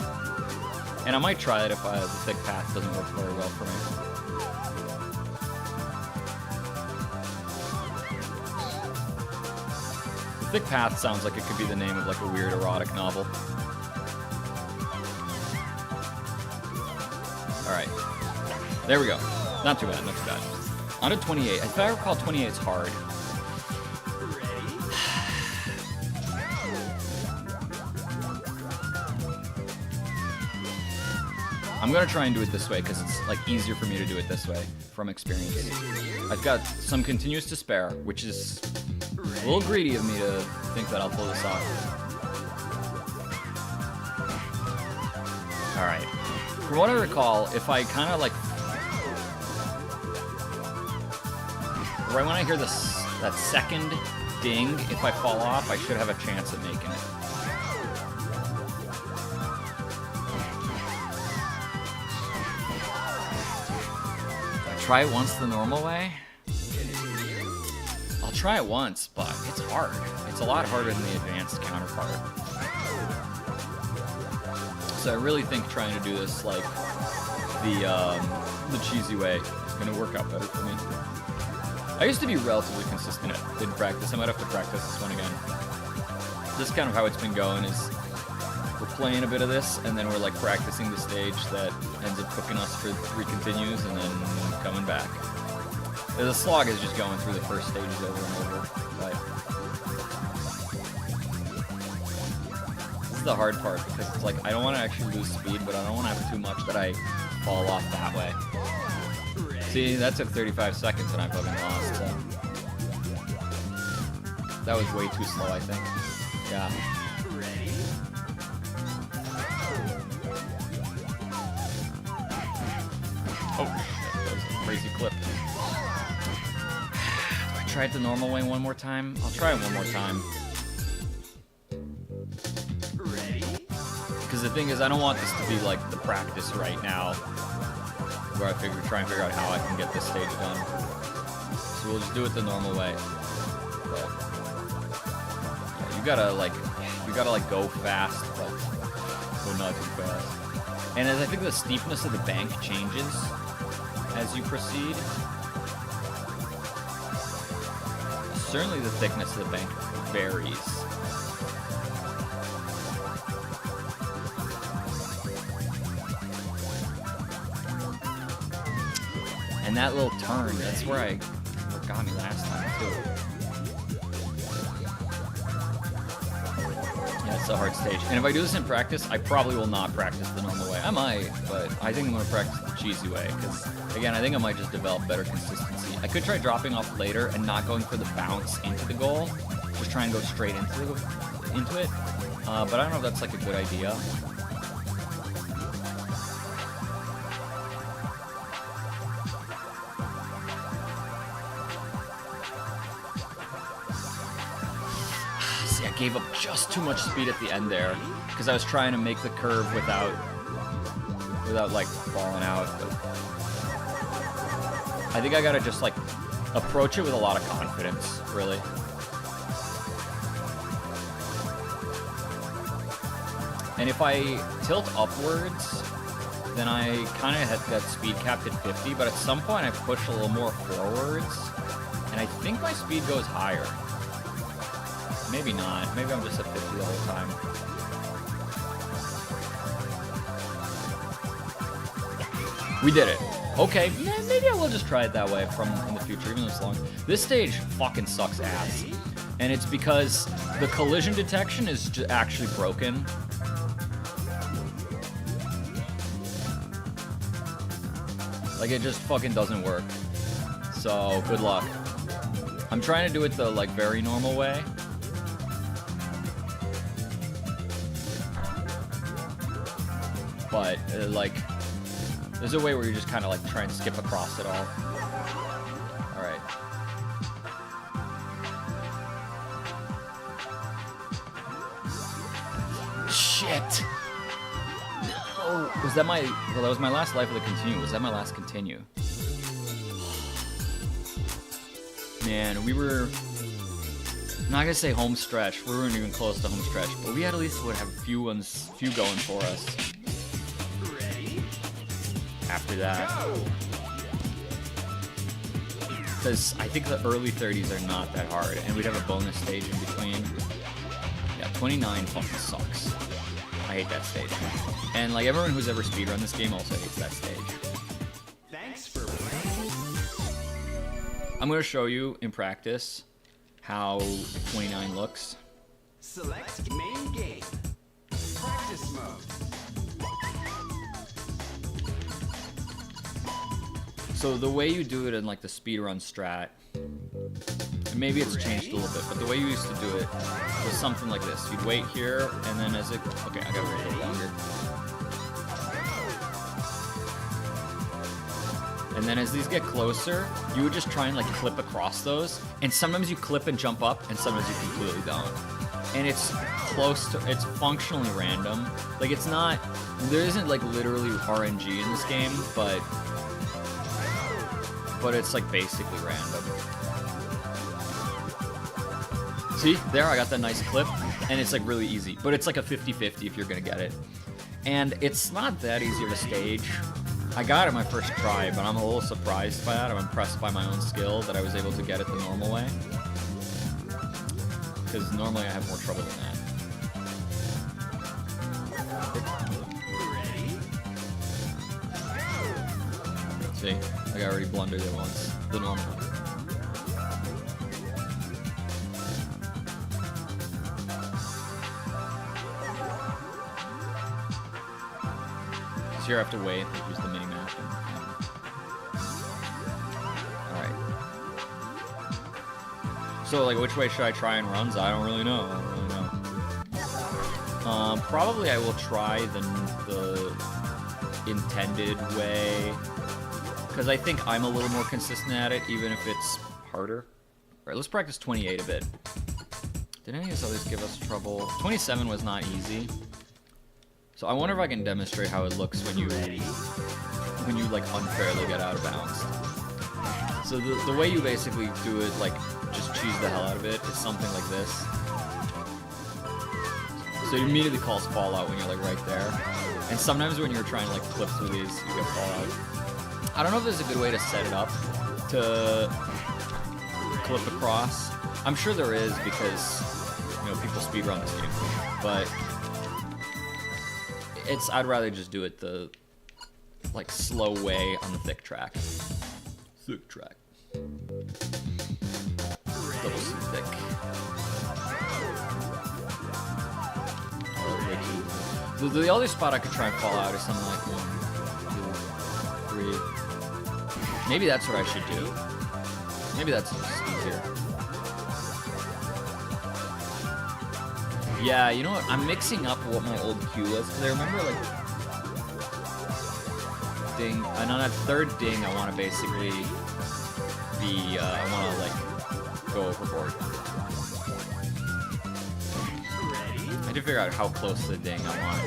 And I might try it if the thick path doesn't work very well for me. The thick path sounds like it could be the name of like a weird erotic novel. Alright. There we go. Not too bad, not too bad. On to 28. If I recall, 28 is hard. I'm gonna try and do it this way because it's like easier for me to do it this way from experience. I've got some continuous to spare, which is a little greedy of me to think that I'll pull this off. Alright. From what I recall, if I kind of like right when I hear this, that second ding, if I fall off, I should have a chance at making it. Try it once the normal way? I'll try it once, but it's hard. It's a lot harder than the advanced counterpart. So I really think trying to do this like the cheesy way is gonna work out better for me. I used to be relatively consistent in practice. I might have to practice this one again. This is kind of how it's been going, is we're playing a bit of this, and then we're like practicing the stage that ends up cooking us for 3 continues, and then coming back. The slog is just going through the first stages over and over. But this is the hard part, because it's like I don't want to actually lose speed, but I don't want to have too much that I fall off that way. See, that took 35 seconds and I fucking lost, so. That was way too slow, I think. Yeah. Oh, shit, that was a crazy clip. Do I try it the normal way one more time? I'll try it one more time. Because the thing is, I don't want this to be like the practice right now, where I try and figure out how I can get this stage done. So we'll just do it the normal way. But yeah, you gotta like go fast, but go not too fast. And as I think the steepness of the bank changes as you proceed, certainly the thickness of the bank varies. And that little turn, that's where what got me last time too. Yeah, it's a hard stage. And if I do this in practice, I probably will not practice the normal way. I might, but I think I'm going to practice the cheesy way, because, again, I think I might just develop better consistency. I could try dropping off later and not going for the bounce into the goal, just try and go straight into it. But I don't know if that's like a good idea. See, I gave up just too much speed at the end there, because I was trying to make the curve without like falling out. But I think I gotta just like approach it with a lot of confidence, really. And if I tilt upwards, then I kind of had that speed capped at 50, but at some point I push a little more forwards, and I think my speed goes higher. Maybe not. Maybe I'm just at 50 the whole time. We did it. Okay, maybe I will just try it that way in the future, even though it's long. This stage fucking sucks ass. And it's because the collision detection is actually broken. Like, it just fucking doesn't work. So, good luck. I'm trying to do it the, like, very normal way. But, like, there's a way where you just kind of, like, try and skip across it all. Alright. Shit! No! Was that my... Well, that was my last life of the continue. Was that my last continue? Man, we were... I'm not gonna say home stretch. We weren't even close to home stretch. But we at least would have a few going for us. After that, because I think the early 30s are not that hard, and we'd have a bonus stage in between. Yeah, 29 fucking sucks. I hate that stage. And like everyone who's ever speedrun this game also hates that stage. Thanks for playing. I'm gonna show you in practice how 29 looks. Select main game. Practice mode. So the way you do it in like the speedrun strat, and maybe it's changed a little bit, but the way you used to do it was something like this. You'd wait here, and then as it... Okay, I gotta wait a little longer. And then as these get closer, you would just try and like clip across those. And sometimes you clip and jump up, and sometimes you completely don't. And it's close to, it's functionally random. Like it's not, there isn't like literally RNG in this game, but it's like basically random. See, there I got that nice clip, and it's like really easy. But it's like a 50-50 if you're gonna get it. And it's not that easy of a stage. I got it my first try, but I'm a little surprised by that. I'm impressed by my own skill that I was able to get it the normal way. Because normally I have more trouble than that. See? Like I already blundered it once. The normal. So you have to wait. Use the mini map. Alright. So, like, which way should I try and runs? I don't really know. Probably I will try the intended way. Because I think I'm a little more consistent at it, even if it's harder. Alright, let's practice 28 a bit. Did any of these others give us trouble? 27 was not easy. So I wonder if I can demonstrate how it looks when you like unfairly get out of bounds. So the way you basically do it, like just cheese the hell out of it, is something like this. So it immediately calls fallout when you're like right there. And sometimes when you're trying to like flip through these, you get fallout. I don't know if there's a good way to set it up to clip across. I'm sure there is because, you know, people speedrun this game. But I'd rather just do it the like slow way on the thick track. Thick track. Double C thick. The other spot I could try and fall out is something like 1, 2, 3. Maybe that's what I should do. Maybe that's just easier. Yeah, you know what? I'm mixing up what my old cue was, because I remember, like, ding. And on that third ding, I want to basically be, I want to, like, go overboard. I had to figure out how close to the ding I want.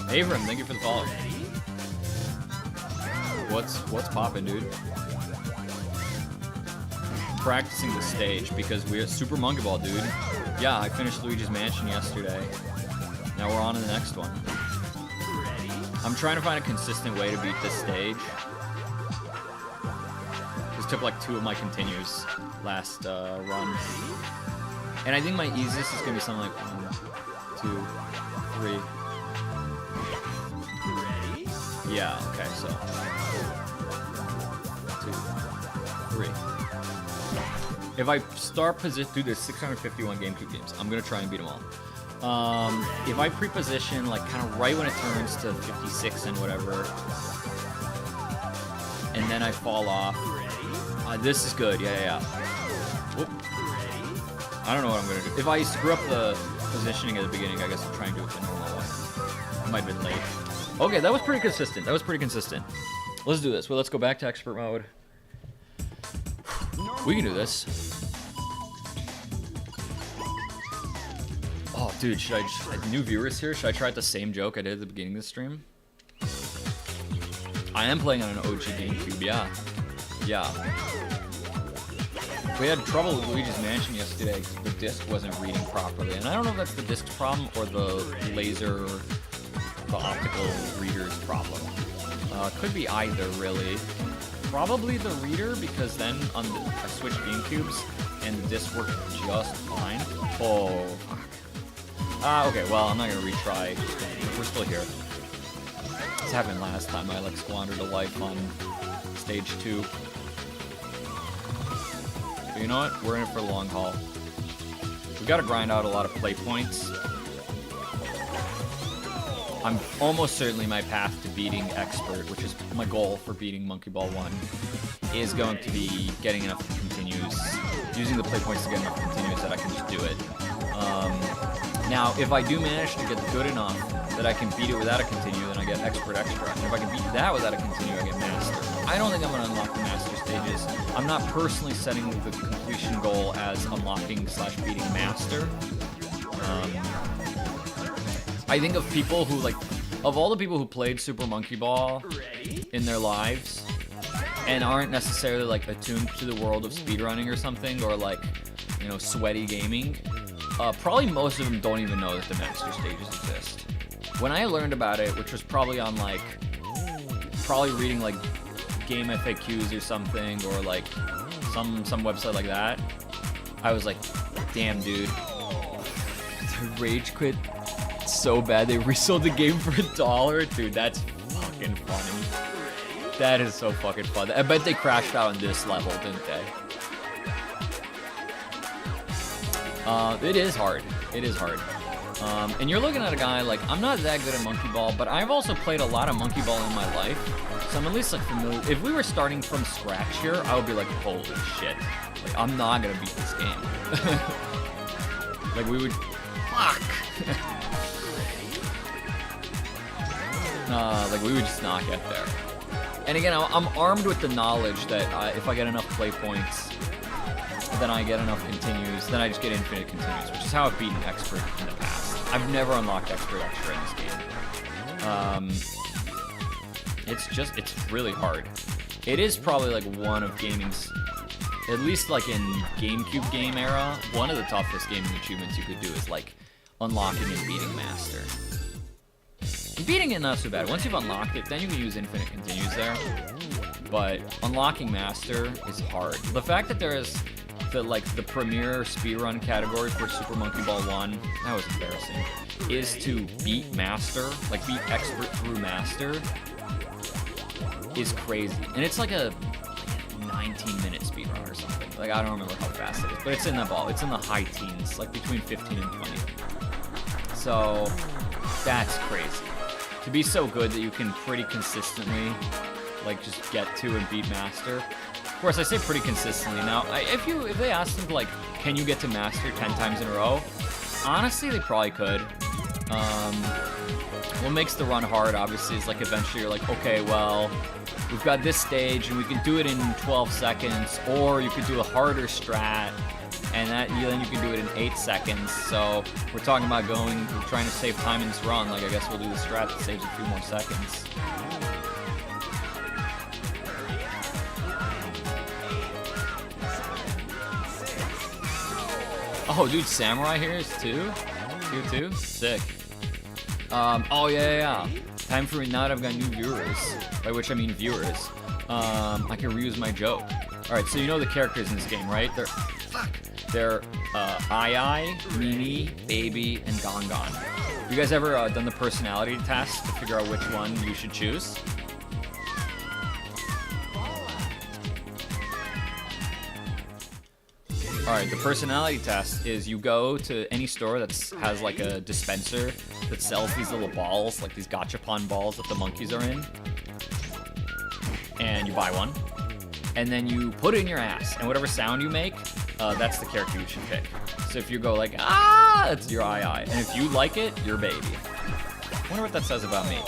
Avram, thank you for the follow. What's poppin', dude? Practicing the stage because we're Super Monkey Ball, dude. Yeah, I finished Luigi's Mansion yesterday. Now we're on to the next one. I'm trying to find a consistent way to beat this stage. This took like 2 of my continues last run. And I think my easiest is gonna be something like 1, 2, 3. Yeah, okay, so 2, 3. If I start position, dude, there's 651 GameCube games. I'm gonna try and beat them all. If I pre-position, like, kind of right when it turns to 56 and whatever, and then I fall off, this is good, yeah. Whoop. I don't know what I'm gonna do. If I screw up the positioning at the beginning, I guess I'll try and do it the normal way. I might have been late. Okay, that was pretty consistent. Let's do this. Well, let's go back to expert mode. We can do this. Oh, dude, should I new viewers here? Should I try out the same joke I did at the beginning of the stream? I am playing on an OG GameCube, yeah. We had trouble with Luigi's Mansion yesterday because the disc wasn't reading properly. And I don't know if that's the disc's problem or the laser, the optical reader's problem. Could be either, really. Probably the reader, because then on I switched GameCubes and the disc worked just fine. Oh, fuck. Okay, well, I'm not gonna retry. We're still here. This happened last time. I, like, squandered a life on stage 2. But you know what? We're in it for the long haul. We gotta grind out a lot of play points. I'm almost certainly my path to beating Expert, which is my goal for beating Monkey Ball 1, is going to be getting enough continues, using the play points to get enough continues that I can just do it. Now, if I do manage to get good enough that I can beat it without a continue, then I get expert extra. And if I can beat that without a continue, I get master. I don't think I'm going to unlock the master stages. I'm not personally setting the completion goal as unlocking / beating master. I think of people who, like, of all the people who played Super Monkey Ball in their lives and aren't necessarily, like, attuned to the world of speedrunning or something, or, like, you know, sweaty gaming, probably most of them don't even know that the master stages exist. When I learned about it, which was probably on, like, probably reading, like, game FAQs or something, or, like, some website like that, I was like, damn, dude. I rage quit so bad they resold the game for $1. Dude, that's fucking funny. That is so fucking fun. I bet they crashed out on this level, didn't they? It is hard. It is hard. And you're looking at a guy like, I'm not that good at Monkey Ball, but I've also played a lot of Monkey Ball in my life, so I'm at least like familiar. If we were starting from scratch here, I would be like, holy shit. Like, I'm not gonna beat this game. Like, we would, fuck. Like, we would just not get there. And again, I'm armed with the knowledge that if I get enough play points, then I get enough continues, then I just get infinite continues, which is how I've beaten expert in the past. I've never unlocked expert extra in this game. It's really hard. It is probably like one of gaming's, at least like in Gamecube Game era, one of the toughest gaming achievements you could do is like unlocking and beating master. And beating it not so bad. Once you've unlocked it, then you can use infinite continues there. But unlocking master is hard. The fact that there is the premier speedrun category for Super Monkey Ball 1, that was embarrassing, is to beat master, like beat expert through master, is crazy. And it's like a 19-minute speedrun or something. Like, I don't remember how fast it is, but it's in the ball. It's in the high teens, like between 15 and 20. So that's crazy. To be so good that you can pretty consistently, like, just get to and beat master. Of course, I say pretty consistently. Now, if they asked them, like, can you get to master 10 times in a row? Honestly, they probably could. What makes the run hard, obviously, is, like, eventually you're like, okay, well, we've got this stage, and we can do it in 12 seconds, or you could do a harder strat, and then you can do it in 8 seconds. So we're talking about we're trying to save time in this run. Like, I guess we'll do the strat that saves a few more seconds. Oh, dude, Samurai here is too? Here too? Sick. Oh, yeah. Time for me now that I've got new viewers. By which I mean viewers. I can reuse my joke. Alright, so you know the characters in this game, right? They're Ai, Mimi, Baby, and Gongon. You guys ever done the personality test to figure out which one you should choose? Alright, the personality test is you go to any store that has like a dispenser that sells these little balls, like these gachapon balls that the monkeys are in. And you buy one. And then you put it in your ass, and whatever sound you make, that's the character you should pick. So if you go like, ah, that's your Ai. And if you like it, you're Baby. I wonder what that says about me.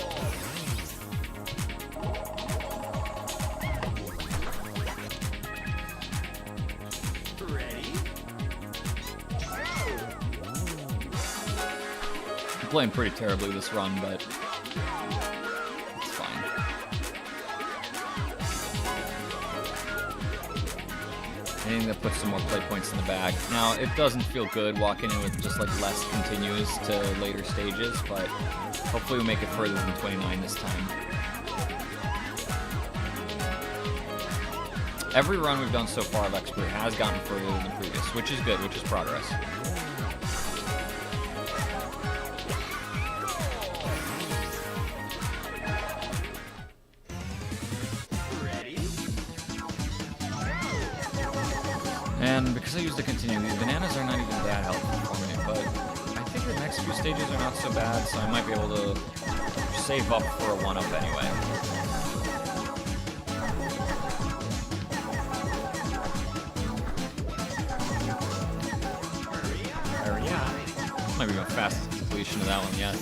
I'm playing pretty terribly this run, but it's fine. Anything that puts some more play points in the bag. Now, it doesn't feel good walking in with just like less continues to later stages, but hopefully we'll make it further than 29 this time. Every run we've done so far of Expert has gotten further than the previous, which is good, which is progress. And because I used to continue, these bananas are not even that helpful for me, but I think the next few stages are not so bad, so I might be able to save up for a 1-up anyway. Might be my fastest completion of that one yet.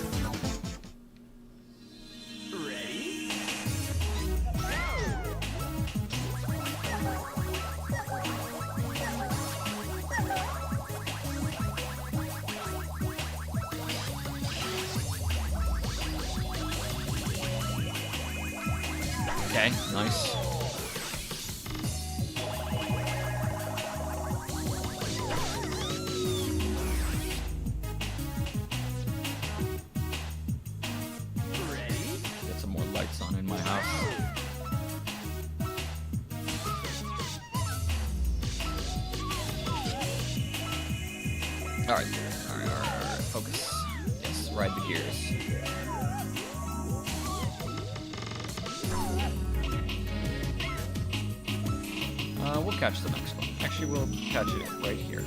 Ready? Okay, nice. Ready? Get some more lights on in my house. Alright, alright. Focus. Yes, ride the gears. We'll catch the next one. Actually, we'll catch it right here.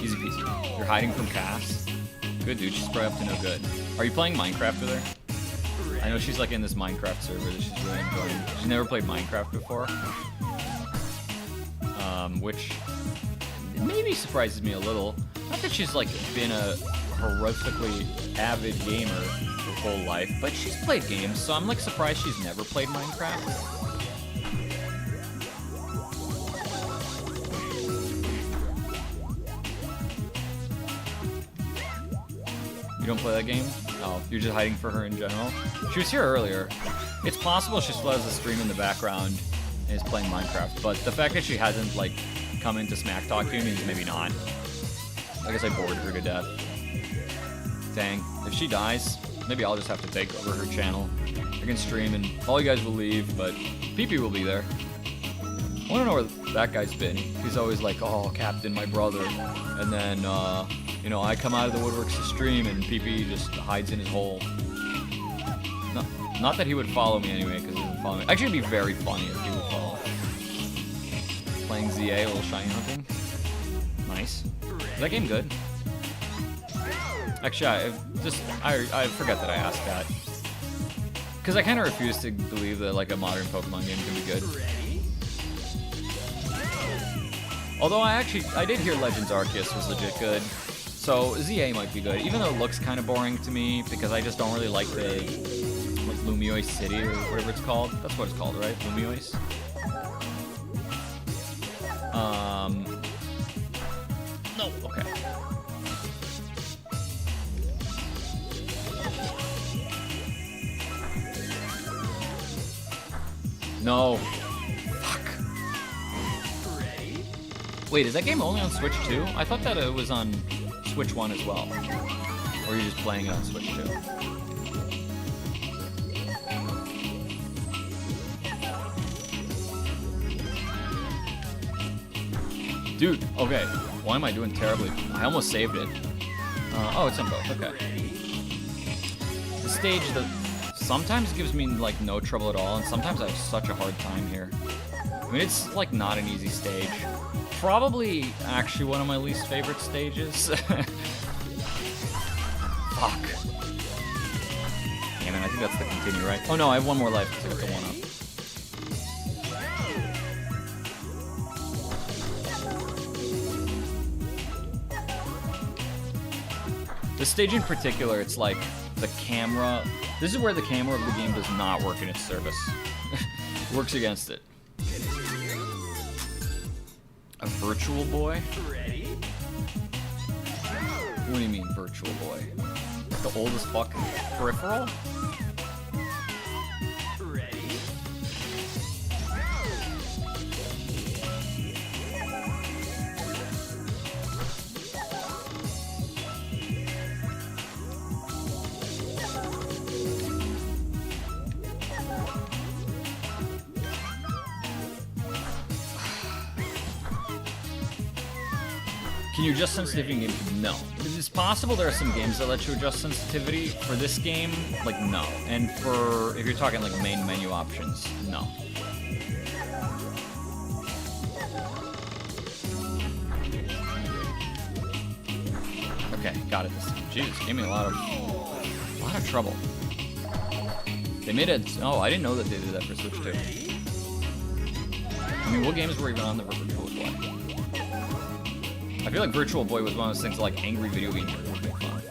Easy peasy. You're hiding from Cass. Good, dude. She's probably up to no good. Are you playing Minecraft with her? I know she's like in this Minecraft server that she's really enjoying. She's never played Minecraft before. Which maybe surprises me a little. Not that she's like been a horrifically avid gamer her whole life, but she's played games, so I'm like surprised she's never played Minecraft. You don't play that game? Oh, you're just hiding for her in general? She was here earlier. It's possible she still has a stream in the background and is playing Minecraft, but the fact that she hasn't like come into Smack Talk to means maybe not. I guess I bored her to death. Dang. If she dies, maybe I'll just have to take over her channel. I can stream and all you guys will leave, but PP will be there. I want to know where that guy's been. He's always like, oh, Captain, my brother. And then, you know, I come out of the woodworks to stream and PP just hides in his hole. Not that he would follow me anyway, because he doesn't follow me. Actually, it'd be very funny if he would follow. Playing ZA, a little shiny hunting. Nice. Is that game good? Actually, I forgot that I asked that. Because I kind of refuse to believe that like a modern Pokemon game can be good. Although I did hear Legends Arceus was legit good. So ZA might be good, even though it looks kind of boring to me because I just don't really like the like Lumiois City or whatever it's called. That's what it's called, right? Lumiois. No, okay. No. Fuck. Wait, is that game only on Switch 2? I thought that it was on Switch 1 as well. Or are you just playing it on Switch 2? Dude, okay. Why am I doing terribly? I almost saved it. Oh, it's on both. Okay. The stage that sometimes gives me like no trouble at all, and sometimes I have such a hard time here. I mean, it's like not an easy stage. Probably actually one of my least favorite stages. Fuck. Damn it, I think that's the continue, right? Oh no, I have one more life to get the one up. This stage in particular, it's like the camera. This is where the camera of the game does not work in its service. It works against it. A virtual boy? Ready? What do you mean, virtual boy? The oldest fuck peripheral? Ready? Can you adjust sensitivity in GameCube? No. It's possible there are some games that let you adjust sensitivity. For this game, like, no. And for, if you're talking like main menu options, no. Okay, got it this time. Jeez, gave me a lot of trouble. They made it. Oh, I didn't know that they did that for Switch too. I mean, what games were even on the Virtual Boy? I feel like Virtual Boy was one of those things like angry video game nerds would make fun of.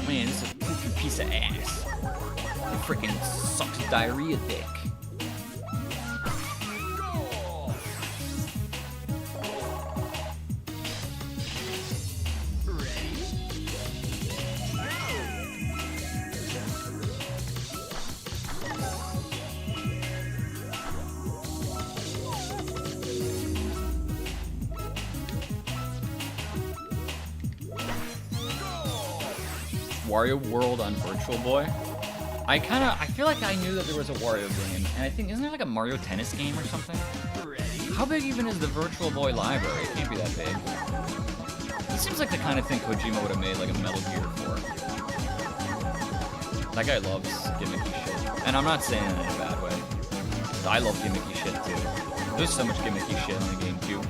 Man, this is a poopy piece of ass. It freaking sucks diarrhea dick. Wario World on Virtual Boy. I feel like I knew that there was a Wario game, and I think, isn't there like a Mario Tennis game or something? How big even is the Virtual Boy library? It can't be that big. It seems like the kind of thing Kojima would have made like a Metal Gear for. That guy loves gimmicky shit. And I'm not saying it in a bad way. I love gimmicky shit too. There's so much gimmicky shit on the GameCube.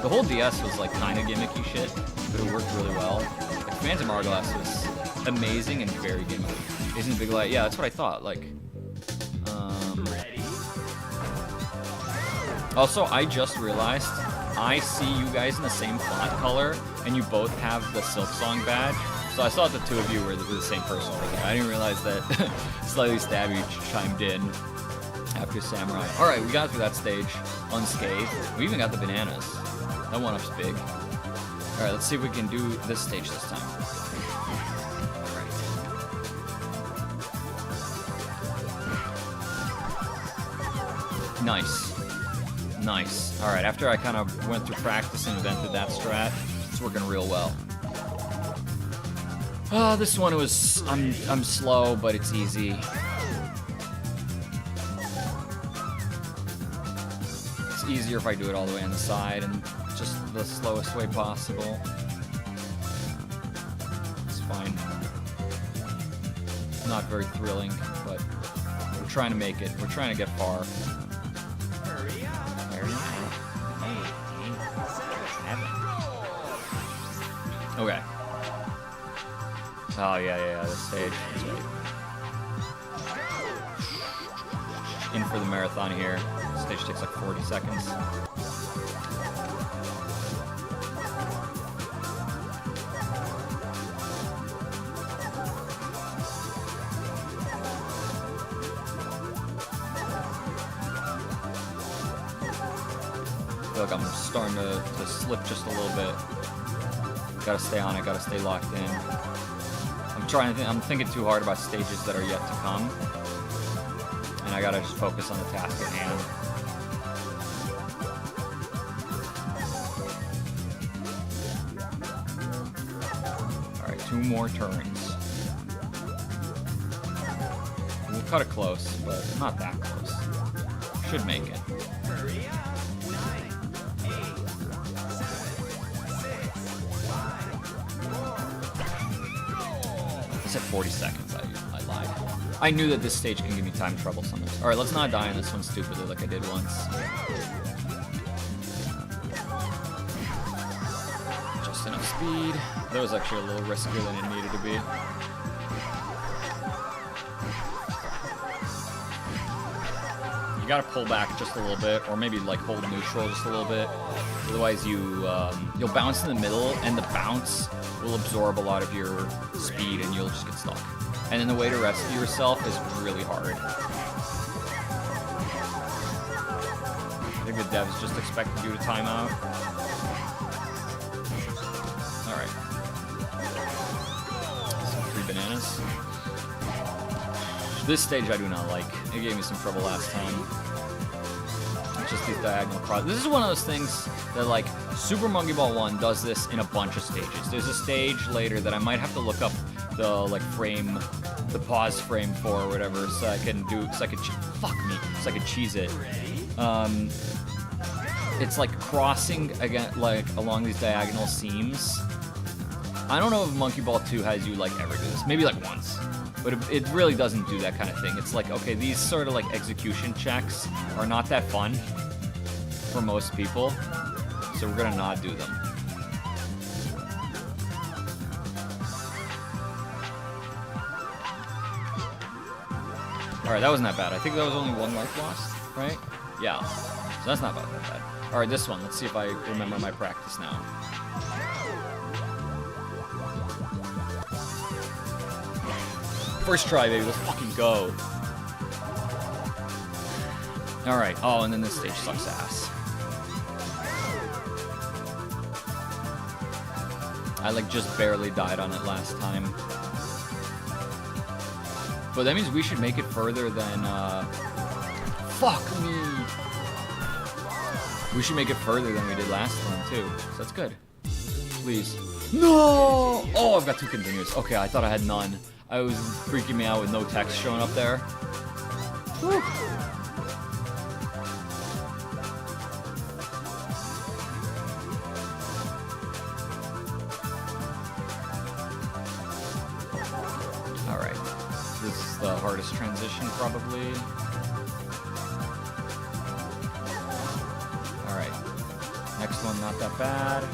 The whole DS was like kind of gimmicky shit, but it worked really well. Like Phantom Hourglass was amazing and very gimmicky. Isn't Big Light? Yeah, that's what I thought. Like, also, I just realized I see you guys in the same font color, and you both have the Silksong badge. So I thought the two of you were the same person. I didn't realize that Slightly Stabby chimed in after Samurai. All right, we got through that stage unscathed. We even got the bananas. That one-up's big. All right, let's see if we can do this stage this time. Nice. Nice. Alright, after I kind of went through practice and invented that strat, it's working real well. Oh, this one was... I'm slow, but it's easy. It's easier if I do it all the way on the side and just the slowest way possible. It's fine. Not very thrilling, but we're trying to make it. We're trying to get far. Okay. Oh, yeah, this stage. That's right. In for the marathon here. This stage takes like 40 seconds. I feel like I'm starting to slip just a little bit. Gotta stay on it, gotta stay locked in. I'm thinking too hard about stages that are yet to come. And I gotta just focus on the task at hand. Alright, 2 more turns. We'll cut it close, but not that close. Should make it. I said 40 seconds, I lied. I knew that this stage can give me time trouble sometimes. Alright, let's not die on this one stupidly like I did once. Just enough speed. That was actually a little riskier than it needed to be. You gotta pull back just a little bit, or maybe like hold neutral just a little bit. Otherwise you'll bounce in the middle, and the bounce will absorb a lot of your speed and you'll just get stuck. And then the way to rescue yourself is really hard. I think the devs just expected you to time out. Alright. Some free bananas. This stage I do not like. It gave me some trouble last time. Just these diagonal crosses. This is one of those things that, like, Super Monkey Ball 1 does this in a bunch of stages. There's a stage later that I might have to look up the, like, frame, the pause frame for or whatever, so I can cheese it. It's like crossing again, like, along these diagonal seams. I don't know if Monkey Ball 2 has you, like, ever do this. Maybe, like, once. But it really doesn't do that kind of thing. It's like, okay, these sort of, like, execution checks are not that fun for most people, so we're gonna not do them. Alright, that wasn't that bad. I think that was only 1 life lost, right? Yeah. So that's not that bad. Alright, this one. Let's see if I remember my practice now. First try, baby. Let's fucking go. Alright. Oh, and then this stage sucks ass. I like just barely died on it last time. But that means we should make it further than, fuck me! We should make it further than we did last time, too. So that's good. Please. No! Oh, I've got 2 continues. Okay, I thought I had none. I was freaking me out with no text showing up there. Whew. Alright. This is the hardest transition, probably. Alright. Next one, not that bad.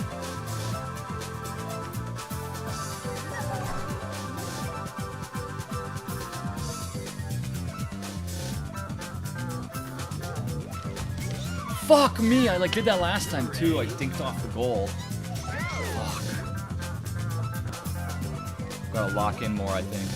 Fuck me! I like did that last time too. I dinked off the goal. Fuck. Gotta lock in more, I think.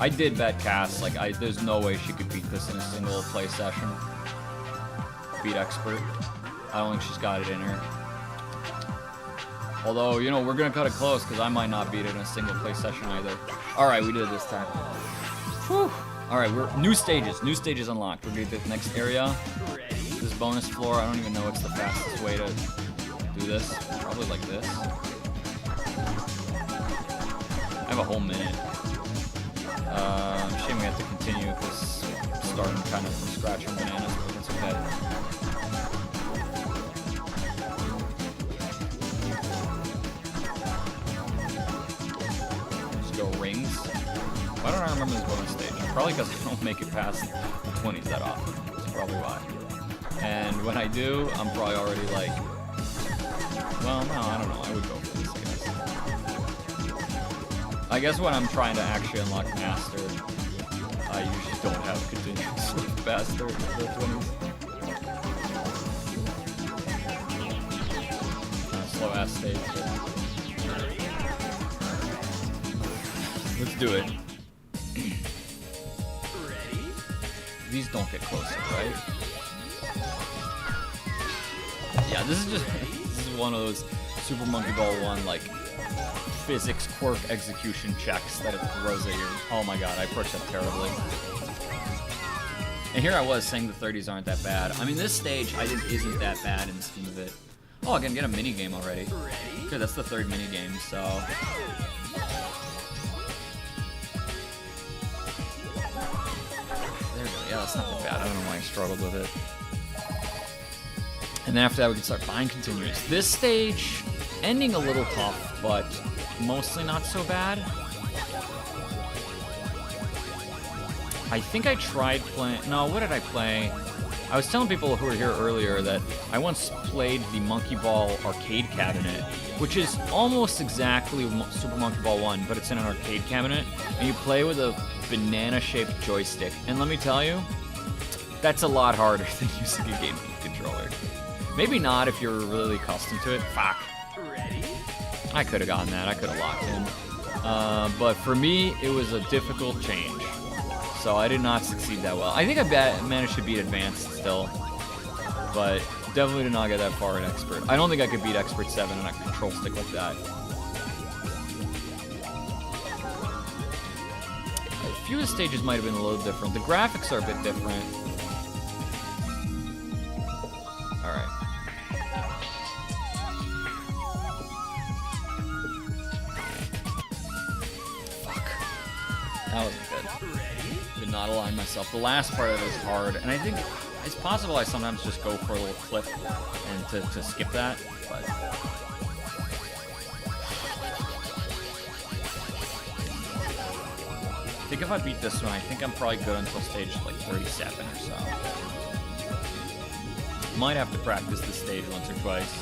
I did bet Cass. Like, there's no way she could beat this in a single play session. Beat expert. I don't think she's got it in her. Although, you know, we're gonna cut it close because I might not beat it in a single play session either. Alright, we did it this time. Whew. Alright, we're new stages unlocked. We're gonna do the next area. This bonus floor, I don't even know what's the fastest way to do this. Probably like this. I have a whole minute. Shame we have to continue because starting kind of from scratch from bananas, but that's okay. Rings. Why don't I remember this bonus stage? Probably because I don't make it past the 20s that often. That's probably why. And when I do, I'm probably already like, well, no, I don't know. I would go for this, I guess when I'm trying to actually unlock Master, I usually don't have continuous with past the 20s. Slow ass stage. Let's do it. Ready? These don't get closer, right? Yeah, this is one of those Super Monkey Ball 1 like physics quirk execution checks that it throws at you. Oh my god, I approached that terribly. And here I was saying the 30s aren't that bad. I mean, this stage I think isn't that bad in the scheme of it. Oh, I can get a mini game already. Good, that's the 3rd mini game, so. There we go. Yeah, that's not that bad. I don't know why I struggled with it. And then after that, we can start buying continuous. This stage, ending a little tough, but mostly not so bad. I think I tried playing... No, what did I play? I was telling people who were here earlier that I once played the Monkey Ball arcade cabinet, which is almost exactly Super Monkey Ball 1, but it's in an arcade cabinet, and you play with a banana-shaped joystick. And let me tell you, that's a lot harder than using a GameCube controller. Maybe not if you're really accustomed to it. Fuck. Ready? I could have gotten that. I could have locked in. But for me, it was a difficult change. So I did not succeed that well. I think I managed to beat Advanced still. But definitely did not get that far in Expert. I don't think I could beat Expert 7 on a control stick like that. A few of the stages might have been a little different. The graphics are a bit different. Alright. That wasn't good. Did not align myself. The last part of it is hard, and I think it's possible I sometimes just go for a little clip and to skip that, but... I think if I beat this one, I think I'm probably good until stage like 37 or so. Might have to practice this stage once or twice.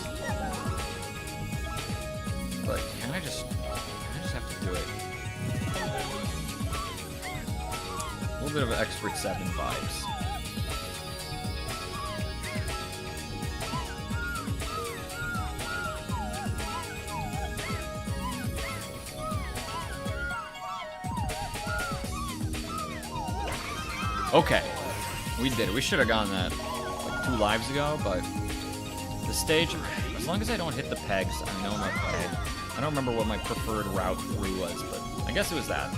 But can I just have to do it. A little bit of Expert 7 vibes. Okay, we did it. We should have gotten that like 2 lives ago, but the stage, as long as I don't hit the pegs, I know I'm okay. I don't remember what my preferred route through was, but I guess it was that.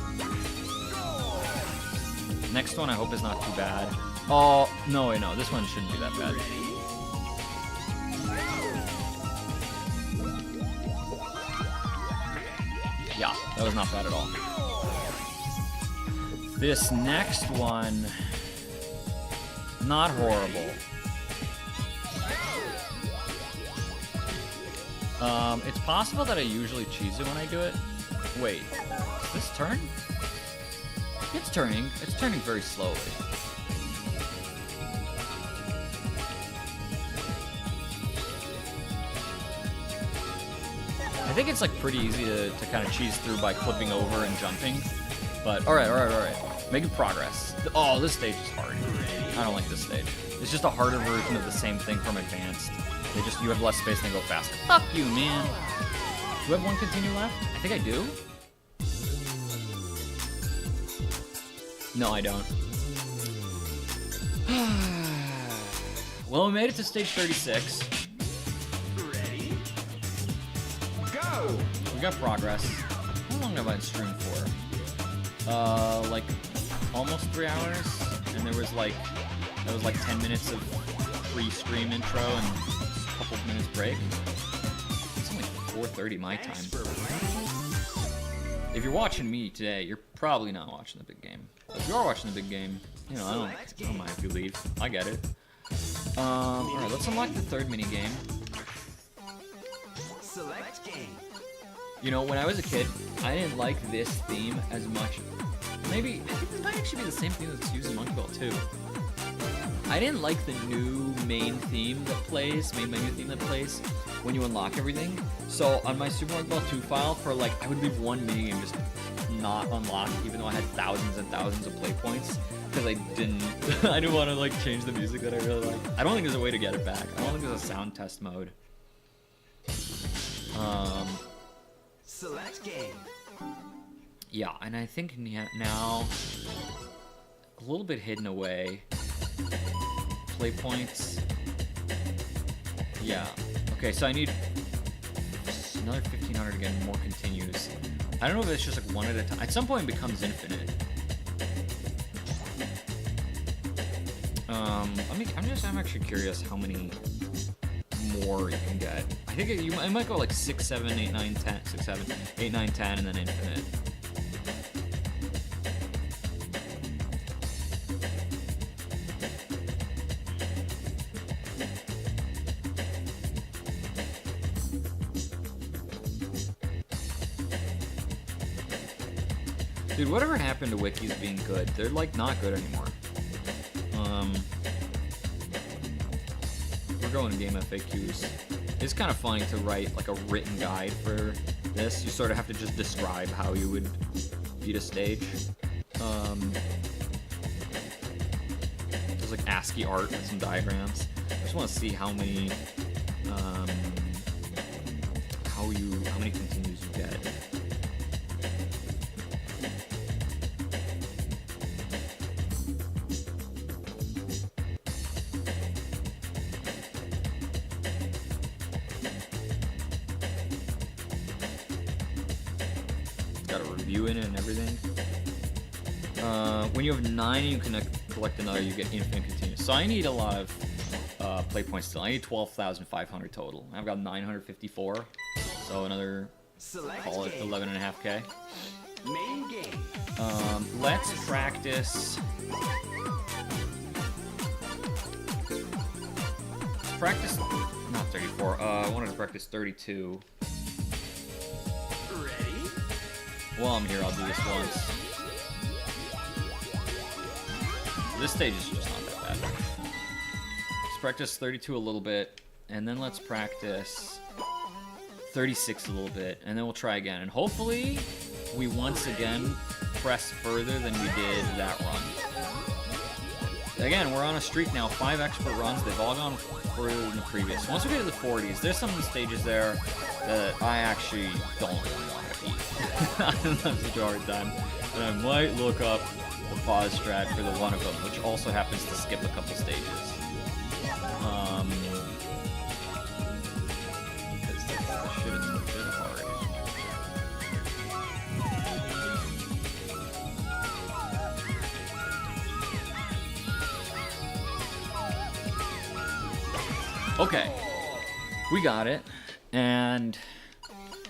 Next one I hope is not too bad. Oh, no, wait, no, this one shouldn't be that bad. Yeah, that was not bad at all. This next one, not horrible. It's possible that I usually cheese it when I do it. Wait, does this turn? It's turning. It's turning very slowly. I think it's like pretty easy to kind of cheese through by flipping over and jumping. But all right. Making progress. Oh, this stage is hard. I don't like this stage. It's just a harder version of the same thing from Advanced. You have less space and they go faster. Fuck you, man. Do I have 1 continue left? I think I do. No, I don't. Well, we made it to stage 36. Ready? Go! We got progress. How long have I streamed for? Like almost 3 hours, and there was like 10 minutes of pre-stream intro and a couple of minutes break. It's only 4:30 my time. If you're watching me today, you're probably not watching the big game. If you are watching the big game, you know, I don't mind if you leave. I get it. Alright, let's unlock the 3rd mini game. Select game. You know, when I was a kid, I didn't like this theme as much. Maybe, I think this might actually be the same theme that's used in Monkey Ball 2. I didn't like the new main theme that plays, main menu theme that plays when you unlock everything. So on my Super Monkey Ball 2 file, for like, I would leave one minigame just not unlocked, even though I had thousands and thousands of play points, because I didn't want to like change the music that I really like. I don't think there's a way to get it back. I don't think there's a sound test mode. Select game. Yeah, and I think now a little bit hidden away. Play points. Yeah. Okay, so I need another 1,500 to get more continues. I don't know if it's just like one at a time. At some point, it becomes infinite. I'm actually curious how many more you can get. I think it might go like 6, 7, 8, 9, 10, 6, 7, 8, 9, 10, and then infinite. Dude, whatever happened to wikis being good? They're like not good anymore. We're going to game FAQs. It's kind of funny to write like a written guide for this. You sort of have to just describe how you would beat a stage. There's like ASCII art with some diagrams. I just want to see how many how many continues you get. In it and everything. When you have 9 you can collect another, you get infinite continues. So I need a lot of play points still. I need 12,500 total. I've got 954, so another, call it 11.5k. Main game. Let's practice. Practice, not 34. I wanted to practice 32. Ready? While I'm here, I'll do this once. this stage is just not that bad. Let's practice 32 a little bit, and then let's practice 36 a little bit, and then we'll try again. And hopefully, we once again press further than we did that run. Again, we're on a streak now, 5 expert runs. They've all gone further than the previous. Once we get to the 40s, there's some stages there that I actually don't really want to beat. I'm having such a hard time. And I might look up the pause strat for the one of them, which also happens to skip a couple stages. Because this shit is legit hard. Okay, we got it, and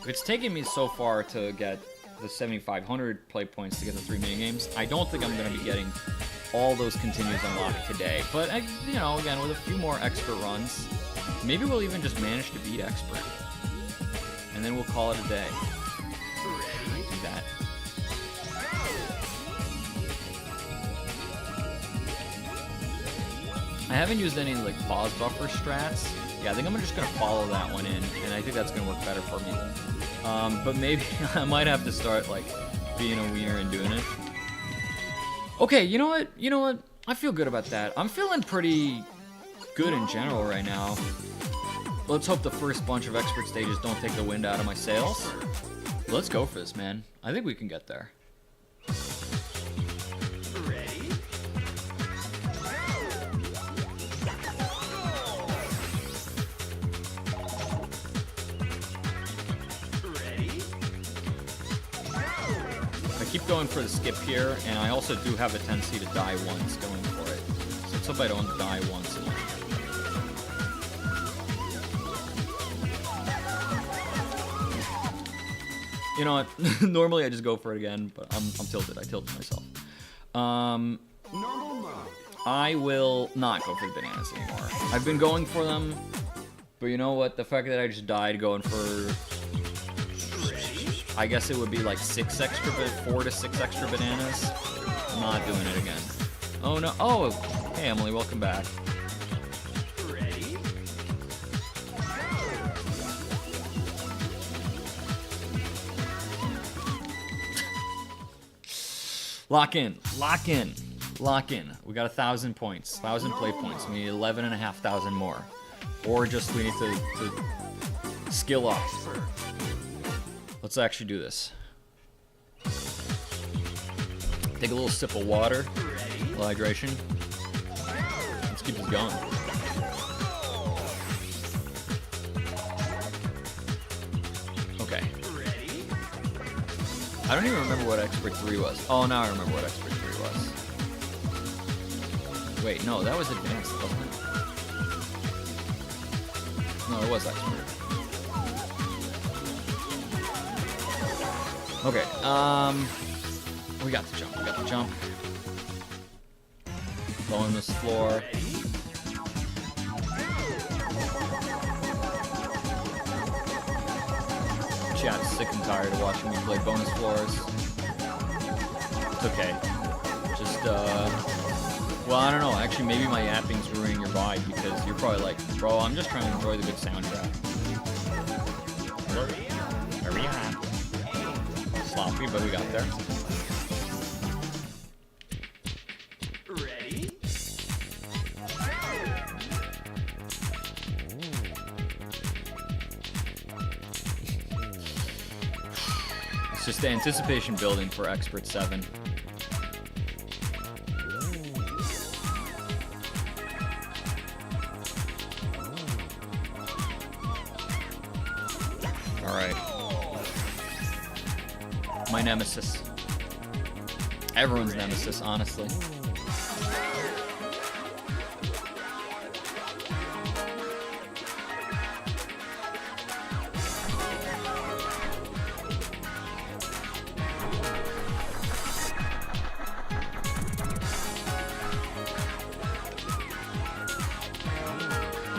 it's taken me so far to get the 7,500 play points to get the 3 mini games. I don't think I'm going to be getting all those continues unlocked today, but you know, again, with a few more expert runs, maybe we'll even just manage to beat expert, and then we'll call it a day. Might do that. I haven't used any like pause buffer strats. Yeah, I think I'm just gonna follow that one in, and I think that's gonna work better for me. But maybe I might have to start like being a wiener and doing it. Okay, you know what? You know what? I feel good about that. I'm feeling pretty good in general right now. Let's hope the first bunch of expert stages don't take the wind out of my sails. Let's go for this, man. I think we can get there. I keep going for the skip here, and I also do have a tendency to die once going for it. So let's hope I don't die once. You know what? Normally I just go for it again, but I'm tilted. I tilted myself. Normal mode. I will not go for the bananas anymore. I've been going for them, but you know what? The fact that I just died going for, I guess it would be like 4 to 6 extra bananas. I'm not doing it again. Oh no! Oh, hey Emily, welcome back. Lock in, lock in, lock in. We got 1,000 points, 1,000 play points. We need 11,500 more, or just we need to skill up. Let's actually do this. Take a little sip of water, a little hydration. Let's keep this going. Okay. I don't even remember what Expert 3 was. Oh, now I remember what Expert 3 was. Wait, no, that was Advanced, wasn't it? No, it was Expert. Okay, we got the jump, Blowing this floor. Chat's sick and tired of watching me play bonus floors. It's okay. Just, well, I don't know. Actually, maybe my yapping's ruining your vibe because you're probably like, bro, I'm just trying to enjoy the good soundtrack. Hurry up. Sloppy, but we got there. Ready? It's just the anticipation building for Expert 7. Alright. My nemesis. Everyone's nemesis, honestly.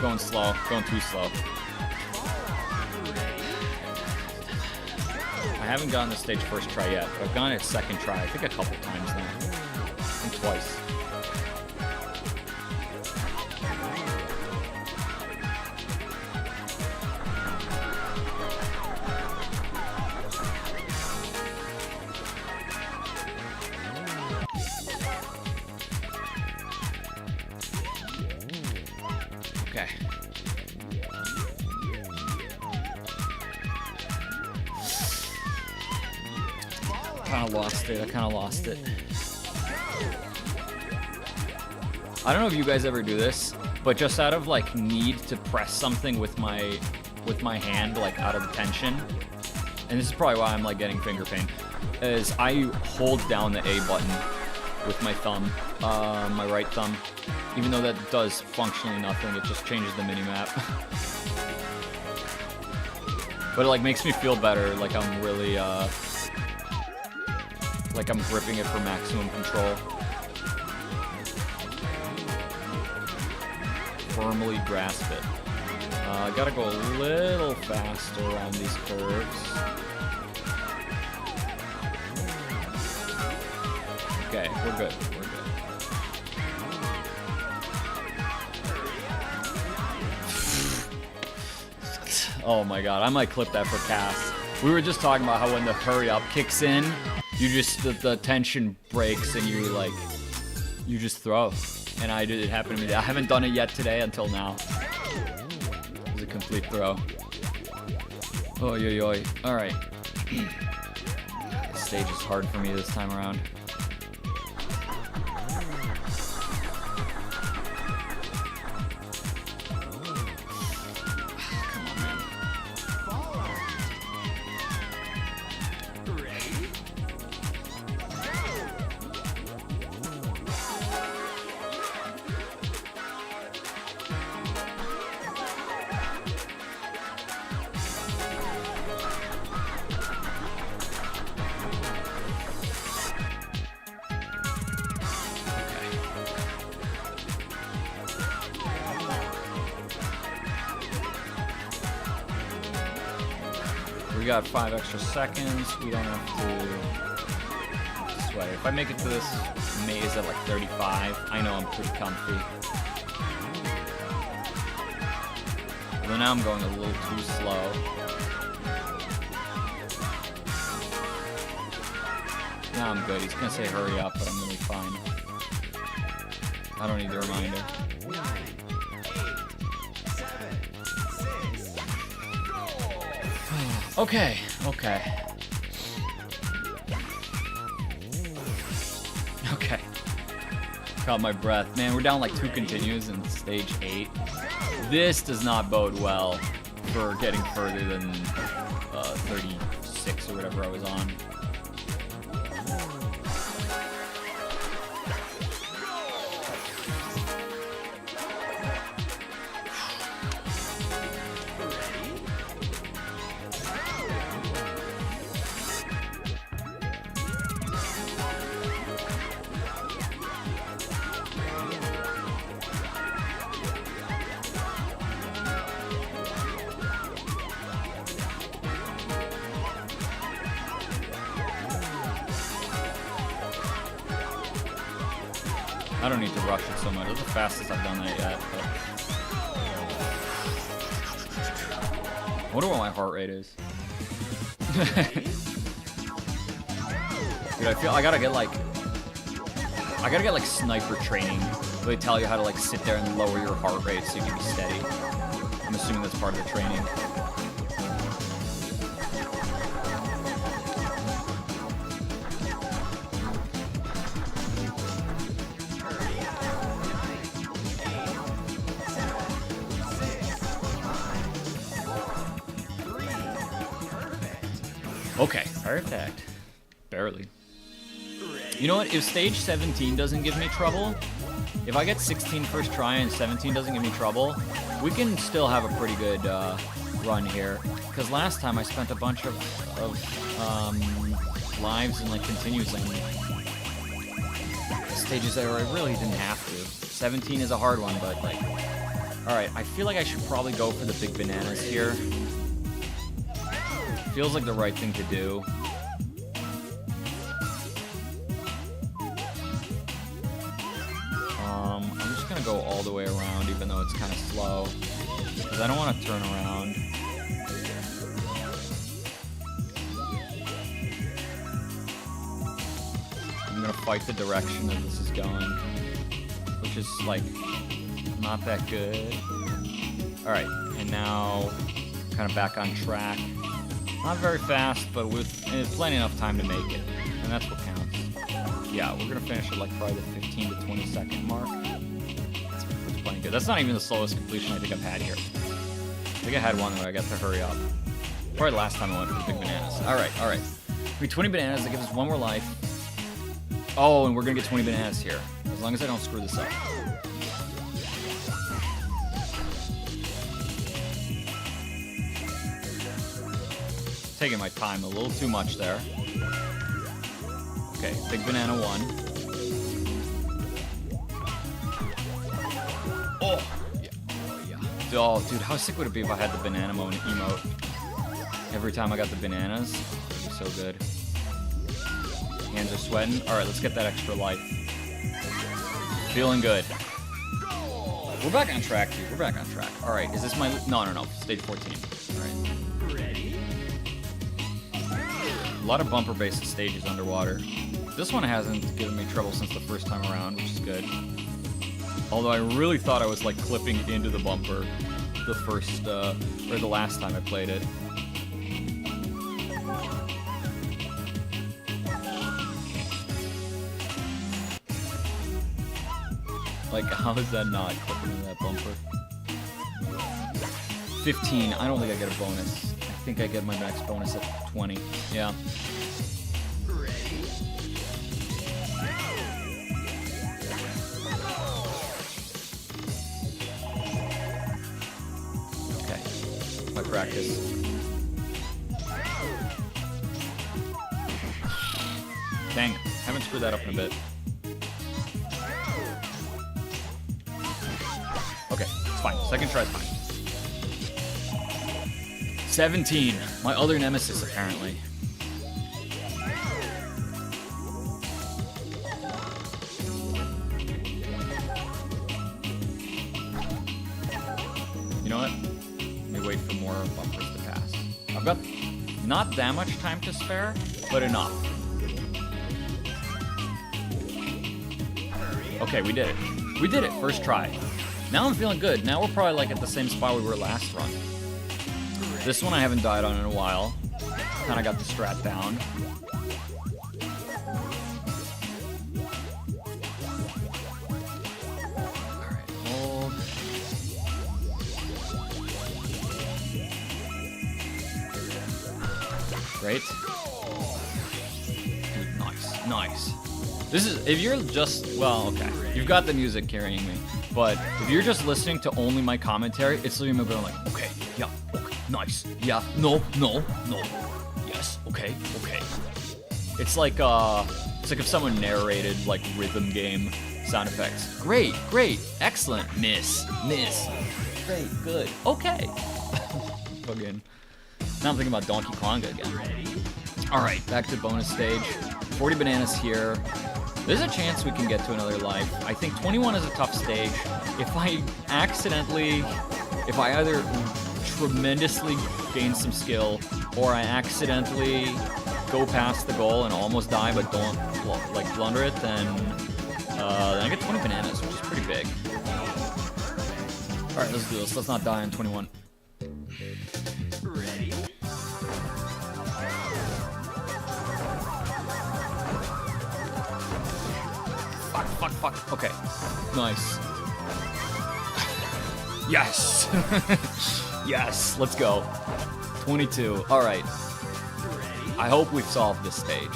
Going slow, going too slow. I haven't gotten the stage first try yet, but I've gotten it second try, I think a couple times now. I think twice. Okay. Kinda lost it. I kinda lost it. I don't know if you guys ever do this, but just out of like need to press something with my hand, like out of tension, and this is probably why I'm like getting finger pain, is I hold down the A button with my thumb, my right thumb, even though that does functionally nothing. It just changes the minimap. But it like makes me feel better, like I'm really like I'm gripping it for maximum control. Firmly grasp it. Gotta go a little faster around these curves. Okay, we're good. We're good. Oh my god, I might clip that for Cass. We were just talking about how when the hurry up kicks in, you just the tension breaks and you just throw. And it happened to me. I haven't done it yet today until now. It was a complete throw. Oh, yo, yo. All right. This stage is hard for me this time around. Come on, man. We got 5 extra seconds. We don't have to sweat it. If I make it to this maze at like 35, I know I'm pretty comfy. Although now I'm going a little too slow. Now I'm good. He's gonna say hurry up, but I'm gonna be fine. I don't need the reminder. Okay, okay. Okay. Caught my breath. Man, we're down like 2 continues in stage 8. This does not bode well for getting further than 36 or whatever I was on. I don't need to rush it so much. It's the fastest I've done that yet. But... I wonder what my heart rate is. Dude, I feel I gotta get like sniper training. Where they tell you how to like sit there and lower your heart rate so you can be steady. I'm assuming that's part of the training. Okay, perfect. Barely. You know what? If stage 17 doesn't give me trouble, if I get 16 first try and 17 doesn't give me trouble, we can still have a pretty good run here. Because last time I spent a bunch of lives and like continues on stages there where I really didn't have to. 17 is a hard one, but like, all right. I feel like I should probably go for the big bananas here. Feels like the right thing to do. I'm just gonna go all the way around, even though it's kind of slow, because I don't want to turn around. I'm gonna fight the direction that this is going, which is like not that good. Alright, and now kind of back on track. Not very fast, but with plenty enough time to make it. And that's what counts. Yeah, we're gonna finish at like probably the 15 to 20 second mark. That's plenty good. That's not even the slowest completion I think I've had here. I think I had one where I got to hurry up. Probably the last time I went for the big bananas. Alright. I mean, 20 bananas, that gives us one more life. Oh, and we're gonna get 20 bananas here. As long as I don't screw this up. Taking my time a little too much there. Okay, big banana 1. Oh, yeah. Oh, dude, how sick would it be if I had the banana emote every time I got the bananas? It'd be so good. Hands are sweating. All right, let's get that extra life. Feeling good. We're back on track, dude. We're back on track. All right, is this my... No. Stage 14. All right. A lot of bumper-based stages underwater. This one hasn't given me trouble since the first time around, which is good. Although I really thought I was like clipping into the bumper the first, or the last time I played it. Like, how is that not clipping into that bumper? 15, I don't think I get a bonus. I think I get my max bonus at 20, yeah. My practice. Dang, haven't screwed that up in a bit. Okay, it's fine. Second try's fine. 17, my other nemesis apparently. You know what? Wait for more bumpers to pass. I've got not that much time to spare, but enough. Okay, we did it. We did it, first try. Now I'm feeling good. Now we're probably like at the same spot we were last run. This one I haven't died on in a while. Kinda got the strat down. Alright, hold. Great. Dude, nice. This is, if you're just, well, okay. You've got the music carrying me. But if you're just listening to only my commentary, it's literally me going like, okay, yeah, okay, nice, yeah, no, yes, okay. It's like if someone narrated like rhythm game sound effects. Great, excellent, miss, great, good, okay. Again. Now I'm thinking about Donkey Konga again. Alright, back to bonus stage. 40 bananas here. There's a chance we can get to another life. I think 21 is a tough stage. If I either tremendously gain some skill, or I accidentally go past the goal and almost die but don't like blunder it, then I get 20 bananas, which is pretty big. Alright, let's do this. Let's not die on 21. Ready? Fuck. Okay. Nice. Yes! Yes, let's go. 22. Alright. I hope we've solved this stage.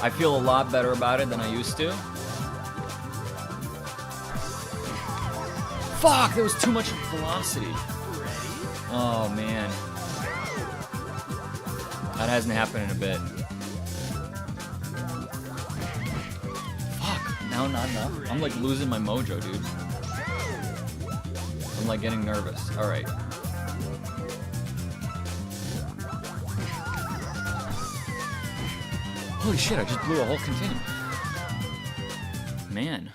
I feel a lot better about it than I used to. Fuck! There was too much velocity. Oh, man. That hasn't happened in a bit. Now not enough. I'm like losing my mojo, dude. I'm like getting nervous. Alright. Holy shit, I just blew a whole continue. Man.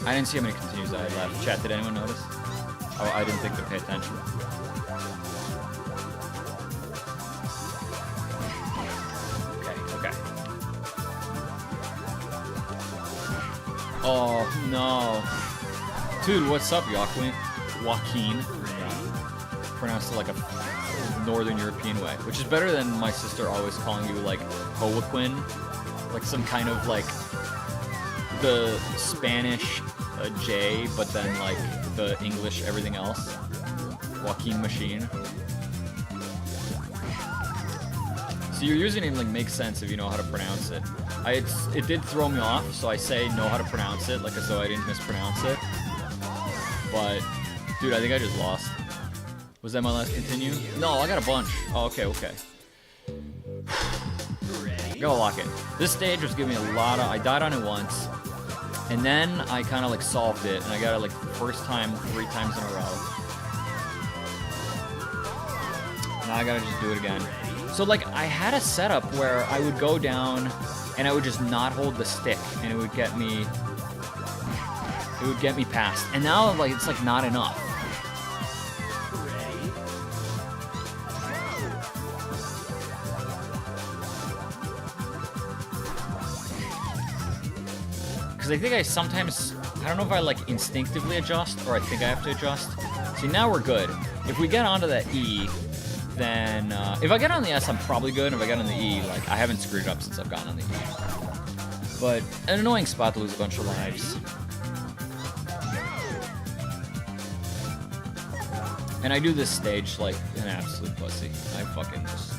I didn't see how many continues I had left. Chat, did anyone notice? Oh, I didn't think to pay attention. Okay. Oh, no. Dude, what's up, Joaquin? Joaquin. Pronounced it like a Northern European way, which is better than my sister always calling you like Joaquin, like some kind of like the Spanish J, but then like the English everything else. Joaquin Machine. So your username like makes sense if you know how to pronounce it. It did throw me off, so I say know how to pronounce it, like as though I didn't mispronounce it. But dude, I think I just lost. Was that my last continue? No, I got a bunch. Oh, okay. Gotta lock it. This stage was giving me a lot of... I died on it once, and then I kind of like solved it, and I got it like the first time 3 times in a row. Now I gotta just do it again. So like I had a setup where I would go down and I would just not hold the stick, and it would get me past. And now like it's like not enough. Because I think I don't know if I like instinctively adjust or I think I have to adjust. See, now we're good. If we get onto that E, then if I get on the S, I'm probably good. If I get on the E, like I haven't screwed it up since I've gotten on the E. But an annoying spot to lose a bunch of lives. And I do this stage like an absolute pussy. I fucking just...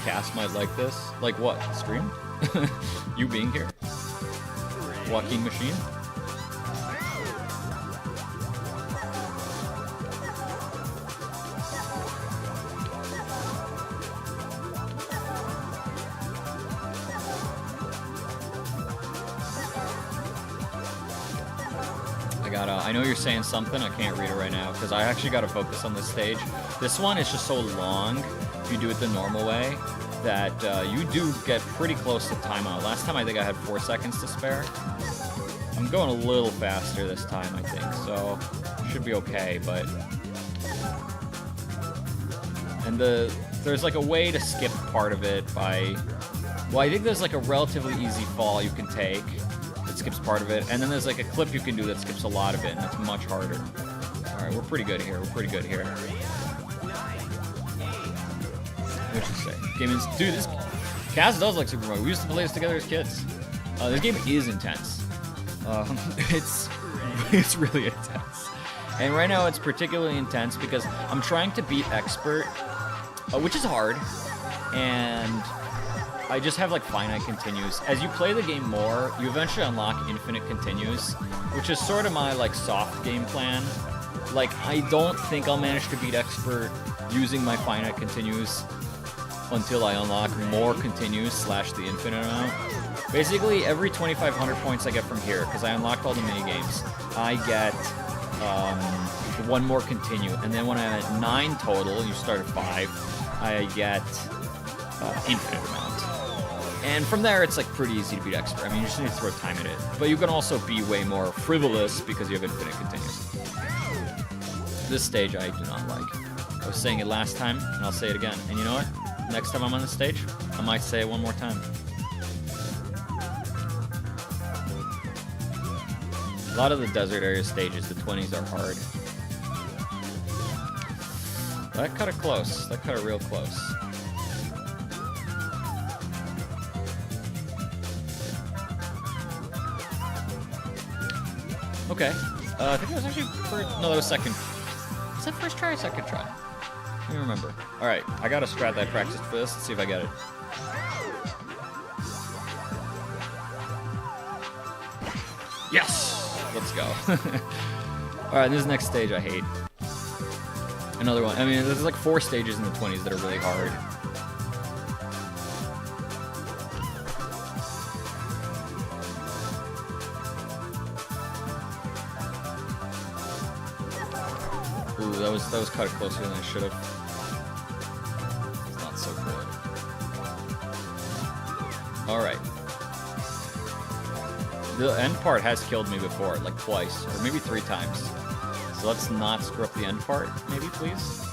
Cass might like this. Like what? Stream? You being here? Joaquin Machine? I know you're saying something, I can't read it right now, because I actually gotta focus on this stage. This one is just so long, if you do it the normal way, that you do get pretty close to timeout. Last time I think I had 4 seconds to spare. I'm going a little faster this time, I think, so should be okay, but... And there's like a way to skip part of it by... Well, I think there's like a relatively easy fall you can take that skips part of it, and then there's like a clip you can do that skips a lot of it, and that's much harder. Alright, we're pretty good here, What you say? Dude, this... Kaz does like Super Mario. We used to play this together as kids. This game is intense. It's really intense. And right now it's particularly intense because I'm trying to beat Expert, which is hard, and I just have like finite continues. As you play the game more, you eventually unlock infinite continues, which is sort of my like soft game plan. Like, I don't think I'll manage to beat Expert using my finite continues until I unlock more continues / the infinite amount. Basically, every 2,500 points I get from here, because I unlocked all the minigames, I get 1 more continue. And then when I'm at 9 total, you start at 5, I get infinite amount. And from there, it's like pretty easy to beat Expert. I mean, you just need to throw time at it. But you can also be way more frivolous because you have infinite continues. This stage I do not like. I was saying it last time, and I'll say it again. And you know what? Next time I'm on the stage, I might say it one more time. A lot of the desert area stages, the 20s are hard. That cut it close. That cut it real close. Okay. I think that was actually first... No, that was second. Was that first try or second try? I don't remember. Alright, I got a strat that I practiced for this. Let's see if I get it. Yes! Let's go. Alright, this next stage I hate. Another one. I mean, there's like 4 stages in the 20s that are really hard. Ooh, that was cut closer than I should have. It's not so good. Alright. The end part has killed me before, like twice, or maybe 3 times. So let's not screw up the end part, maybe, please.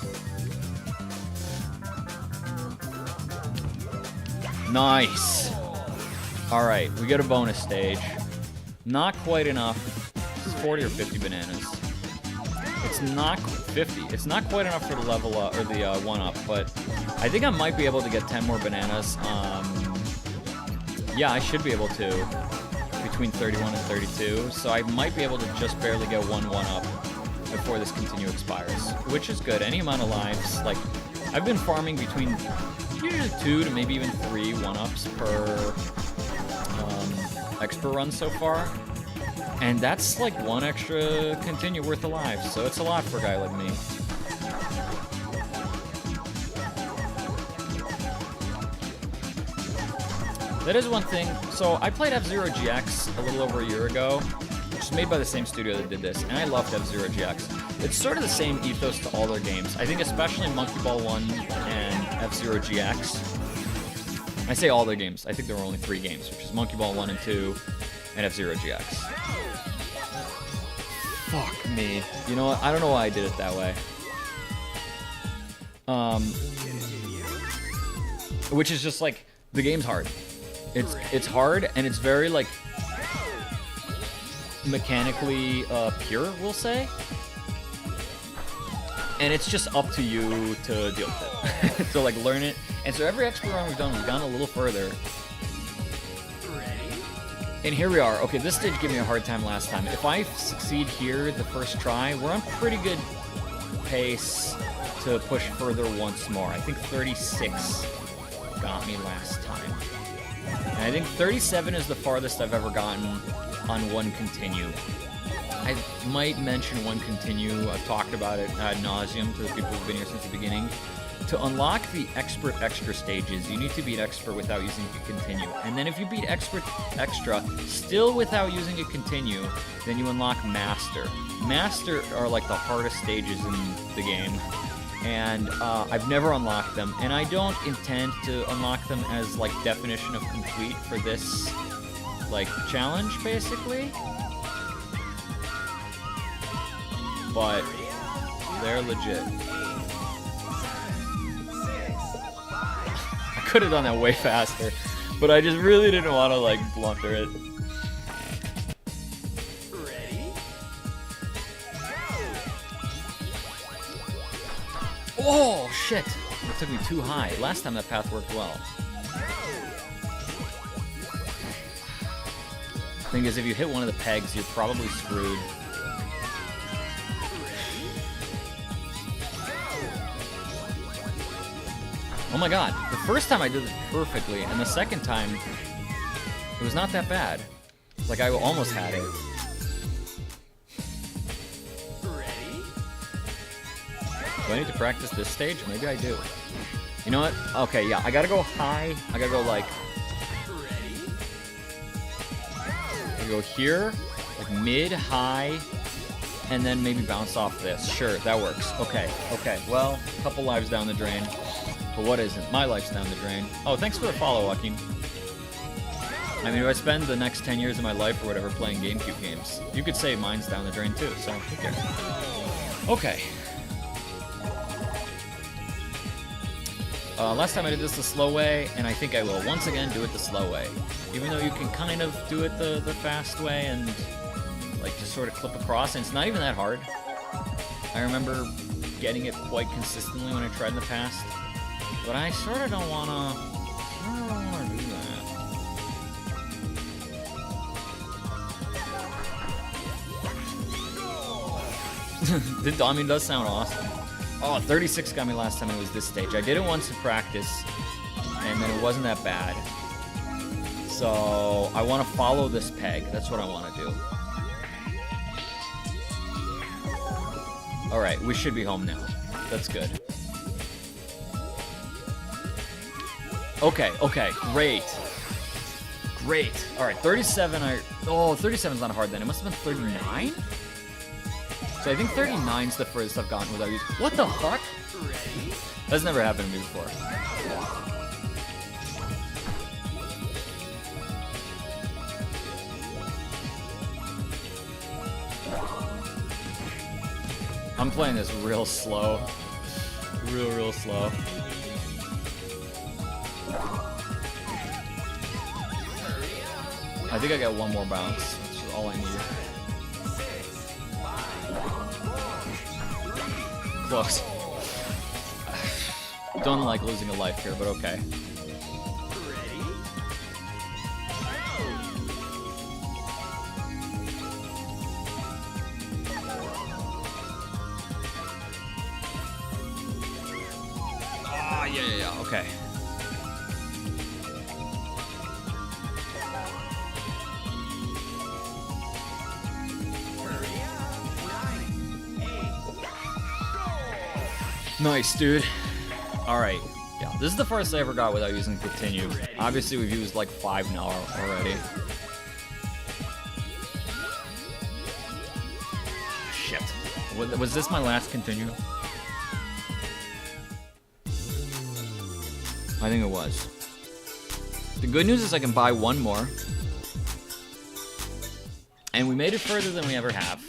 Nice! Alright, we get a bonus stage. Not quite enough. It's 40 or 50 bananas. It's not 50. It's not quite enough for the level up, or the 1-up, but I think I might be able to get 10 more bananas. Yeah, I should be able to. Between 31 and 32, so I might be able to just barely get 1-up before this continue expires, which is good. Any amount of lives, like, I've been farming between usually 2 to maybe even 3 1-ups per extra run so far, and that's like 1 extra continue worth of lives, so it's a lot for a guy like me. That is one thing. So I played F-Zero GX a little over a year ago, which is made by the same studio that did this, and I loved F-Zero GX. It's sort of the same ethos to all their games. I think especially Monkey Ball 1 and F-Zero GX. I say all their games. I think there were only 3 games, which is Monkey Ball 1 and 2 and F-Zero GX. Fuck me. You know what? I don't know why I did it that way. Which is just like, the game's hard. It's hard, and it's very, like, mechanically pure, we'll say. And it's just up to you to deal with it. To, like, learn it. And so every extra run we've done, we've gone a little further. And here we are. Okay, this stage gave me a hard time last time. If I succeed here the first try, we're on pretty good pace to push further once more. I think 36 got me last time. And I think 37 is the farthest I've ever gotten on 1 continue. I might mention 1 continue. I've talked about it ad nauseum to the people who've been here since the beginning. To unlock the expert extra stages, you need to beat expert without using a continue. And then if you beat expert extra still without using a continue, then you unlock master. Master are like the hardest stages in the game. And I've never unlocked them, and I don't intend to unlock them as, like, definition of complete for this, like, challenge, basically. But they're legit. I could have done that way faster, but I just really didn't want to, like, blunder it. Oh, shit! That took me too high. Last time that path worked well. Thing is, if you hit one of the pegs, you're probably screwed. Oh my god. The first time I did it perfectly, and the second time, it was not that bad. Like, I almost had it. Do I need to practice this stage? Maybe I do. You know what? Okay, yeah, I gotta go high. I gotta go, like... I gotta go here, like mid, high, and then maybe bounce off this. Sure, that works. Okay, okay. Well, a couple lives down the drain. But what isn't? My life's down the drain. Oh, thanks for the follow, Joaquin. I mean, if I spend the next 10 years of my life or whatever playing GameCube games, you could say mine's down the drain too, so who cares? Okay. Last time I did this the slow way, and I think I will once again do it the slow way. Even though you can kind of do it the fast way and, like, just sort of clip across, and it's not even that hard. I remember getting it quite consistently when I tried in the past. But I sort of don't want to do that. I mean, it does sound awesome. Oh, 36 got me last time it was this stage. I did it once in practice, and then it wasn't that bad. So I want to follow this peg. That's what I want to do. All right, we should be home now. That's good. Okay, okay, great. Great. All right, 37. Oh, 37's not hard then. It must have been 39? So I think 39's the furthest I've gotten without using... What the fuck? That's never happened to me before. I'm playing this real slow. Real slow. I think I got one more bounce. That's all I need. Close. Don't like losing a life here, but okay. Ah, yeah, okay. Nice, dude. Alright. Yeah, this is the first I ever got without using continue. Obviously, we've used like 5 now already. Shit. Was this my last continue? I think it was. The good news is I can buy one more. And we made it further than we ever have.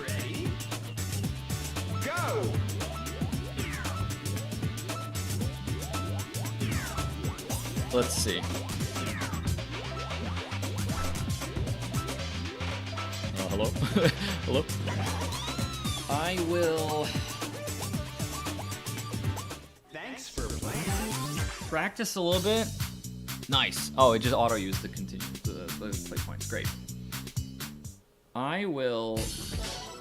Ready? Go! Let's see. Hello? Hello? I will Thanks for playing. practice a little bit. Nice. Oh, it just auto-used the play points. Great. I will,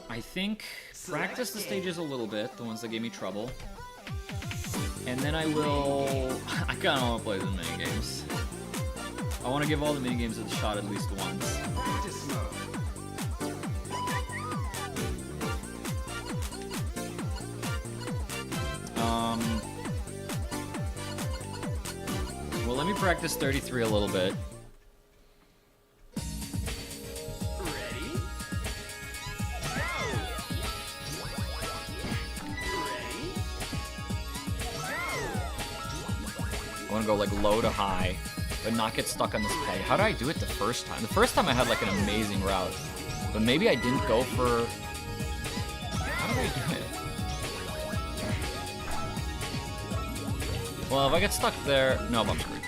I think, practice the stages a little bit, the ones that gave me trouble. And then I will, I kinda wanna play the minigames. I wanna give all the minigames a shot at least once. Practice mode. Well, let me practice 33 a little bit. Ready? Go! Ready? I wanna go like low to high, but not get stuck on this peg. How did I do it the first time? The first time I had like an amazing route, but maybe I didn't go for, how did I do it? Well, if I get stuck there, no, I'm screwed.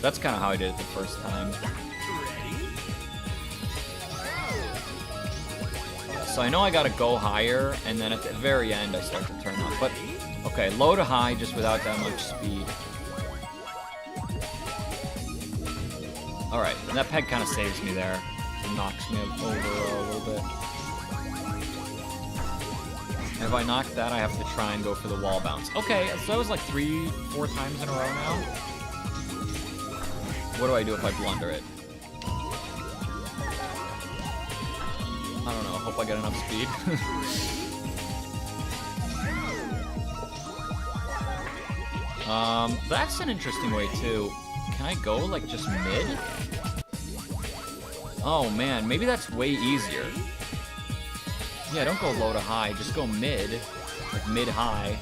That's kind of how I did it the first time. So I know I gotta go higher, and then at the very end I start to turn up. But, okay, low to high just without that much speed. Alright, and that peg kind of saves me there. It knocks me over a little bit. And if I knock that, I have to try and go for the wall bounce. Okay, so that was like 3-4 times in a row now. What do I do if I blunder it? I don't know, I hope I get enough speed. That's an interesting way too. Can I go like just mid? Oh man, maybe that's way easier. Yeah, don't go low to high, just go mid. Like mid-high.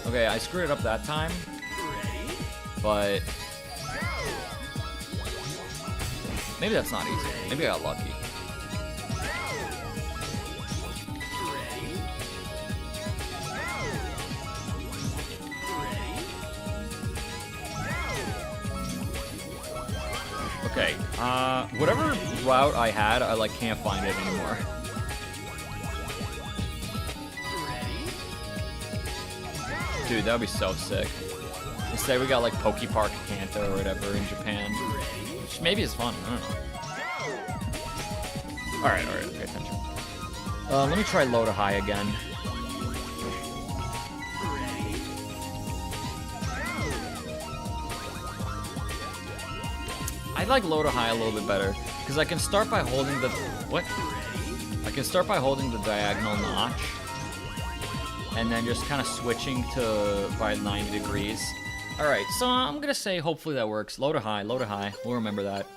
Okay, I screwed it up that time. But maybe that's not easy. Maybe I got lucky. Okay, whatever route I had, I like can't find it anymore. Dude, that would be so sick. Instead, we got like Poke Park Kanto or whatever in Japan. Which maybe is fun, I don't know. Alright, pay attention. Let me try low to high again. I like low to high a little bit better, because I can start by holding the... What? I can start by holding the diagonal notch, and then just kind of switching to by 90 degrees. Alright, so I'm gonna say hopefully that works. Low to high, low to high. We'll remember that.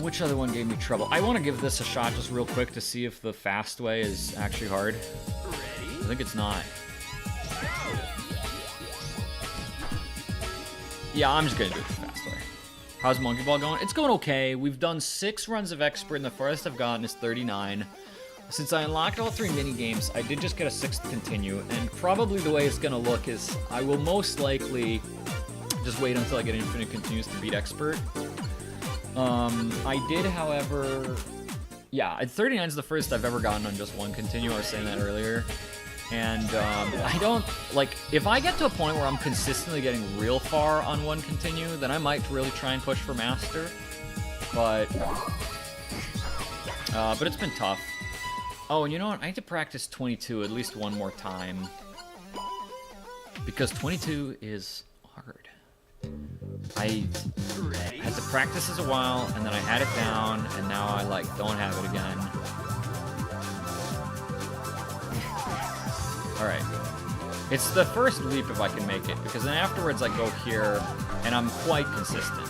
Which other one gave me trouble? I want to give this a shot just real quick to see if the fast way is actually hard. I think it's not. Yeah, I'm just gonna do it the fast way. How's Monkey Ball going? It's going okay. We've done 6 runs of Expert, and the farthest I've gotten is 39. Since I unlocked all 3 mini-games, I did just get a 6th continue, and probably the way it's going to look is I will most likely just wait until I get infinite continues to beat Expert. I did, however... Yeah, 39 is the first I've ever gotten on just 1 continue. I was saying that earlier. And I don't, like, if I get to a point where I'm consistently getting real far on 1 continue, then I might really try and push for Master. But it's been tough. Oh, and you know what? I need to practice 22 at least one more time. Because 22 is hard. I had to practice this a while, and then I had it down, and now I, like, don't have it again. Alright. It's the first leap if I can make it, because then afterwards I go here, and I'm quite consistent.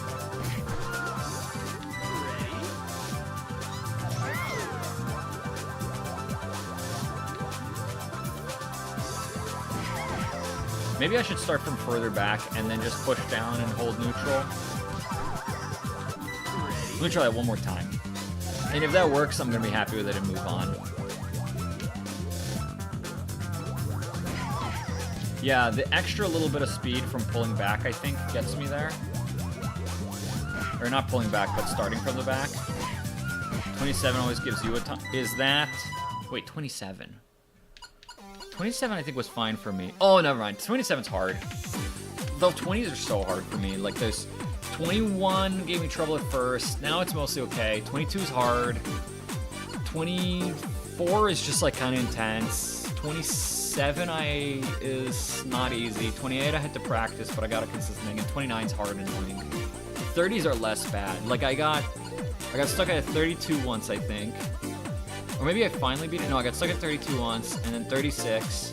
Maybe I should start from further back and then just push down and hold neutral. Let me try that one more time. And if that works, I'm going to be happy with it and move on. Yeah, the extra little bit of speed from pulling back, I think, gets me there. Or not pulling back, but starting from the back. 27 always gives you a ton. Is that... Wait, 27. 27, I think, was fine for me. Oh, never mind. 27's hard. Though 20s are so hard for me. Like, there's 21 gave me trouble at first. Now it's mostly okay. 22 is hard. 24 is just, like, kind of intense. 27 is not easy. 28 I had to practice, but I got a consistent thing. And 29's hard and annoying. 30s are less bad. Like, I got stuck at 32 once, I think. Or maybe I finally beat it. No, I got stuck at 32 once, and then 36,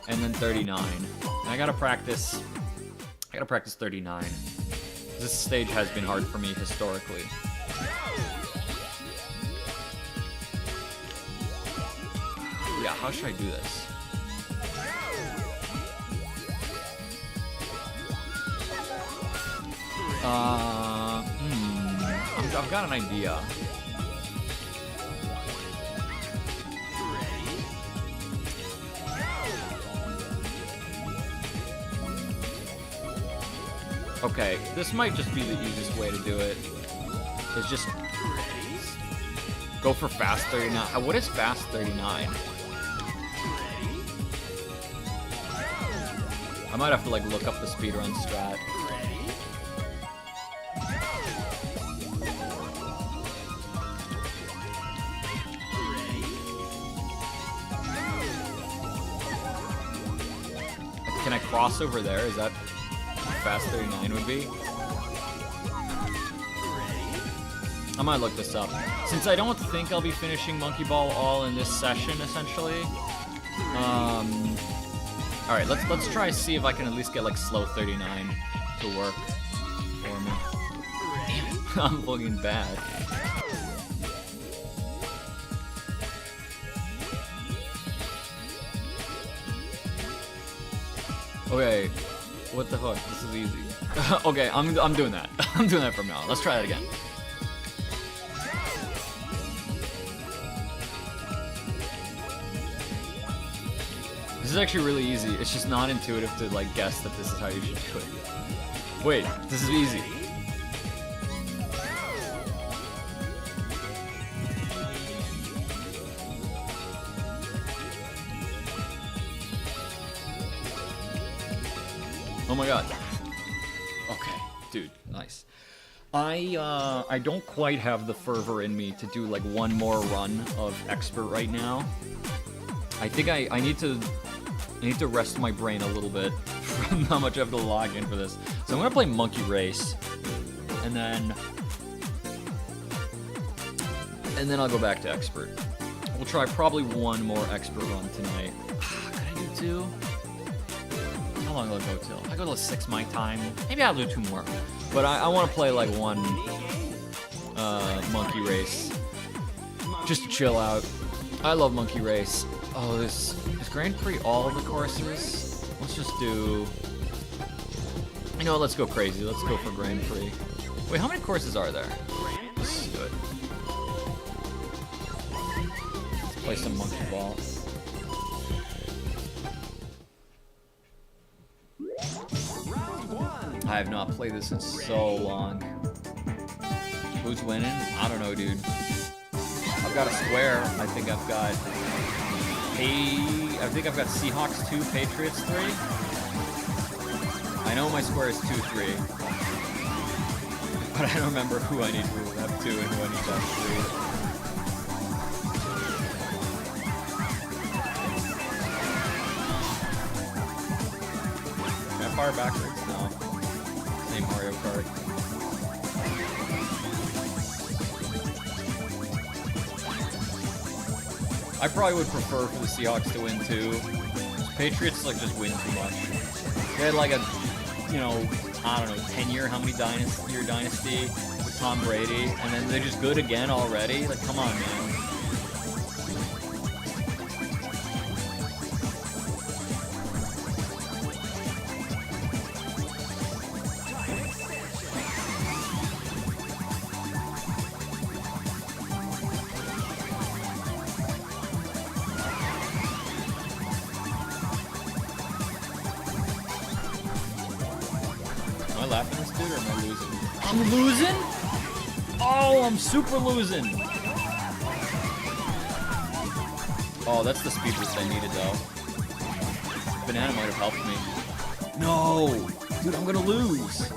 and then 39. And I gotta practice 39. This stage has been hard for me historically. Yeah, how should I do this? I've got an idea. Okay, this might just be the easiest way to do it. Is just go for fast 39. What is fast 39? I might have to like look up the speedrun strat. Can I cross over there? Is that fast 39 would be? I might look this up. Since I don't think I'll be finishing Monkey Ball all in this session, essentially. Alright, let's try to see if I can at least get like slow 39 to work for me. Damn it, I'm looking bad. Okay, what the fuck? This is easy. Okay, I'm doing that. I'm doing that from now on. Let's try that again. This is actually really easy. It's just not intuitive to like guess that this is how you should do it. Wait, this is easy. Oh my god. Okay, dude, nice. I don't quite have the fervor in me to do like one more run of Expert right now. I think I need to rest my brain a little bit from how much I have to log in for this. So I'm gonna play Monkey Race, and then I'll go back to Expert. We'll try probably one more Expert run tonight. Could I do 2? How long will I go till? I go till 6 my time. Maybe I'll do 2 more. But I want to play like one Monkey Race. Just to chill out. I love Monkey Race. Oh, is Grand Prix all of the courses? Let's just do... You know what, let's go crazy. Let's go for Grand Prix. Wait, how many courses are there? This is good. Let's play some monkey ball. Round one. I have not played this in so long. Who's winning? I don't know, dude. I've got a square. I think I've got Seahawks 2, Patriots 3. I know my square is 2-3. But I don't remember who I need to have 2 and who I need to have 3. Can I fire backwards? No. Same Mario Kart. I probably would prefer for the Seahawks to win too. Patriots like just win too much. They had like a, you know, I don't know, 10-year dynasty with Tom Brady, and then they're just good again already. Like, come on, man. Am I laughing at this dude or am I losing? I'm losing? Oh, I'm super losing. Oh, that's the speed boost I needed though. Banana might have helped me. No! Dude, I'm gonna lose.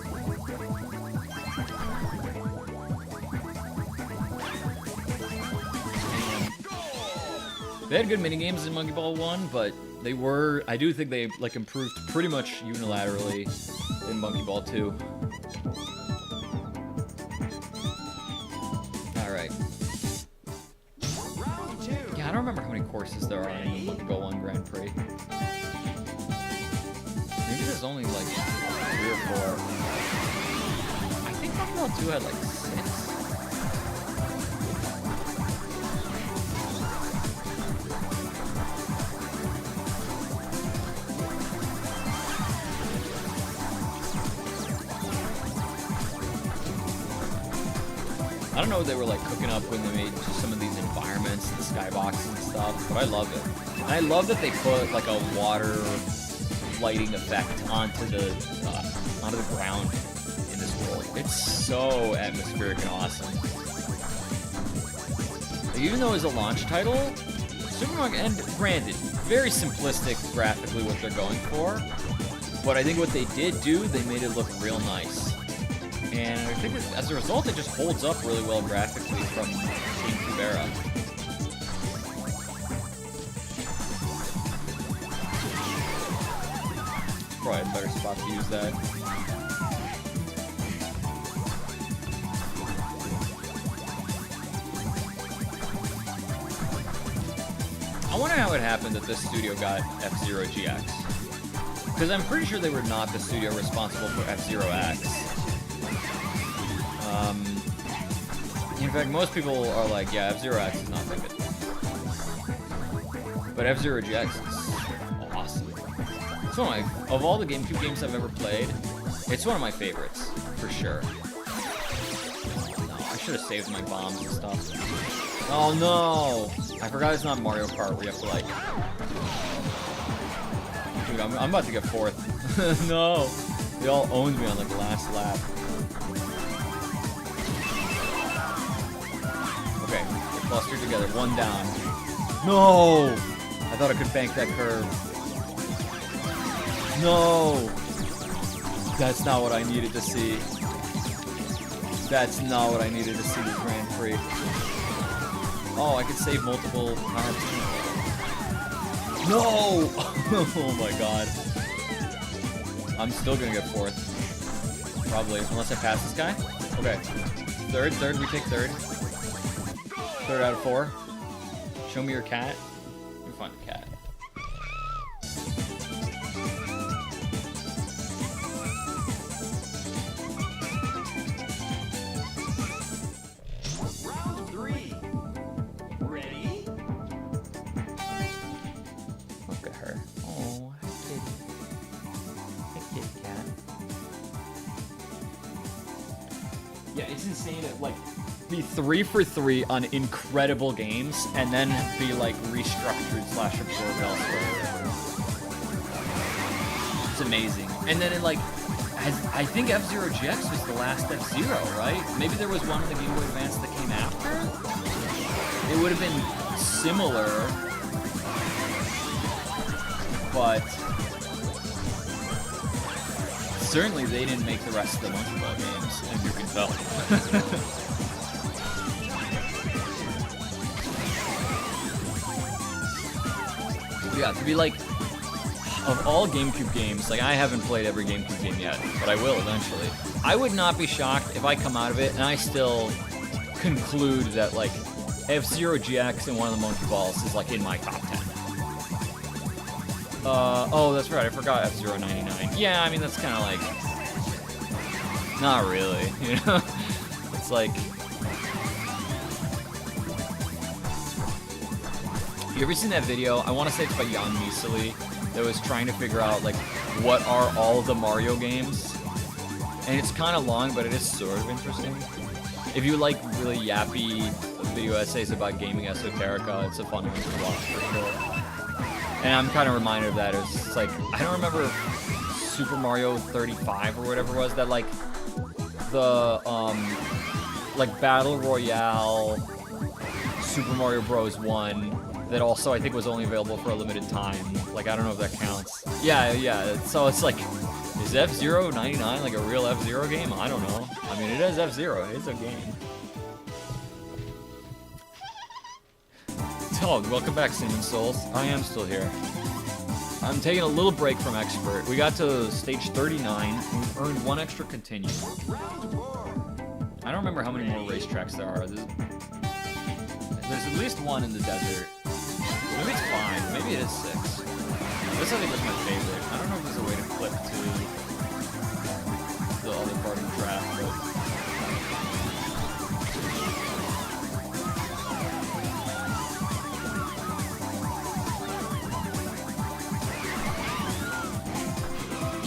They had good minigames in Monkey Ball 1, but they were, I do think they like improved pretty much unilaterally in Monkey Ball 2. Alright. Round two. Yeah, I don't remember how many courses there are in the Monkey Ball 1 Grand Prix. Maybe there's only like 3 or 4. I think Monkey Ball 2 had like 6. I don't know what they were like cooking up when they made some of these environments, the skybox and stuff, but I love it. And I love that they put like a water lighting effect onto the ground in this world. It's so atmospheric and awesome. Even though it's a launch title, Super Mario, and granted, very simplistic graphically what they're going for, but I think what they did do, they made it look real nice. And I think as a result, it just holds up really well graphically from Gamecube era. Probably a better spot to use that. I wonder how it happened that this studio got F-Zero GX. Because I'm pretty sure they were not the studio responsible for F-Zero X. In fact, most people are like, yeah, F-Zero X is not that good. But F-Zero GX is awesome. It's one of of all the GameCube games I've ever played, it's one of my favorites, for sure. No, I should have saved my bombs and stuff. Oh no! I forgot it's not Mario Kart where you have to like... Dude, I'm about to get 4th. No! They all owned me on like the last lap. Okay, we're clustered together, 1 down. No! I thought I could bank that curve. No! That's not what I needed to see. That's not what I needed to see with Grand Prix. Oh, I could save multiple times. No! Oh my god. I'm still gonna get 4th. Probably, unless I pass this guy. Okay. Third, we take 3rd. 3rd out of 4. Show me your cat. You find a cat. Round three. Ready? Look at her. Oh, hi, kitty. Hi, kitty cat. Yeah, it's insane. Like, be 3 for 3 on incredible games, and then be like restructured / absorbed elsewhere. It's amazing. And then it like, I think F-Zero GX was the last F-Zero, right? Maybe there was one in the Game Boy Advance that came after. It would have been similar, but certainly they didn't make the rest of the Monkey Ball games, and you can tell. Yeah, to be like, of all GameCube games, like I haven't played every GameCube game yet, but I will eventually. I would not be shocked if I come out of it and I still conclude that like F-Zero GX and one of the Monkey Balls is like in my top 10. Oh, that's right, I forgot F-Zero 99. Yeah, I mean, that's kind of like, not really, you know? It's like, you ever seen that video? I want to say it's by Jan Miseli, that was trying to figure out, like, what are all the Mario games? And it's kind of long, but it is sort of interesting. If you like really yappy video essays about gaming esoterica, it's a fun one to watch for sure. And I'm kind of reminded of that. It's like, I don't remember Super Mario 35 or whatever it was, that like, the, like, Battle Royale Super Mario Bros. 1 that also I think was only available for a limited time. Like, I don't know if that counts. Yeah, so it's like, is F-Zero 99 like a real F-Zero game? I don't know. I mean, it is F-Zero, it's a game. Oh, welcome back, Cinnamon Souls. I am still here. I'm taking a little break from Expert. We got to stage 39, and we earned 1 extra continue. I don't remember how many more racetracks there are. There's at least 1 in the desert. Maybe it's 5, maybe it is 6. This I think was my favorite. I don't know if there's a way to click to the other part of the track, but...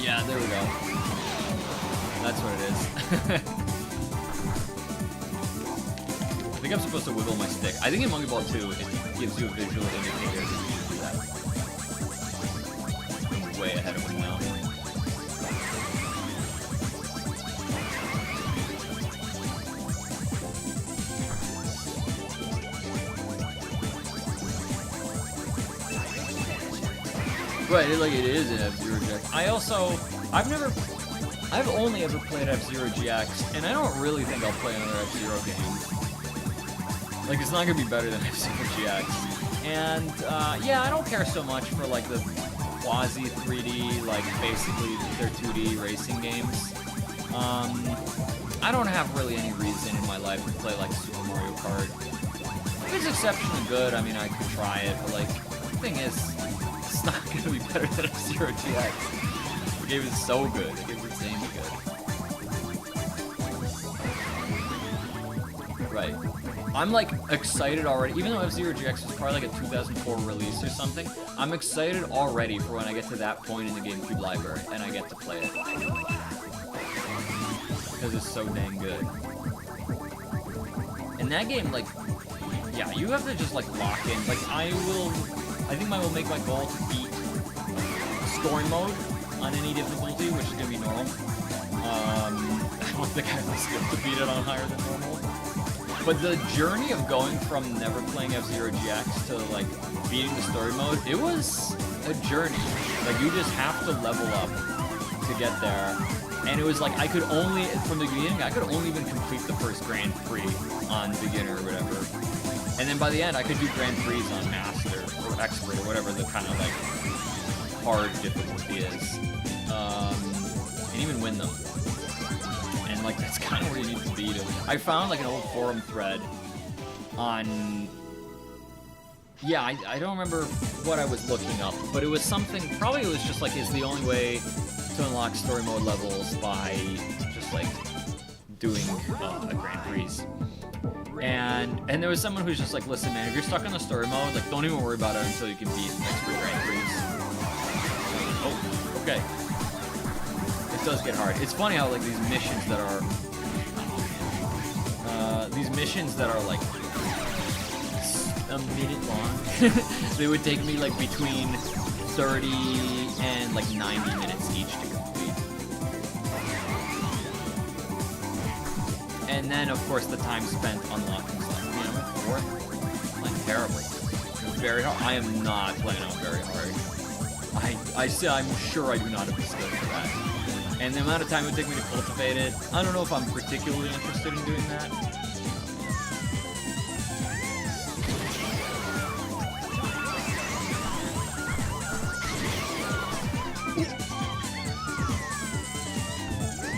Yeah, there we go. That's what it is. I think I'm supposed to wiggle my stick. I think in Monkey Ball 2, it gives you a visual indicator that you should do that. I'm way ahead of him now. Right, like it is an F-Zero GX. I've only ever played F-Zero GX, and I don't really think I'll play another F-Zero game. Like, it's not gonna be better than F-Zero GX. And, yeah, I don't care so much for, like, the quasi 3D, like, basically they're 2D racing games. I don't have really any reason in my life to play, like, Super Mario Kart. If it's exceptionally good, I mean, I could try it, but, like, the thing is, it's not gonna be better than F-Zero GX. The game is so good. The game is insanely good. Right. I'm like excited already, even though F-Zero GX was probably like a 2004 release or something, I'm excited already for when I get to that point in the GameCube library and I get to play it. Because it's so dang good. And that game, like, yeah, you have to just like lock in. Like, I think I will make my goal to beat story mode on any difficulty, which is gonna be normal. I don't think I have the skill to beat it on higher than normal. But the journey of going from never playing F-Zero GX to, like, beating the story mode, it was a journey. Like, you just have to level up to get there. And it was like, I could only, from the beginning, I could only even complete the first Grand Prix on beginner or whatever. And then by the end, I could do Grand Prix on Master or Expert or whatever the kind of, like, hard difficulty is. And even win them. And, like, that's kind of where you need to be to... I found, like, an old forum thread on... Yeah, I don't remember what I was looking up, but it was something... Probably it was just, like, is the only way to unlock story mode levels by just, like, doing a Grand Prix. And there was someone who's just like, listen, man, if you're stuck on the story mode, like, don't even worry about it until you can beat Expert Grand Prix. Oh, okay. It does get hard. It's funny how, like, these missions that are these missions that are like a minute long, they would take me like between 30 and like 90 minutes each to complete. And then, of course, the time spent unlocking stuff. I mean, I'm at 4th. Playing terrible. Very hard. I am not playing on very hard. I'm sure I do not have the skill for that. And the amount of time it would take me to cultivate it, I don't know if I'm particularly interested in doing that.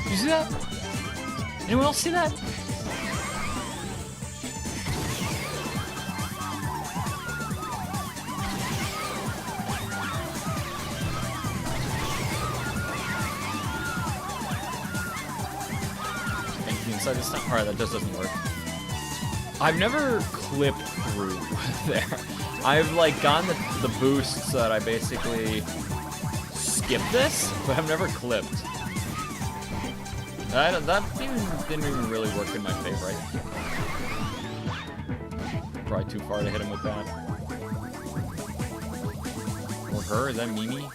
Did you see that? Anyone else see that? Inside this time? Alright, that just doesn't work. I've never clipped through there. I've like gotten the boost so that I basically skip this, but I've never clipped. That didn't even really work in my favor. Probably too far to hit him with that. Or her, is that Mimi?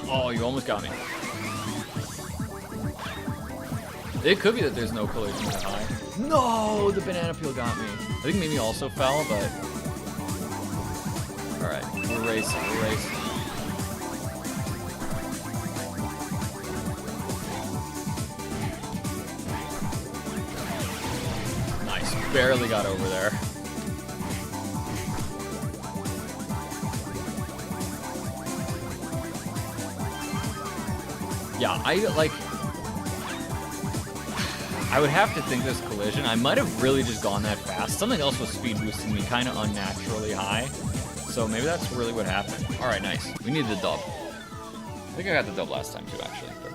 Oh, you almost got me. It could be that there's no collision that high. No, the banana peel got me. I think Mimi also fell, but... Alright, we're racing, we're racing. Nice, barely got over there. Yeah, I would have to think this collision. I might have really just gone that fast. Something else was speed boosting me kind of unnaturally high. So maybe that's really what happened. All right, nice. We need the dub. I think I got the dub last time too, actually. But...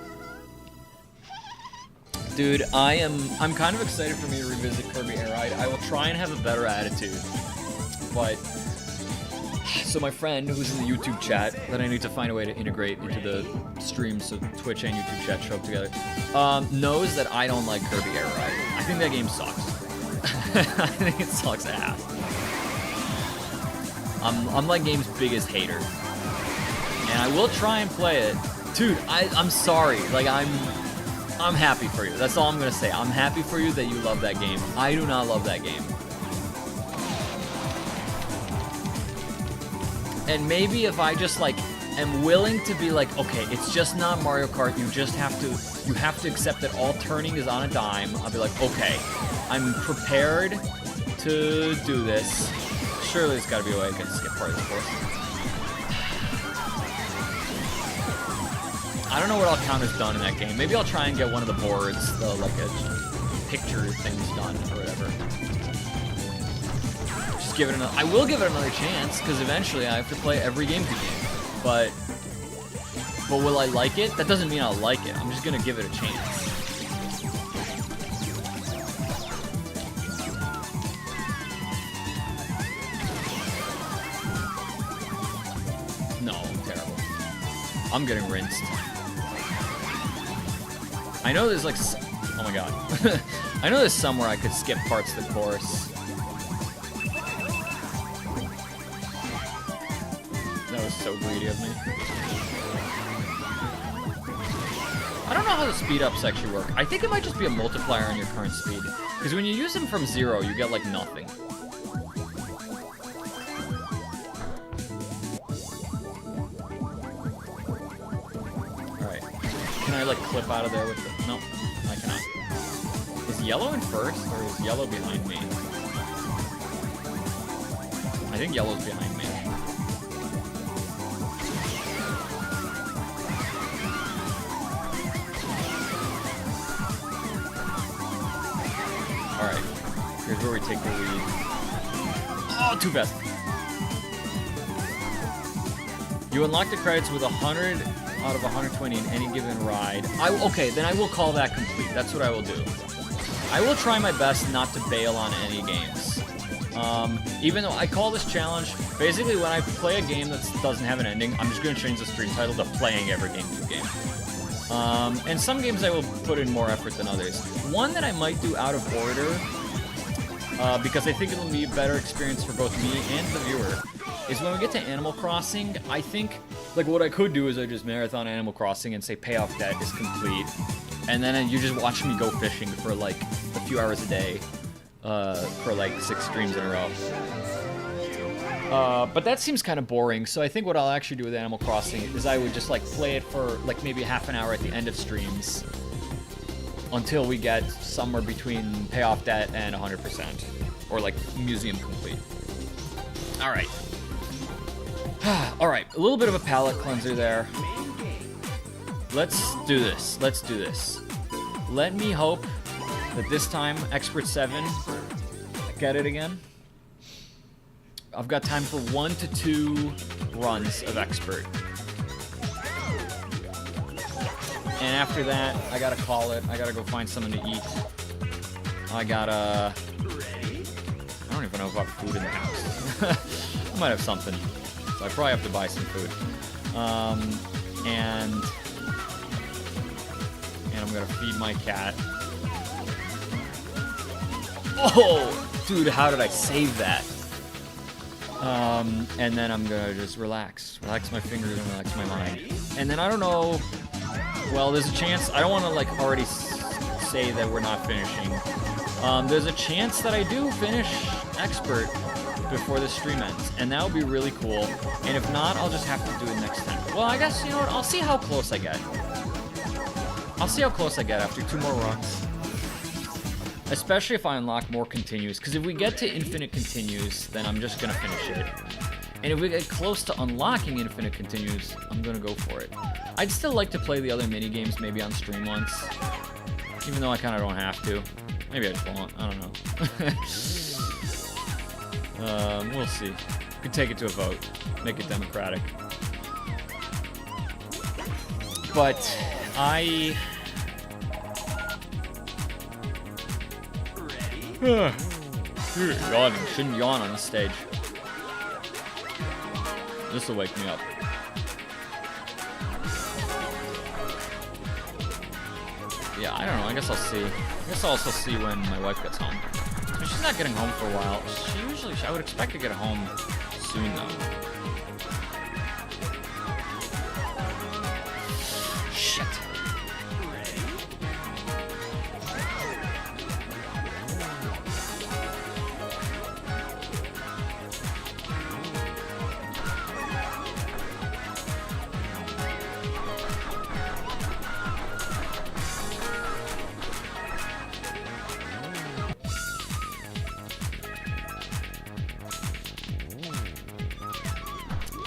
Dude, I'm kind of excited for me to revisit Kirby Air Ride. I will try and have a better attitude. But... So my friend, who's in the YouTube chat, that I need to find a way to integrate into the stream so Twitch and YouTube chat show up together, knows that I don't like Kirby Air Ride. I think that game sucks. I think it sucks ass. I'm like game's biggest hater. And I will try and play it. Dude, I'm sorry. Like, I'm happy for you. That's all I'm gonna say. I'm happy for you that you love that game. I do not love that game. And maybe if I just like am willing to be like, okay, it's just not Mario Kart. You have to accept that all turning is on a dime. I'll be like, okay, I'm prepared to do this. Surely there's got to be a way I can skip part of the course. I don't know what I'll count as done in that game. Maybe I'll try and get one of the boards, like a picture things done or whatever. Give it another. I will give it another chance because eventually I have to play every Gamecube game. But will I like it? That doesn't mean I'll like it. I'm just gonna give it a chance. No, I'm terrible. I'm getting rinsed. I know there's like, oh my god. I know there's somewhere I could skip parts of the course. That was so greedy of me. I don't know how the speed ups actually work. I think it might just be a multiplier on your current speed. Because when you use them from 0, you get like nothing. Alright. Can I like clip out of there with the... No, I cannot. Is yellow in first or is yellow behind me? I think yellow's behind me. Alright, here's where we take the lead. Oh, too fast. You unlock the credits with 100 out of 120 in any given ride. Okay, then I will call that complete. That's what I will do. I will try my best not to bail on any games. Even though I call this challenge, basically when I play a game that doesn't have an ending, I'm just going to change the stream title to Playing Every Gamecube Game. And some games I will put in more effort than others. One that I might do out of order, because I think it'll be a better experience for both me and the viewer, is when we get to Animal Crossing. I think, like, what I could do is I just marathon Animal Crossing and say payoff debt is complete, and then you just watch me go fishing for like a few hours a day, for like 6 streams in a row. But that seems kind of boring, so I think what I'll actually do with Animal Crossing is I would just like play it for like maybe half an hour at the end of streams until we get somewhere between payoff debt and 100%, or like museum complete. All right. All right, a little bit of a palate cleanser there. Let's do this. Let's do this. Let me hope that this time Expert 7 get it again. I've got time for 1 to 2 runs of Expert. And after that, I gotta call it. I gotta go find something to eat. I don't even know if I have food in the house. I might have something. So I probably have to buy some food. And I'm gonna feed my cat. Oh, dude, how did I save that? And then I'm gonna just relax my fingers and relax my mind. And then I don't know, well, there's a chance, I don't want to like already say that we're not finishing. There's a chance that I do finish Expert before the stream ends, and that would be really cool. And if not, I'll just have to do it next time. Well, I guess, you know what, I'll see how close I get. I'll see how close I get after 2 more runs. Especially if I unlock more continues, because if we get to infinite continues, then I'm just gonna finish it. And if we get close to unlocking infinite continues, I'm gonna go for it. I'd still like to play the other mini games maybe on stream once, even though I kind of don't have to. Maybe I just won't. I don't know. We'll see. We could take it to a vote, make it democratic. But yawning. Shouldn't yawn on the stage. This will wake me up. Yeah, I don't know. I guess I'll see. I guess I'll also see when my wife gets home. She's not getting home for a while. I would expect to get home soon, though. Shit.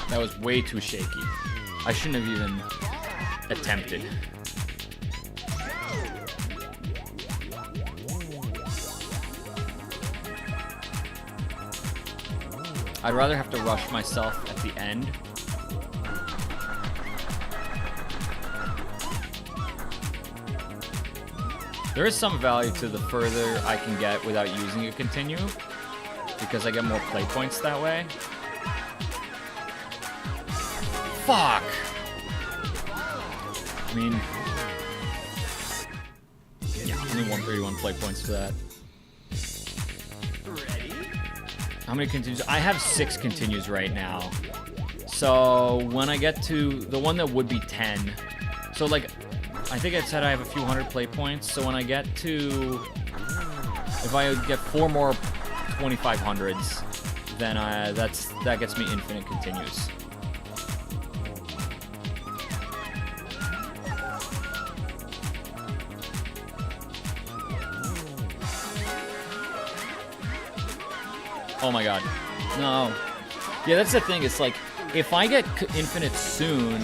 That was way too shaky. I shouldn't have even attempted. I'd rather have to rush myself at the end. There is some value to the further I can get without using a continue, because I get more play points that way. Fuck! I mean, yeah, only 131 play points for that. How many continues? I have 6 continues right now. So when I get to the one that would be 10, so like, I think I said I have a few hundred play points. So when I get to, if I get 4 more 2500s, then that gets me infinite continues. Oh my god. No. Yeah, that's the thing. It's like, if I get infinite soon,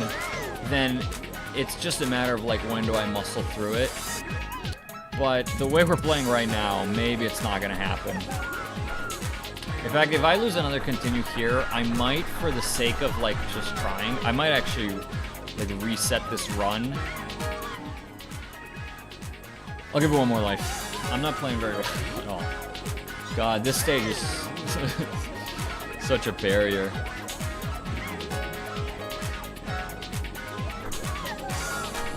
then it's just a matter of like, when do I muscle through it? But the way we're playing right now, maybe it's not gonna happen. In fact, if I lose another continue here, I might, for the sake of like just trying, I might actually like reset this run. I'll give it one more life. I'm not playing very well at all. God, this stage is such a barrier.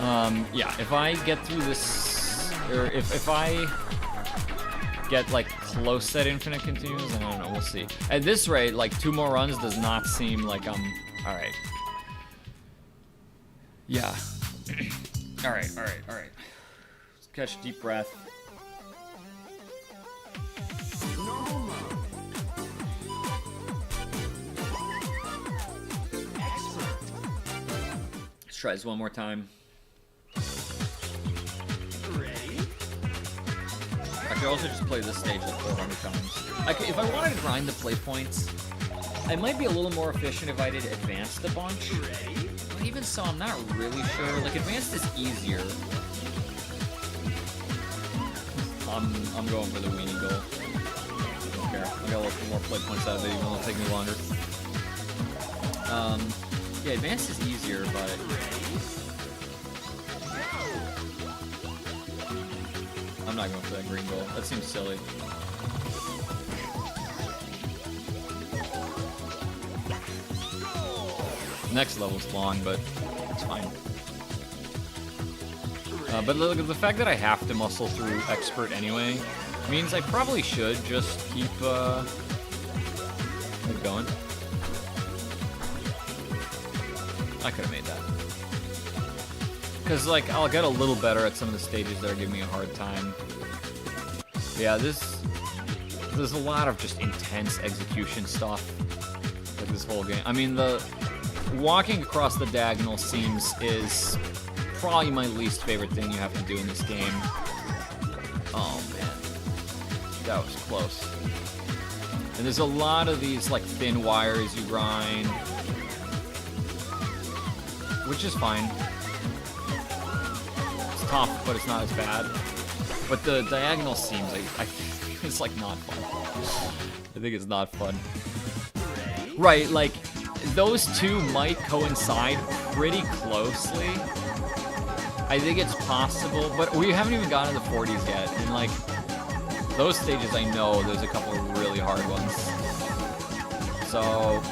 Yeah, if I get through this, or if I get like close to that infinite continues, I don't know, we'll see. At this rate, like 2 more runs does not seem like I'm, all right. Yeah. All right. Let's catch a deep breath. Normal mode. Expert. Let's try this one more time. Ready? I could also just play this stage like 400 times. If I wanted to grind the play points, I might be a little more efficient if I did advanced a bunch. Ready? But even so, I'm not really sure. Like, advanced is easier. I'm going for the weenie goal. I don't care. I got a little more play points out of it, even though it'll take me longer. Yeah, advanced is easier, but... I'm not going for that green goal. That seems silly. Next level's long, but it's fine. But look, the fact that I have to muscle through expert anyway means I probably should just keep going. I could have made that. Because, like, I'll get a little better at some of the stages that are giving me a hard time. Yeah, there's a lot of just intense execution stuff. Like this whole game. I mean, the walking across the diagonal seams is probably my least favorite thing you have to do in this game. Oh, man. That was close. And there's a lot of these, like, thin wires you grind. Which is fine. It's tough, but it's not as bad. But the diagonal seams, it's like not fun. I think it's not fun. Right, like, those two might coincide pretty closely. I think it's possible, but we haven't even gotten to the 40s yet. And, like, those stages I know there's a couple of really hard ones. So...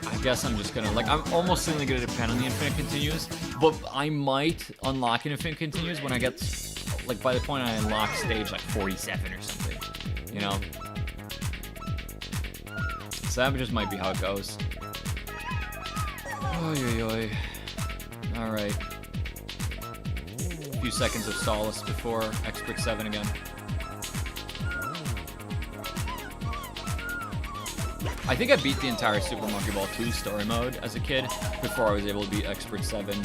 I guess I'm just gonna, like, I'm almost certainly gonna depend on the infinite continues, but I might unlock an infinite continues when I get, like, by the point I unlock stage, like, 47 or something, you know? So that just might be how it goes. Oy, oy, oy. Alright. A few seconds of solace before Expert 7 again. I think I beat the entire Super Monkey Ball 2 story mode as a kid before I was able to beat Expert 7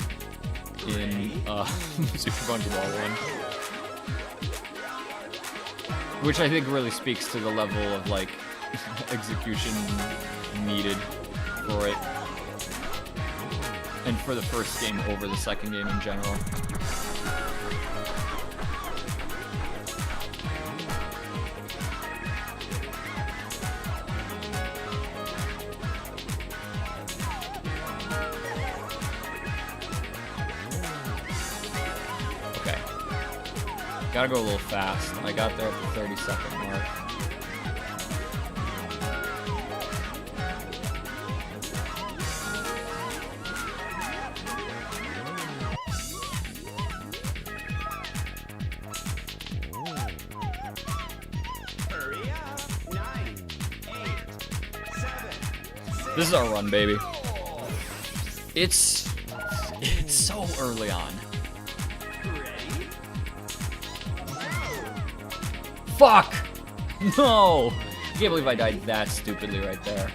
in Super Monkey Ball 1. Which I think really speaks to the level of, like, execution needed for it. And for the first game over the second game in general. Gotta go a little fast. I got there at the 30-second mark. Hurry up. 9, 8, 7, 6. This is our run, baby. It's so early on. Fuck! No! I can't believe I died that stupidly right there.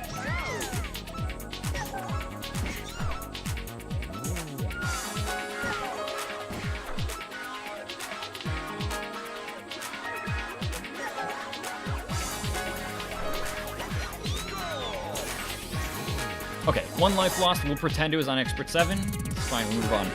Okay, 1 life lost. We'll pretend it was on Expert 7. It's fine, we'll move on.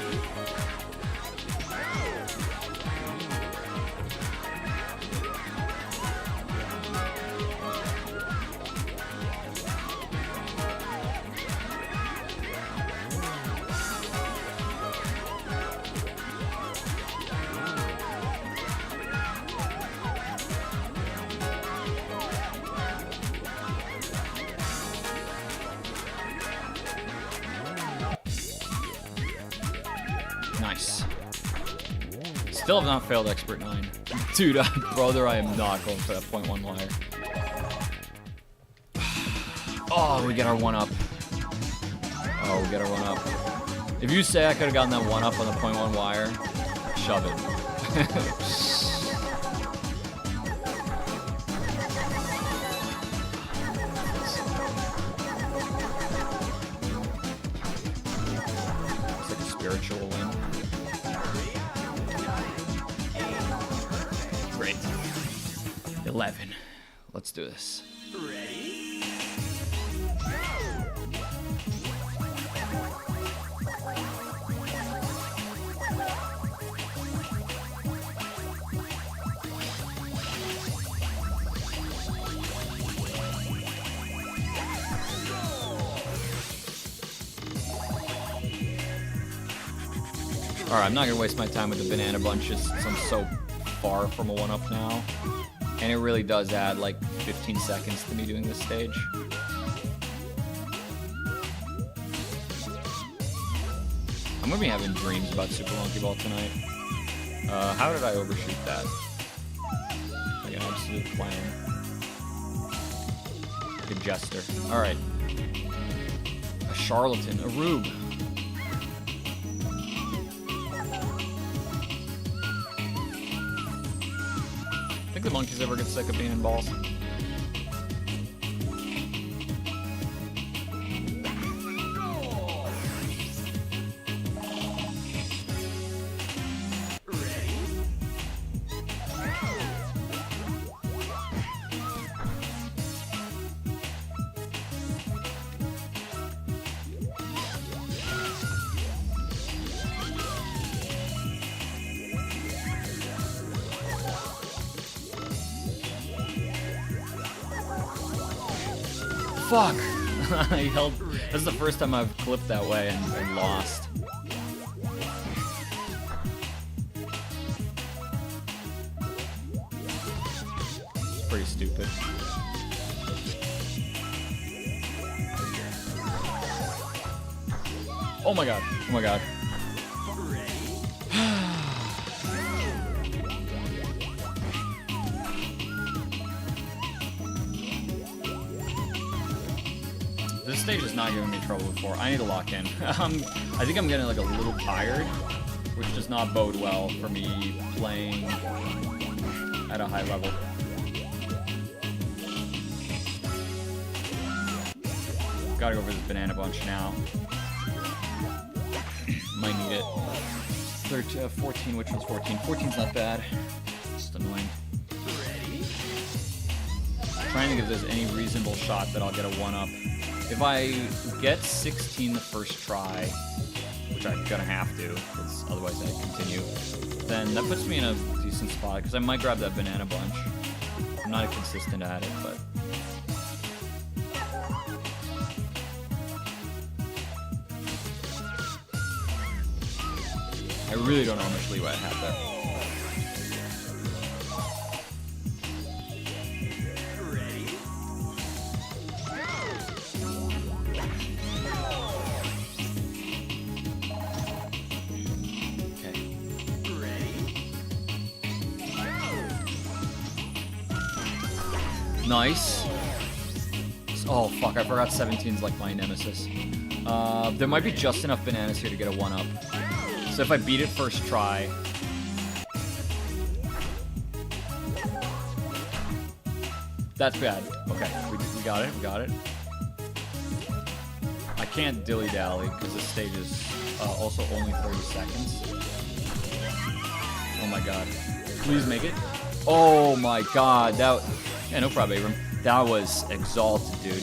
Nice. Still have not failed Expert 9. Dude, brother, I am not going for that 0.1 wire. Oh, we get our 1-up. Oh, we get our 1-up. If you say I could have gotten that 1-up on the 0.1 wire, shove it. It's like a spiritual win. Great. 11. Let's do this. Ready? Alright, I'm not gonna waste my time with the banana bunches since I'm so far from a 1-up now. And it really does add like 15 seconds to me doing this stage. I'm gonna be having dreams about Super Monkey Ball tonight. How did I overshoot that? Like an absolute clown. Like a jester. Alright. A charlatan, a rube. Think the monkeys ever get sick of being in balls? Fuck! I held. This is the first time I've clipped that way and lost. It's pretty stupid. Oh my god! Oh my god! This stage is not giving me trouble before. I need to lock in. I think I'm getting like a little tired, which does not bode well for me playing at a high level. Gotta go for this banana bunch now. Might need it. 14, which one's 14? 14's not bad. Just annoying. Trying to give this any reasonable shot that I'll get a 1-up. If I get 16 the first try, which I'm gonna have to, because otherwise I continue, then that puts me in a decent spot, because I might grab that banana bunch. I'm not consistent at it, but... I really don't know how much leeway I have there. Nice. Oh fuck, I forgot 17's like my nemesis. There might be just enough bananas here to get a 1-up. So if I beat it first try... That's bad. Okay, we got it, we got it. I can't dilly-dally because this stage is also only 30 seconds. Oh my god. Please make it. Oh my god, that... Yeah, no problem, Abram. That was exalted, dude.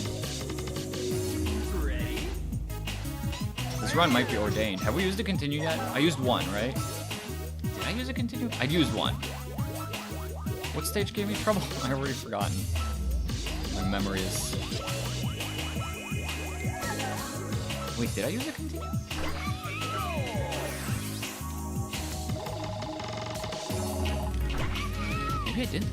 This run might be ordained. Have we used a continue yet? I used one, right? Did I use a continue? I used one. What stage gave me trouble? I've already forgotten. My memory is... Wait, did I use a continue? Maybe I didn't.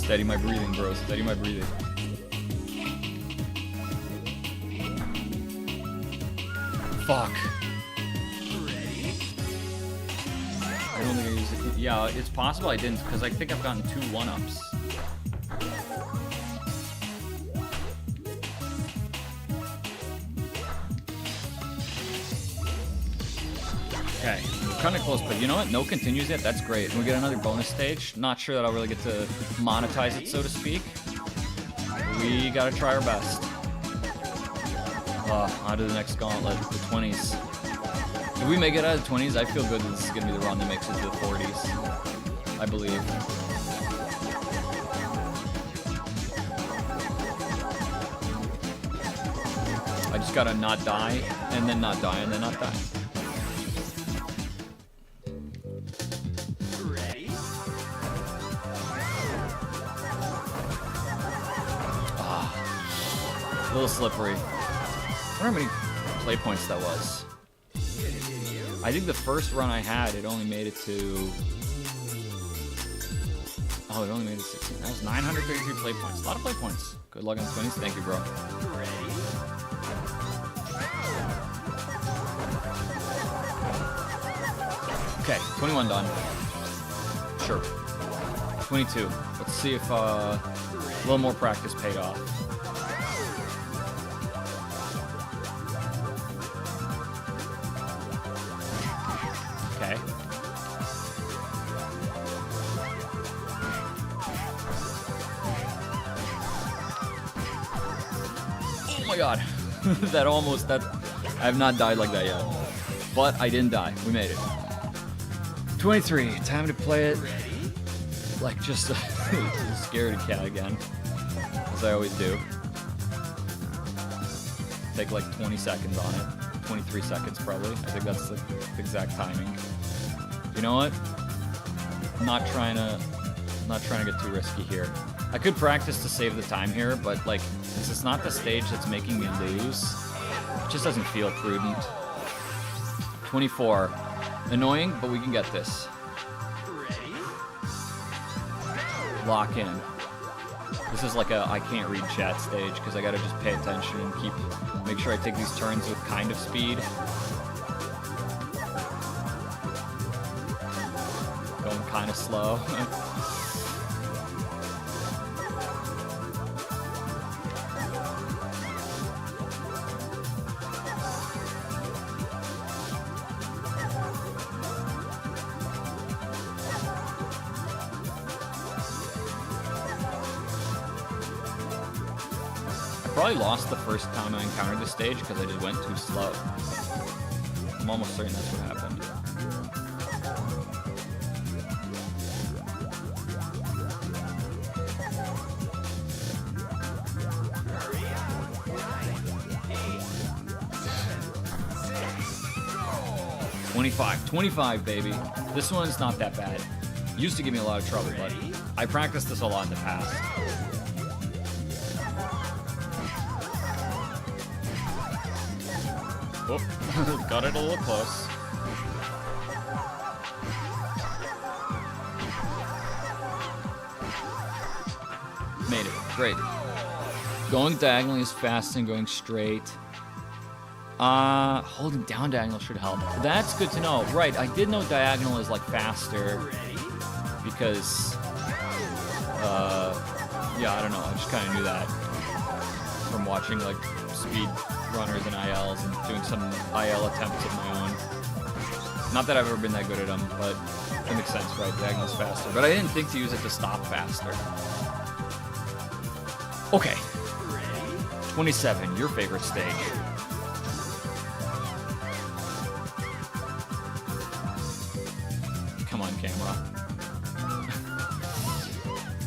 Steady my breathing, bro. Steady my breathing. Fuck. I don't think I used it. Yeah, it's possible I didn't, because I think I've gotten 2 1-ups. Okay, kind of close, but you know what? No continues yet. That's great. And we get another bonus stage. Not sure that I'll really get to monetize it, so to speak. We gotta try our best. On to the next gauntlet, the 20s. If we make it out of the 20s, I feel good that this is gonna be the run that makes it to the 40s. I believe. I just gotta not die, and then not die, and then not die. Ready? A little slippery. I wonder how many play points that was. I think the first run I had, it only made it to... Oh, it only made it 16. That was 933 play points. A lot of play points. Good luck on the 20s. Thank you, bro. Okay, 21 done. Sure. 22. Let's see if a little more practice paid off. Okay. Oh my god. I have not died like that yet. But I didn't die. We made it. 23. Time to play it like just a scaredy cat again. As I always do. Take like 20 seconds on it. 23 seconds probably. I think that's the exact timing. You know what? I'm not trying to get too risky here. I could practice to save the time here, but like since it's not the stage that's making me lose, it just doesn't feel prudent. 24. Annoying, but we can get this. Lock in. This is like a I can't read chat stage because I gotta just pay attention and make sure I take these turns with kind of speed. Going kind of slow. I probably lost the first time I encountered this stage because I just went too slow. I'm almost certain that's what happened. Hurry up. 9, 8, 7, 6, go. 25, baby. This one's not that bad. Used to give me a lot of trouble, but I practiced this a lot in the past. Oh, got it a little close. Made it. Great. Going diagonally is fast and going straight. Holding down diagonal should help. That's good to know. Right, I did know diagonal is like faster because, yeah, I don't know. I just kind of knew that from watching like speed runners and ILs and doing some IL attempts of my own. Not that I've ever been that good at them, but it makes sense, right? Diagonal's faster. But I didn't think to use it to stop faster. Okay. 27, your favorite stage. Come on, camera.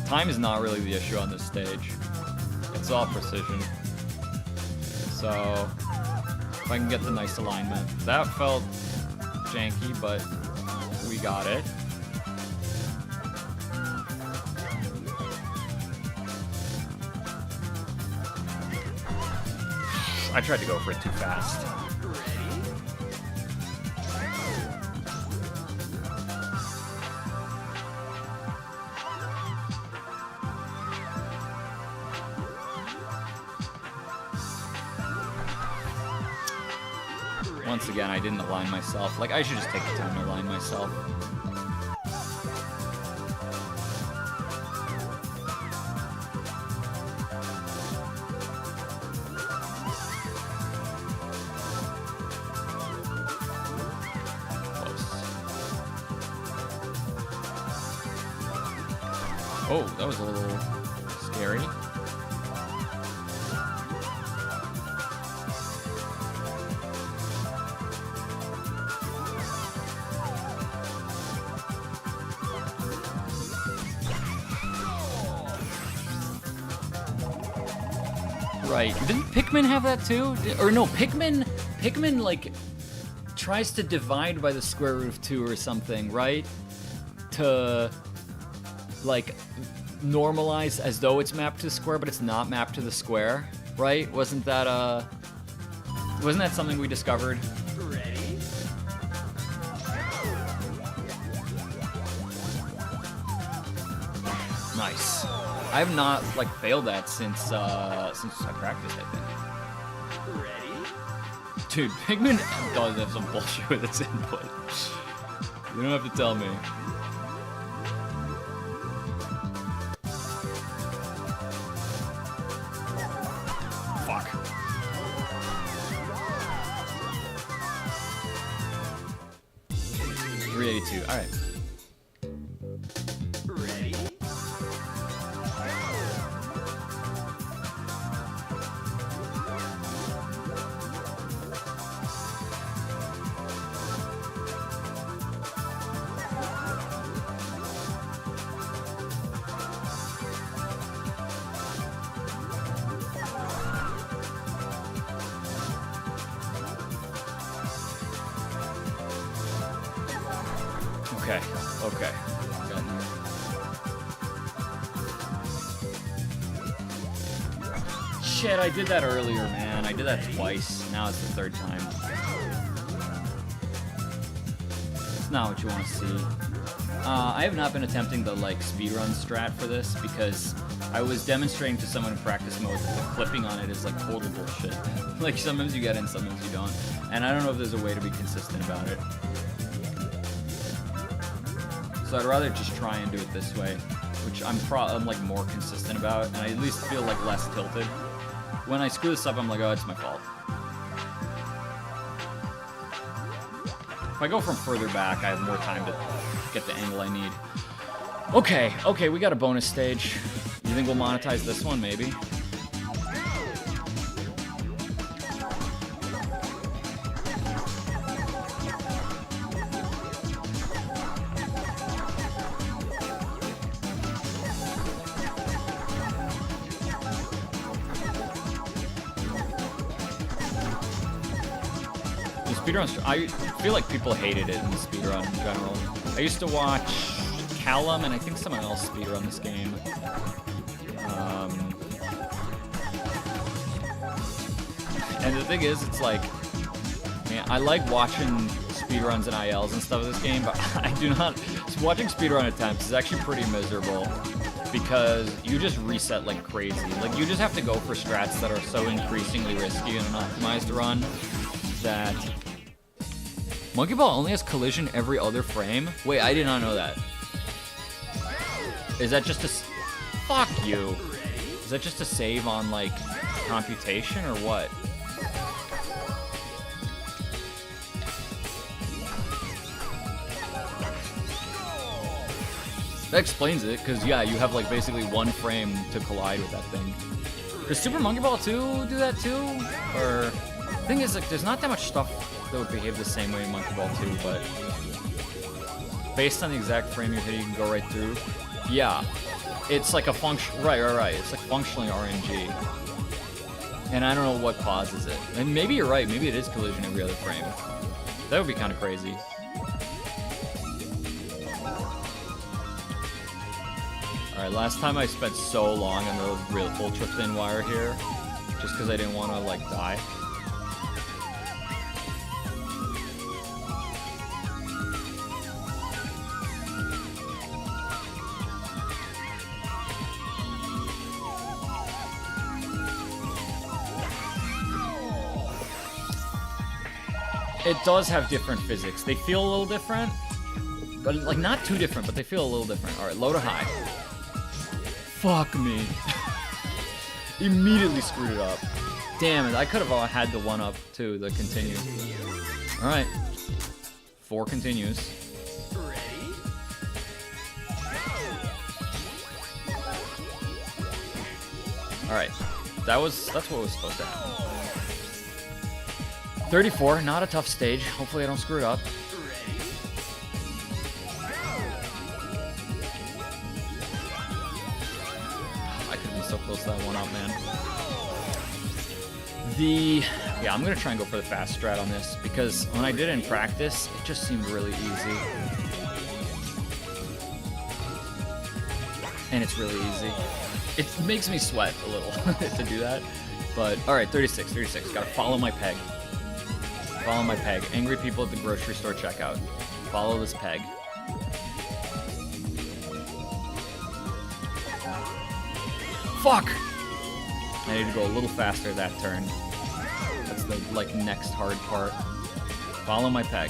Time is not really the issue on this stage. It's all precision. So, if I can get the nice alignment. That felt janky, but we got it. I tried to go for it too fast. Once again, I didn't align myself. Like, I should just take the time to align myself. Oh, that was a little scary. Right. Didn't Pikmin have that too? Or no, Pikmin like tries to divide by the square root of 2 or something, right? To like normalize as though it's mapped to the square, but it's not mapped to the square, right? Wasn't that something we discovered? Ready? Nice. I have not like failed that since I practiced, I think. Ready? Dude, Pikmin does have some bullshit with its input. You don't have to tell me. Fuck. $382. All right. Ready? Okay. Okay. Shit, I did that earlier, man. I did that twice. Now it's the third time. It's not what you want to see. I have not been attempting the like speedrun strat for this because I was demonstrating to someone in practice mode that the clipping on it is like total bullshit. Like sometimes you get it and sometimes you don't. And I don't know if there's a way to be consistent about it. So I'd rather just try and do it this way, which I'm like more consistent about, and I at least feel like less tilted. When I screw this up, I'm like, oh, it's my fault. If I go from further back, I have more time to get the angle I need. Okay, okay, we got a bonus stage. You think we'll monetize this one, maybe? Speedruns, I feel like people hated it in the speedrun in general. I used to watch Callum and I think someone else speedrun this game. And the thing is, it's like, man, I like watching speedruns and ILs and stuff of this game, but I do not. Watching speedrun attempts is actually pretty miserable because you just reset like crazy. Like you just have to go for strats that are so increasingly risky in an optimized run that. Monkey Ball only has collision every other frame? Wait, I did not know that. Is that just a... Fuck you. Is that just a save on, like, computation or what? That explains it, because, yeah, you have, like, basically one frame to collide with that thing. Does Super Monkey Ball 2 do that, too? Or... The thing is, like, there's not that much stuff that would behave the same way in Monkey Ball 2, but based on the exact frame you're hitting, you can go right through. Yeah, it's like a function. Right. It's like functionally RNG, and I don't know what causes it. And maybe you're right. Maybe it is collision every other frame. That would be kind of crazy. All right, last time I spent so long on the real ultra thin wire here, just because I didn't want to like die. it does have different physics. They feel a little different, but like not too different, but they feel a little different. All right, low to high. Fuck me. Immediately screwed it up. Damn it, I could have had the one up too, the continue. All right, 4 continues. Ready? All right, that's what was supposed to happen. 34, not a tough stage. Hopefully I don't screw it up. I could have been so close to that one up, man. Yeah, I'm gonna try and go for the fast strat on this because when I did it in practice, it just seemed really easy. And it's really easy. It makes me sweat a little to do that. But, alright, 36. Gotta follow my peg. Follow my peg. Angry people at the grocery store checkout. Follow this peg. Fuck! I need to go a little faster that turn. That's the, like, next hard part. Follow my peg.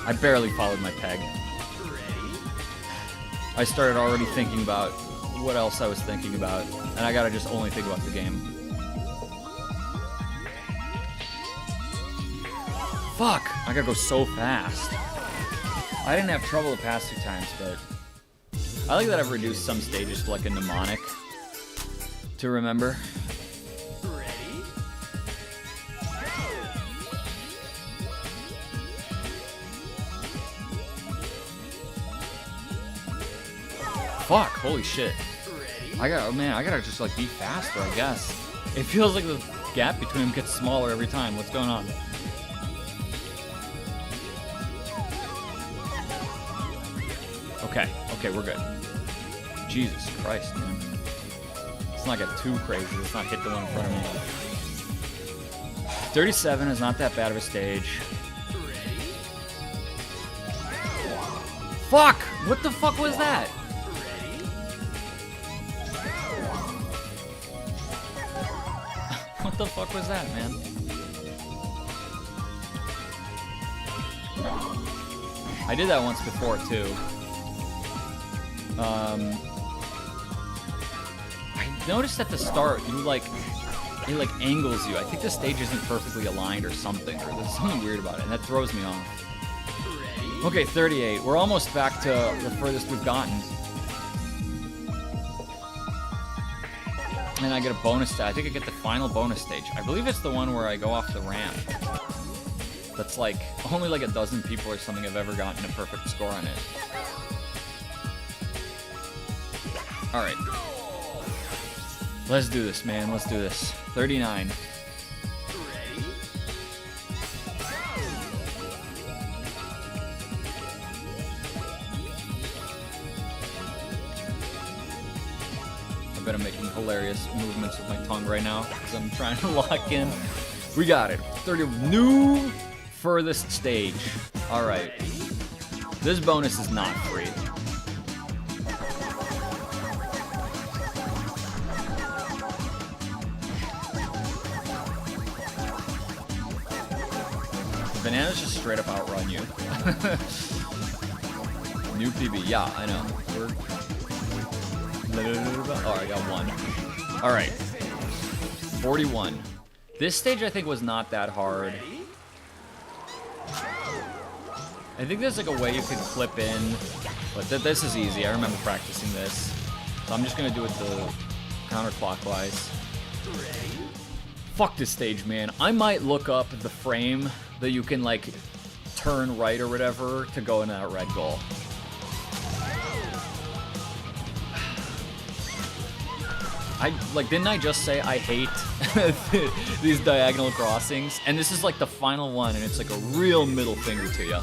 I barely followed my peg. I started already thinking about what else I was thinking about, and I gotta just only think about the game. Fuck! I gotta go so fast. I didn't have trouble the past 2 times, but I like that I've reduced some stages to like a mnemonic to remember. Fuck, holy shit. I gotta just like be faster, I guess. It feels like the gap between them gets smaller every time. What's going on? Okay, we're good. Jesus Christ, man. Let's not get too crazy. Let's not hit the one in front of me. 37 is not that bad of a stage. Fuck! What the fuck was that? What the fuck was that, man? I did that once before, too. I noticed at the start, it like angles you. I think the stage isn't perfectly aligned or something, or there's something weird about it, and that throws me off. Okay, 38. We're almost back to the furthest we've gotten. And I get a bonus stage. I think I get the final bonus stage. I believe it's the one where I go off the ramp. That's like, only like a dozen people or something have ever gotten a perfect score on it. Alright. Let's do this, man. Let's do this. 39. I bet I'm making hilarious movements with my tongue right now because I'm trying to lock in. We got it. 30. New furthest stage. Alright. This bonus is not free. Bananas just straight up outrun you. New PB. Yeah, I know. Oh, I got one. Alright. 41. This stage I think was not that hard. I think there's like a way you could clip in, but this is easy. I remember practicing this. So I'm just gonna do it the counterclockwise. Fuck this stage, man. I might look up the frame that you can like turn right or whatever to go into that red goal. Didn't I just say I hate these diagonal crossings? And this is like the final one, and it's like a real middle finger to you.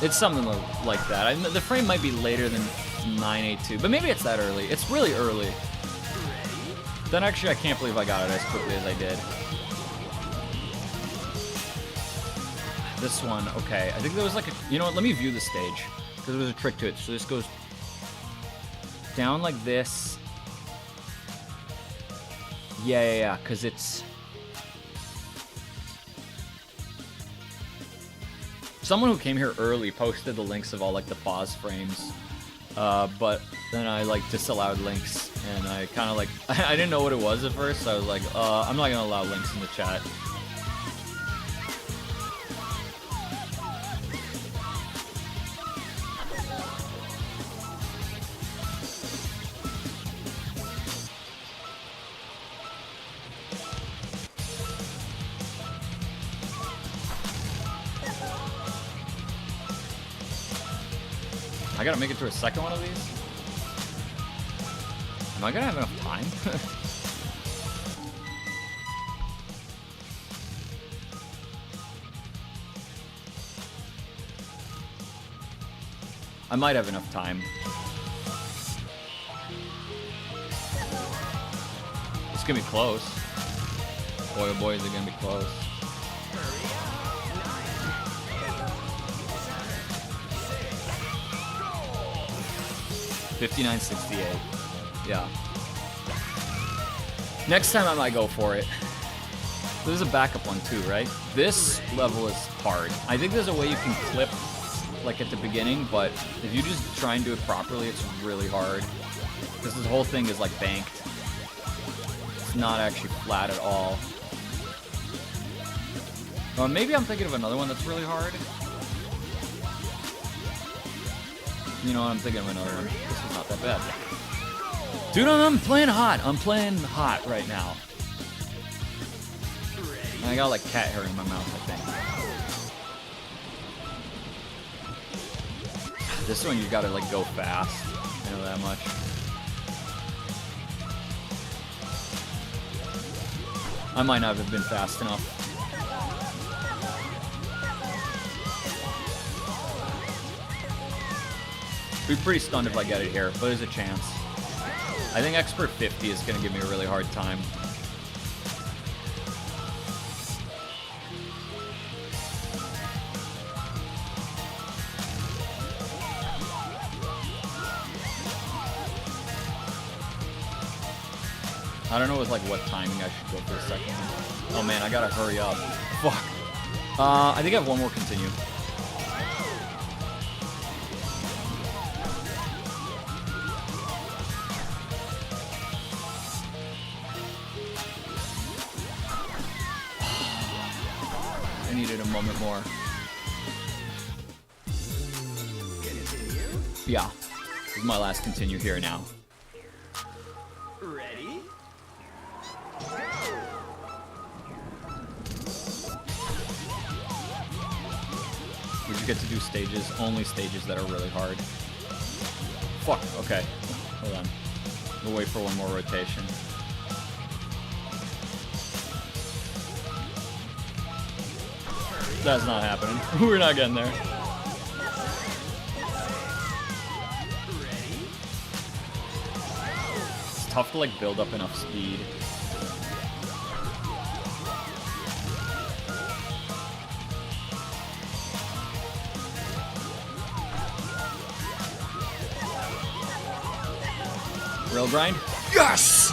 It's something like that. The frame might be later than 982, but maybe it's that early. It's really early. Then actually, I can't believe I got it as quickly as I did. This one, okay. I think there was like a... You know what? Let me view the stage. Because there was a trick to it. So this goes down like this. Yeah. Because it's... Someone who came here early posted the links of all like the pause frames. But then I like disallowed links. And I kind of like... I didn't know what it was at first. So I was like, I'm not going to allow links in the chat. I gotta make it through a second one of these? Am I gonna have enough time? I might have enough time. It's gonna be close. Boy, oh boy, is it gonna be close. 5968. Yeah. Next time I might go for it. There's a backup one too, right? This level is hard. I think there's a way you can clip like at the beginning, but if you just try and do it properly, it's really hard. Because this whole thing is like banked. It's not actually flat at all. Maybe I'm thinking of another one that's really hard. You know what? I'm thinking of another one. This is not that bad. Dude, I'm playing hot. I'm playing hot right now. I got like cat hair in my mouth, I think. This one you gotta like go fast. I know that much. I might not have been fast enough. Be pretty stunned if I get it here, but there's a chance. I think Expert 50 is gonna give me a really hard time. I don't know with like what timing I should go for the second one. Oh man, I gotta hurry up. Fuck. I think I have one more continue. I needed a moment more. Yeah. This is my last continue here now. Ready? We just get to do stages, only stages that are really hard. Fuck, okay. Hold on. We'll wait for one more rotation. That's not happening. We're not getting there. It's tough to like build up enough speed. Rail grind? Yes!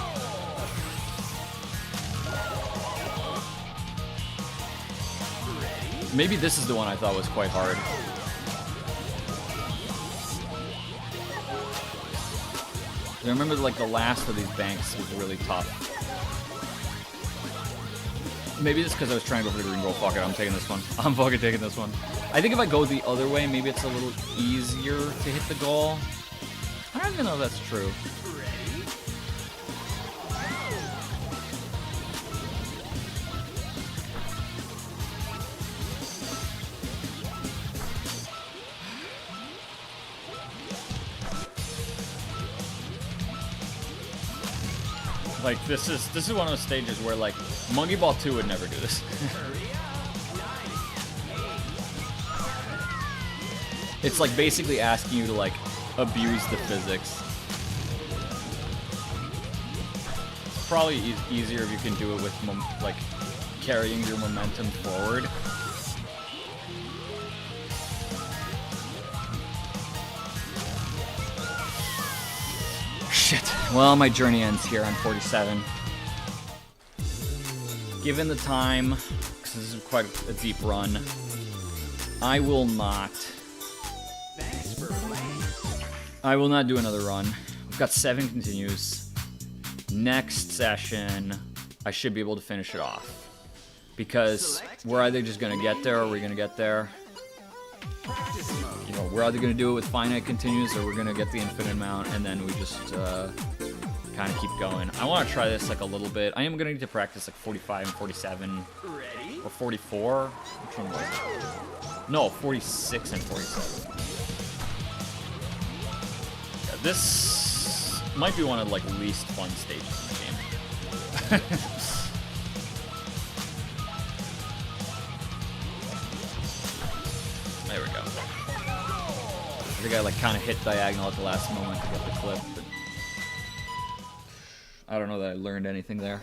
Maybe this is the one I thought was quite hard. I remember like the last of these banks was really tough. Maybe it's because I was trying to go for the green goal. Fuck it, I'm taking this one. I'm fucking taking this one. I think if I go the other way, maybe it's a little easier to hit the goal. I don't even know if that's true. Like this is one of those stages where like Monkey Ball 2 would never do this. It's like basically asking you to like abuse the physics. It's probably easier if you can do it with like carrying your momentum forward. Shit. Well, my journey ends here on 47. Given the time, because this is quite a deep run, I will not. I will not do another run. We've got 7 continues. Next session, I should be able to finish it off. Because we're either just going to get there or we're going to get there. You know, we're either going to do it with finite continues or we're going to get the infinite amount and then we just kind of keep going. I want to try this like a little bit. I am going to need to practice like 45 and 47. Ready? Or 44. Which one was it? No, 46 and 47. Yeah, this might be one of like the least fun stages in the game. There we go. I think I like kind of hit diagonal at the last moment to get the clip, but I don't know that I learned anything there.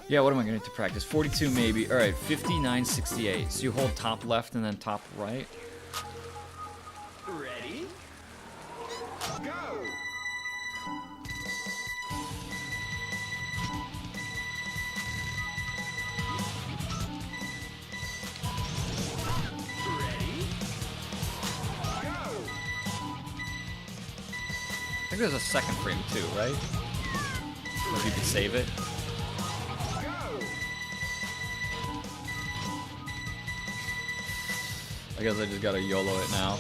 Yeah, what am I going to need to practice? 42 maybe. All right, 59, 68. So you hold top left and then top right. Ready? Go! I think there's a second frame too, right? If you could save it. I guess I just gotta YOLO it now.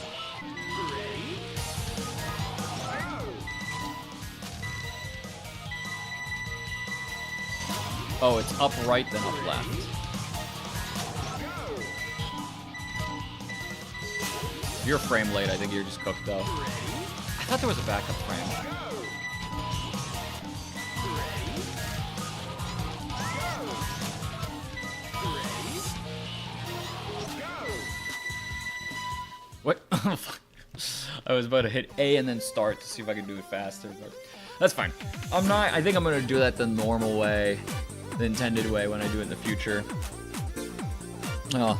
Oh, it's up right then up left. If you're frame late, I think you're just cooked though. I thought there was a backup frame. What? I was about to hit A and then start to see if I could do it faster, but that's fine. I think I'm gonna do that the normal way, the intended way when I do it in the future.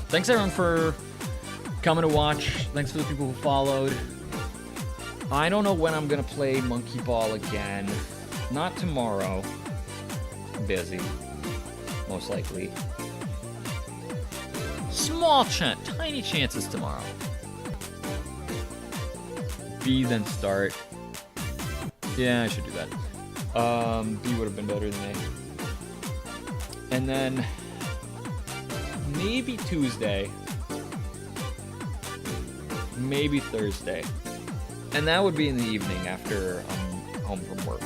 Thanks everyone for coming to watch. Thanks for the people who followed. I don't know when I'm gonna play Monkey Ball again. Not tomorrow. I'm busy. Most likely. Tiny chances tomorrow. B then start. Yeah, I should do that. B would have been better than A. And then maybe Tuesday. Maybe Thursday. And that would be in the evening after I'm home from work.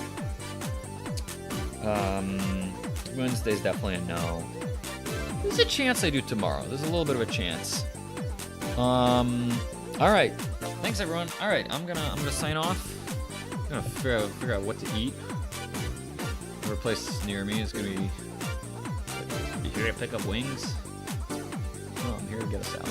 Wednesday's definitely a no. There's a chance I do tomorrow. There's a little bit of a chance. All right. Thanks everyone. All right, I'm gonna sign off. I'm gonna figure out what to eat. Whatever place near me is gonna be. You here to pick up wings? No, I'm here to get a salad.